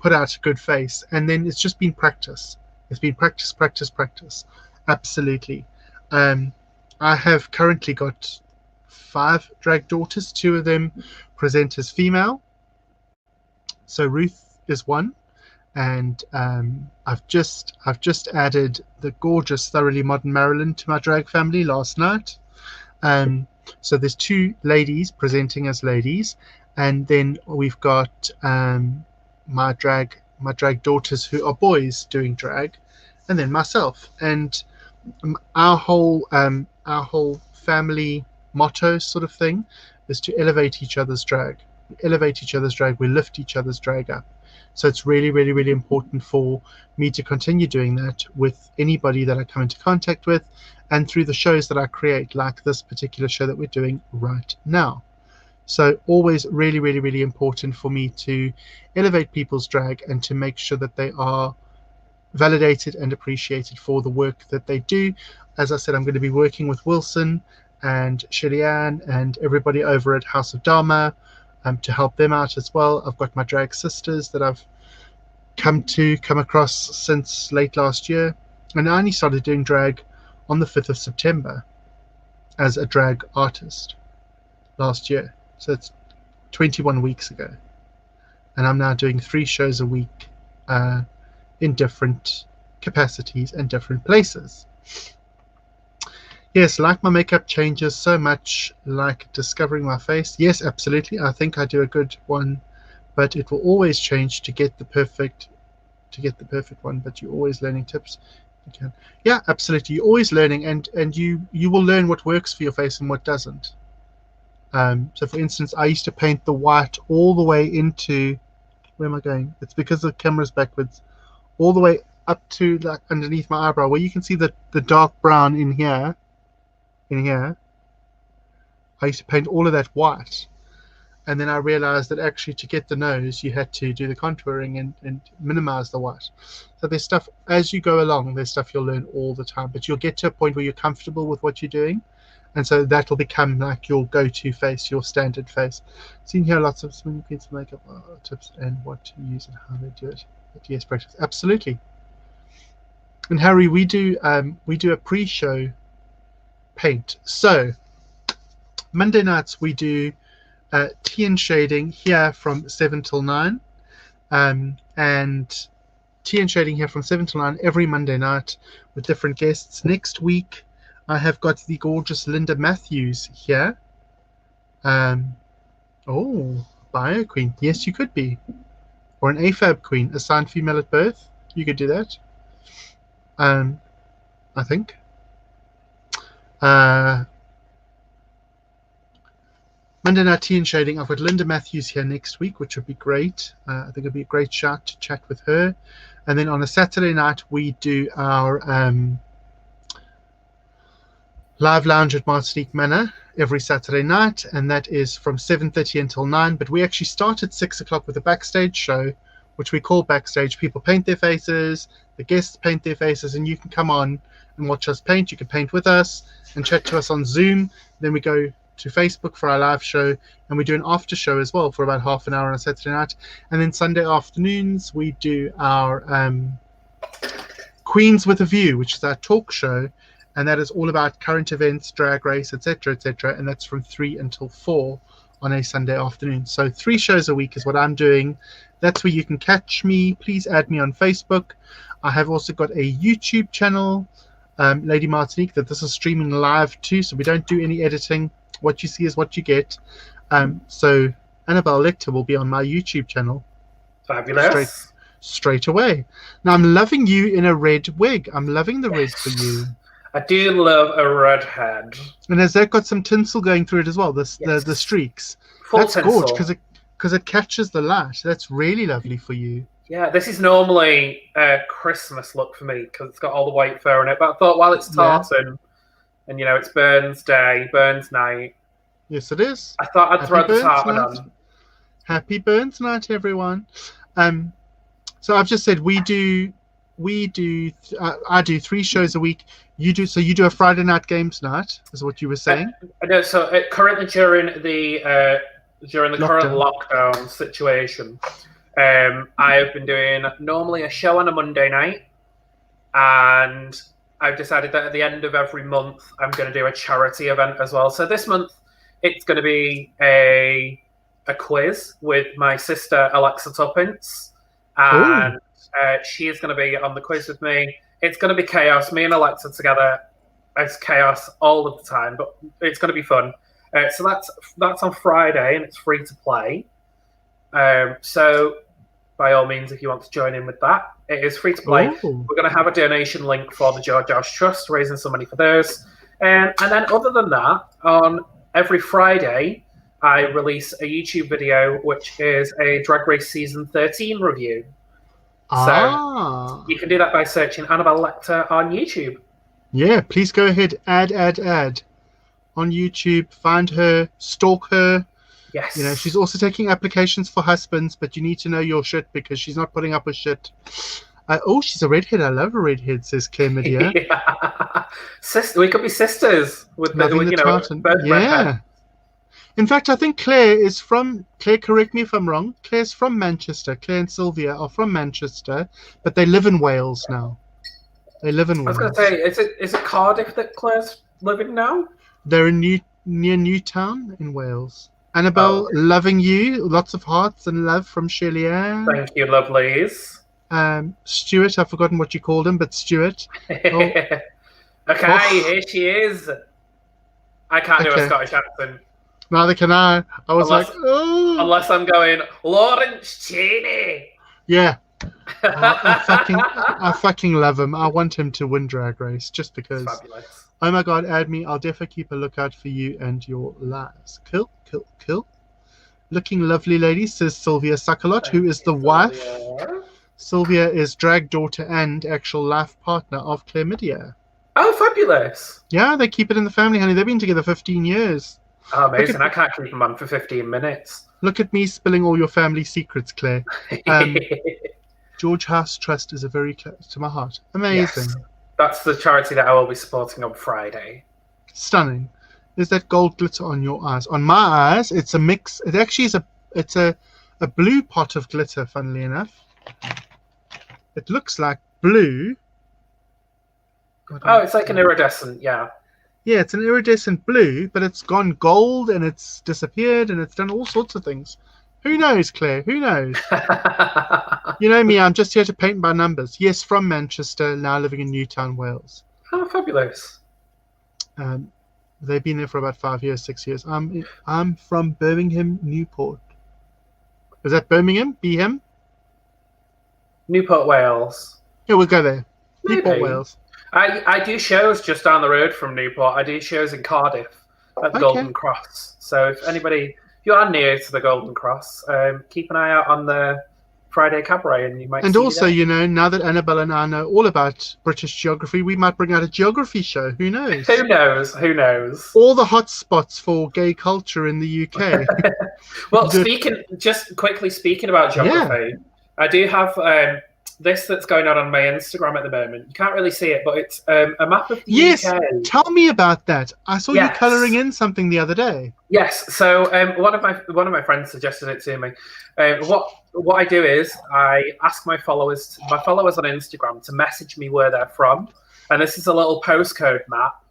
put out a good face. And then it's just been practice. It's been practice, practice, practice. Absolutely. I have currently got 5 drag daughters. 2 of them present as female. So Ruth is one, and I've just added the gorgeous, thoroughly modern Marilyn to my drag family last night. So there's 2 ladies presenting as ladies, and then we've got my drag daughters who are boys doing drag, and then myself. And our whole family motto sort of thing is to elevate each other's drag. We elevate each other's drag. We lift each other's drag up. So it's really, really, really important for me to continue doing that with anybody that I come into contact with, and through the shows that I create, like this particular show that we're doing right now. So always really, really, really important for me to elevate people's drag and to make sure that they are validated and appreciated for the work that they do. As I said, I'm going to be working with Wilson and Shellyanne and everybody over at House of Dharma to help them out as well. I've got my drag sisters that I've come across since late last year, and I only started doing drag on the 5th of September as a drag artist last year. So it's 21 weeks ago. And I'm now doing 3 shows a week in different capacities and different places. Yes, like my makeup changes so much, like discovering my face. Yes, absolutely. I think I do a good one, but it will always change to get the perfect one. But you're always learning tips. You can. Yeah, absolutely. You're always learning, and you will learn what works for your face and what doesn't. So for instance, I used to paint the white all the way into, where am I going? It's because the camera's backwards, all the way up to like underneath my eyebrow, where you can see the dark brown in here. I used to paint all of that white, and then I realized that actually to get the nose you had to do the contouring and minimize the white. So there's stuff as you go along, there's stuff you'll learn all the time, but you'll get to a point where you're comfortable with what you're doing, and so that will become like your go-to face, your standard face. Seen here lots of swimming queens makeup tips and what to use and how they do it. But yes, practice absolutely. And Harry, we do a pre-show paint. So Monday nights we do tea and shading here from 7 till 9, and tea and shading here from 7 till 9 every Monday night with different guests. Next week I have got the gorgeous Linda Matthews here. Oh, bio queen. Yes, you could be. Or an AFAB queen, assigned female at birth. You could do that. I think. Monday night tea and shading. I've got Linda Matthews here next week, which would be great. I think it'd be a great shout to chat with her. And then on a Saturday night, we do our live lounge at Martinique Manor every Saturday night, and that is from 7:30 until 9. But we actually start at 6 o'clock with a backstage show, which we call backstage. People paint their faces, the guests paint their faces, and you can come on and watch us paint. You can paint with us and chat to us on Zoom. Then we go to Facebook for our live show, and we do an after show as well for about half an hour on a Saturday night. And then Sunday afternoons we do our Queens with a View, which is our talk show, and that is all about current events, drag race, etc., etc., and that's from 3 until 4 on a Sunday afternoon. So 3 shows a week is what I'm doing. That's where you can catch me. Please add me on Facebook. I have also got a YouTube channel, Lady Martinique, that this is streaming live too, so we don't do any editing. What you see is what you get. So Annabelle Lecter will be on my YouTube channel. Fabulous. Straight away. Now I'm loving you in a red wig. I'm loving the red for you. I do love a red head. And has that got some tinsel going through it as well? The streaks. Full That's tinsel. gorgeous because it catches the light. That's really lovely for you. Yeah, this is normally a Christmas look for me because it's got all the white fur in it. But I thought while it's tartan, and you know it's Burns Day, Burns Night. Yes, it is. I thought I'd throw the tartan on. Happy Burns Night, everyone. So I've just said I do 3 shows a week. You do a Friday night games night, is what you were saying. No, so currently during the current lockdown situation, I've been doing normally a show on a Monday night, and I've decided that at the end of every month I'm going to do a charity event as well. So this month it's going to be a quiz with my sister Alexa Tuppence, and she is going to be on the quiz with me. It's going to be chaos. Me and Alexa together, it's chaos all of the time, but it's going to be fun. So that's on Friday, and it's free to play. So by all means, if you want to join in with that, it is free to play. Ooh. We're going to have a donation link for the George House Trust, raising some money for those. And then other than that, on every Friday, I release a YouTube video, which is a Drag Race Season 13 review. So you can do that by searching Annabelle Lecter on YouTube. Yeah, please go ahead, add on YouTube, find her, stalk her. Yes. You know, she's also taking applications for husbands, but you need to know your shit because she's not putting up with shit. She's a redhead. I love a redhead, says Claire Media. Yeah. We could be sisters with Loving tartan. both redheads. In fact, I think Claire, correct me if I'm wrong, Claire's from Manchester. Claire and Sylvia are from Manchester, but they live in Wales now. They live in Wales. I was going to say, is it Cardiff that Claire's living now? They're near Newtown in Wales. Annabelle, loving you. Lots of hearts and love from Shirley Ann. Thank you, lovelies. Stuart, I've forgotten what you called him, but Stuart. Okay, here she is. I can't do a Scottish accent. Neither can I. I was unless I'm going, Lawrence Cheney. Yeah. I fucking love him. I want him to win Drag Race just because. Fabulous. Oh my God, add me. I'll definitely keep a lookout for you and your lives. Cool. Looking lovely, lady, says Sylvia Suckalot, who is the wife. Sylvia is drag daughter and actual life partner of Claire Media. Oh, fabulous. Yeah, they keep it in the family, honey. They've been together 15 years. Oh, amazing. I can't keep them on for 15 minutes. Look at me spilling all your family secrets, Claire. George House Trust is very close to my heart. Amazing. Yes. That's the charity that I will be supporting on Friday. Stunning. Is that gold glitter on your eyes? On my eyes, it's a mix. It actually is a blue pot of glitter, funnily enough. It looks like blue. It's like an iridescent, yeah. Yeah, it's an iridescent blue, but it's gone gold and it's disappeared and it's done all sorts of things. Who knows, Claire? Who knows? You know me, I'm just here to paint by numbers. Yes, from Manchester, now living in Newtown, Wales. Oh, fabulous. They've been there for about 5 years, 6 years. I'm from Birmingham, Newport. Is that Birmingham? Beeham? Newport, Wales. Yeah, we'll go there. Maybe. Newport, Wales. I do shows just down the road from Newport. I do shows in Cardiff at the Golden Cross. So if you are near to the Golden Cross, keep an eye out on the Friday Cabaret and you might And see also, you know, now that Annabelle and I know all about British geography, we might bring out a geography show. Who knows? Who knows? All the hot spots for gay culture in the UK. Well, speaking about geography, I do have this that's going on my Instagram at the moment. You can't really see it, but it's a map of the UK. Tell me about that. I saw you colouring in something the other day. Yes. So one of my friends suggested it to me. What I do is I ask my followers on Instagram to message me where they're from, and this is a little postcode map.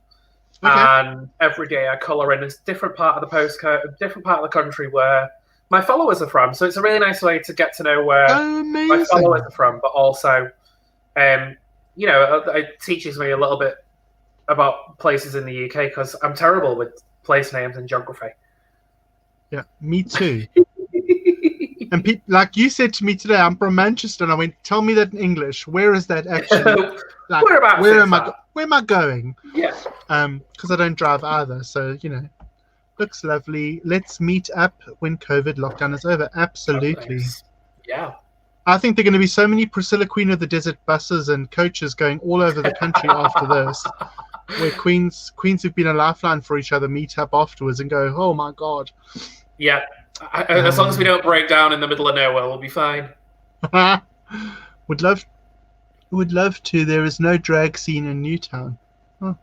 Okay. And every day I colour in a different part of the postcode, a different part of the country where my followers are from. So it's a really nice way to get to know where my followers are from, but also, it teaches me a little bit about places in the UK because I'm terrible with place names and geography. Yeah, me too. And like you said to me today, I'm from Manchester, and I went, "Tell me that in English. Where is that actually? Like, where am I going? Yeah. Because I don't drive either, so looks lovely. Let's meet up when COVID lockdown is over. Absolutely. Nice. Yeah. I think there are going to be so many Priscilla Queen of the Desert buses and coaches going all over the country after this, where queens who've been a lifeline for each other meet up afterwards and go, "Oh my God." Yeah. As long as we don't break down in the middle of nowhere, we'll be fine. Would love to. There is no drag scene in Newtown. Oh.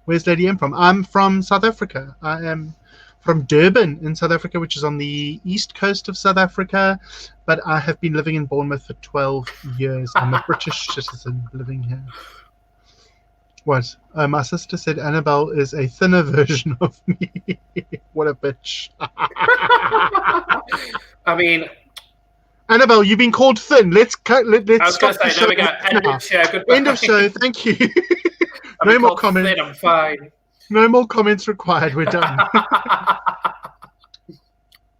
Where's Lady M from? I'm from South Africa. I am from Durban in South Africa, which is on the east coast of South Africa. But I have been living in Bournemouth for 12 years. I'm a British citizen living here. What? My sister said Annabelle is a thinner version of me. What a bitch. I mean, Annabelle, you've been called thin. Let's cut. Let's I was going stop to the say, show there we go. right End now. of show. Goodbye. End of show. Thank you. I've No been more called comments. thin, I'm fine. No more comments required. We're done.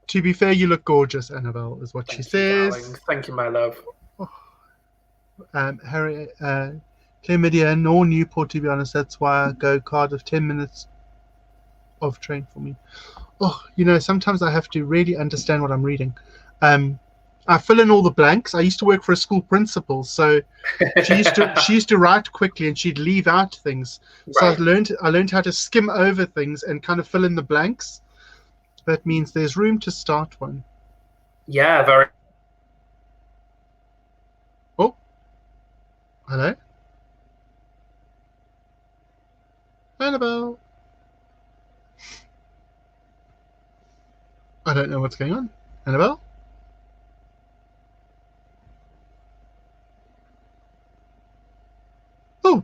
To be fair, you look gorgeous, Annabelle, is what she says. Darling. Thank you, my love. Harry, Chlamydia, nor Newport, to be honest. That's why I go Cardiff. 10 minutes of train for me. Oh, sometimes I have to really understand what I'm reading. I fill in all the blanks. I used to work for a school principal, so she used to write quickly and she'd leave out things. So Right. I learned how to skim over things and kind of fill in the blanks. That means there's room to start one. Yeah, very. Oh, hello, Annabelle. I don't know what's going on. Annabelle? Oh.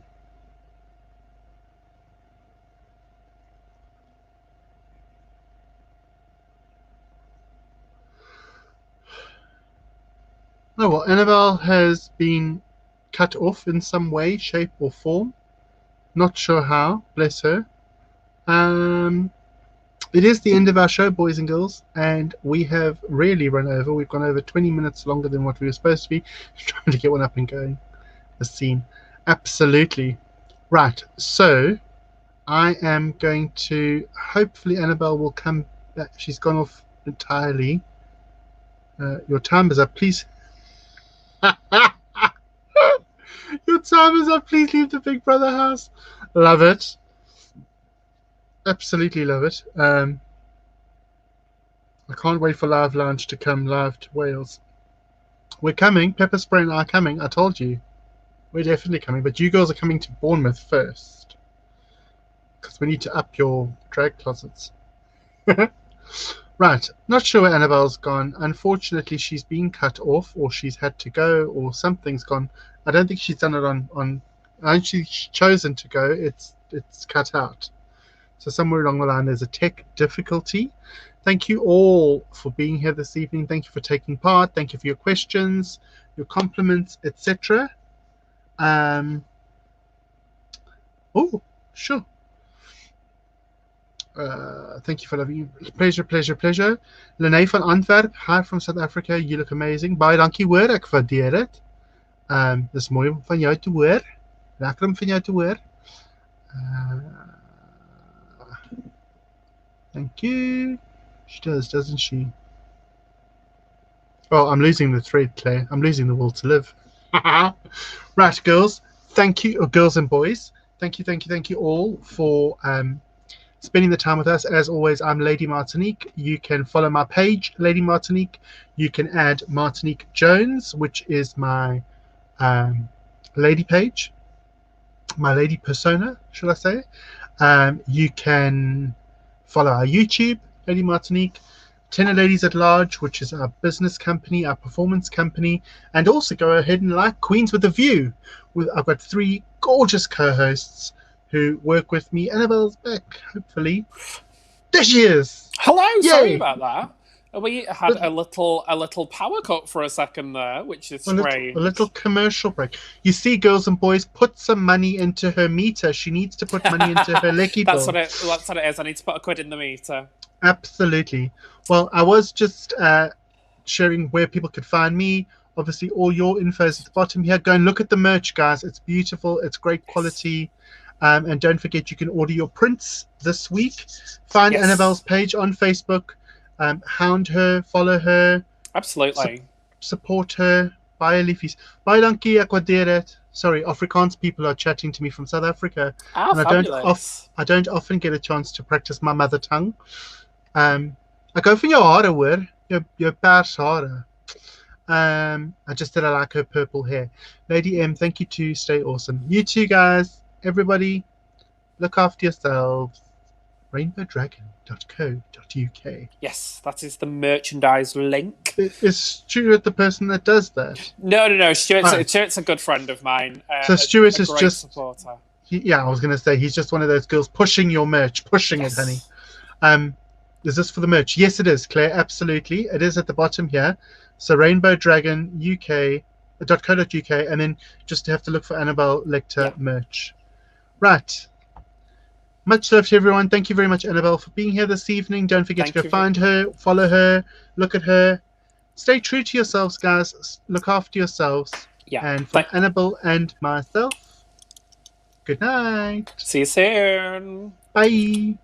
Oh, well, Annabelle has been cut off in some way, shape, or form. Not sure how, bless her. It is the end of our show, boys and girls, and we have really run over. We've gone over 20 minutes longer than what we were supposed to be, trying to get one up and going. A scene. Absolutely. Right, so I am going to, hopefully Annabelle will come back. She's gone off entirely. Your time is up, please. Your time is up. Please leave the Big Brother house. Love it. Absolutely love it. I can't wait for Live Lounge to come live to Wales. We're coming. Pepper Spray and I are coming. I told you. We're definitely coming. But you girls are coming to Bournemouth first. Because we need to up your drag closets. Right. Not sure where Annabelle's gone. Unfortunately, she's been cut off, or she's had to go, or something's gone. I don't think she's done it on I think she's chosen to go. It's cut out. So somewhere along the line, there's a tech difficulty. Thank you all for being here this evening. Thank you for taking part. Thank you for your questions, your compliments, etc. Oh, sure. Thank you for loving you. Pleasure. Lene van Antwerp, hi from South Africa. You look amazing. Baie dankie hoor, ek waardeer dit. Dis mooi om van jou te hoor. Lekker om van jou te hoor. Thank you. She does, doesn't she? Oh, I'm losing the thread, Claire. I'm losing the will to live. Right, girls. Thank you, or girls and boys. Thank you all for spending the time with us. As always, I'm Lady Martinique. You can follow my page, Lady Martinique. You can add Martinique Jones, which is my lady page, my lady persona, should I say. You can follow our YouTube, Lady Martinique, Tenor Ladies at Large, which is our business company, our performance company, and also go ahead and like Queens with a View. I've got 3 gorgeous co-hosts who work with me. Annabelle's back, hopefully. There she is. Hello, Yay. sorry about that. We had a little power cut for a second there, which is strange. A little commercial break. You see, girls and boys, put some money into her meter. She needs to put money into her lecky bill. That's what it is. I need to put £1 in the meter. Absolutely. Well, I was just sharing where people could find me. Obviously, all your info is at the bottom here. Go and look at the merch, guys. It's beautiful. It's great quality. And don't forget, you can order your prints this week. Find Annabelle's page on Facebook. Hound her, follow her. Absolutely. Support her. Baie liefies. Baie dankie, ek waardeer dit. Sorry, Afrikaans people are chatting to me from South Africa. And I don't often get a chance to practice my mother tongue. Ek hou van jou hare, hoor. Jou pers hare. I just said I like her purple hair. Lady M, thank you too. Stay awesome. You too, guys. Everybody, look after yourselves. rainbowdragon.co.uk. Yes, that is the merchandise link. Is Stuart the person that does that? No. Stuart's a good friend of mine. So Stuart is a great just supporter. I was going to say he's just one of those girls pushing your merch, pushing it, honey. Is this for the merch? Yes, it is, Claire. Absolutely, it is at the bottom here. So Rainbow Dragon UK.co.uk, and then just have to look for Annabelle Lecter merch. Right. Much love to everyone. Thank you very much, Annabelle, for being here this evening. Don't forget to go find her, follow her, look at her. Stay true to yourselves, guys. Look after yourselves. Yeah. And from Annabelle and myself, good night. See you soon. Bye.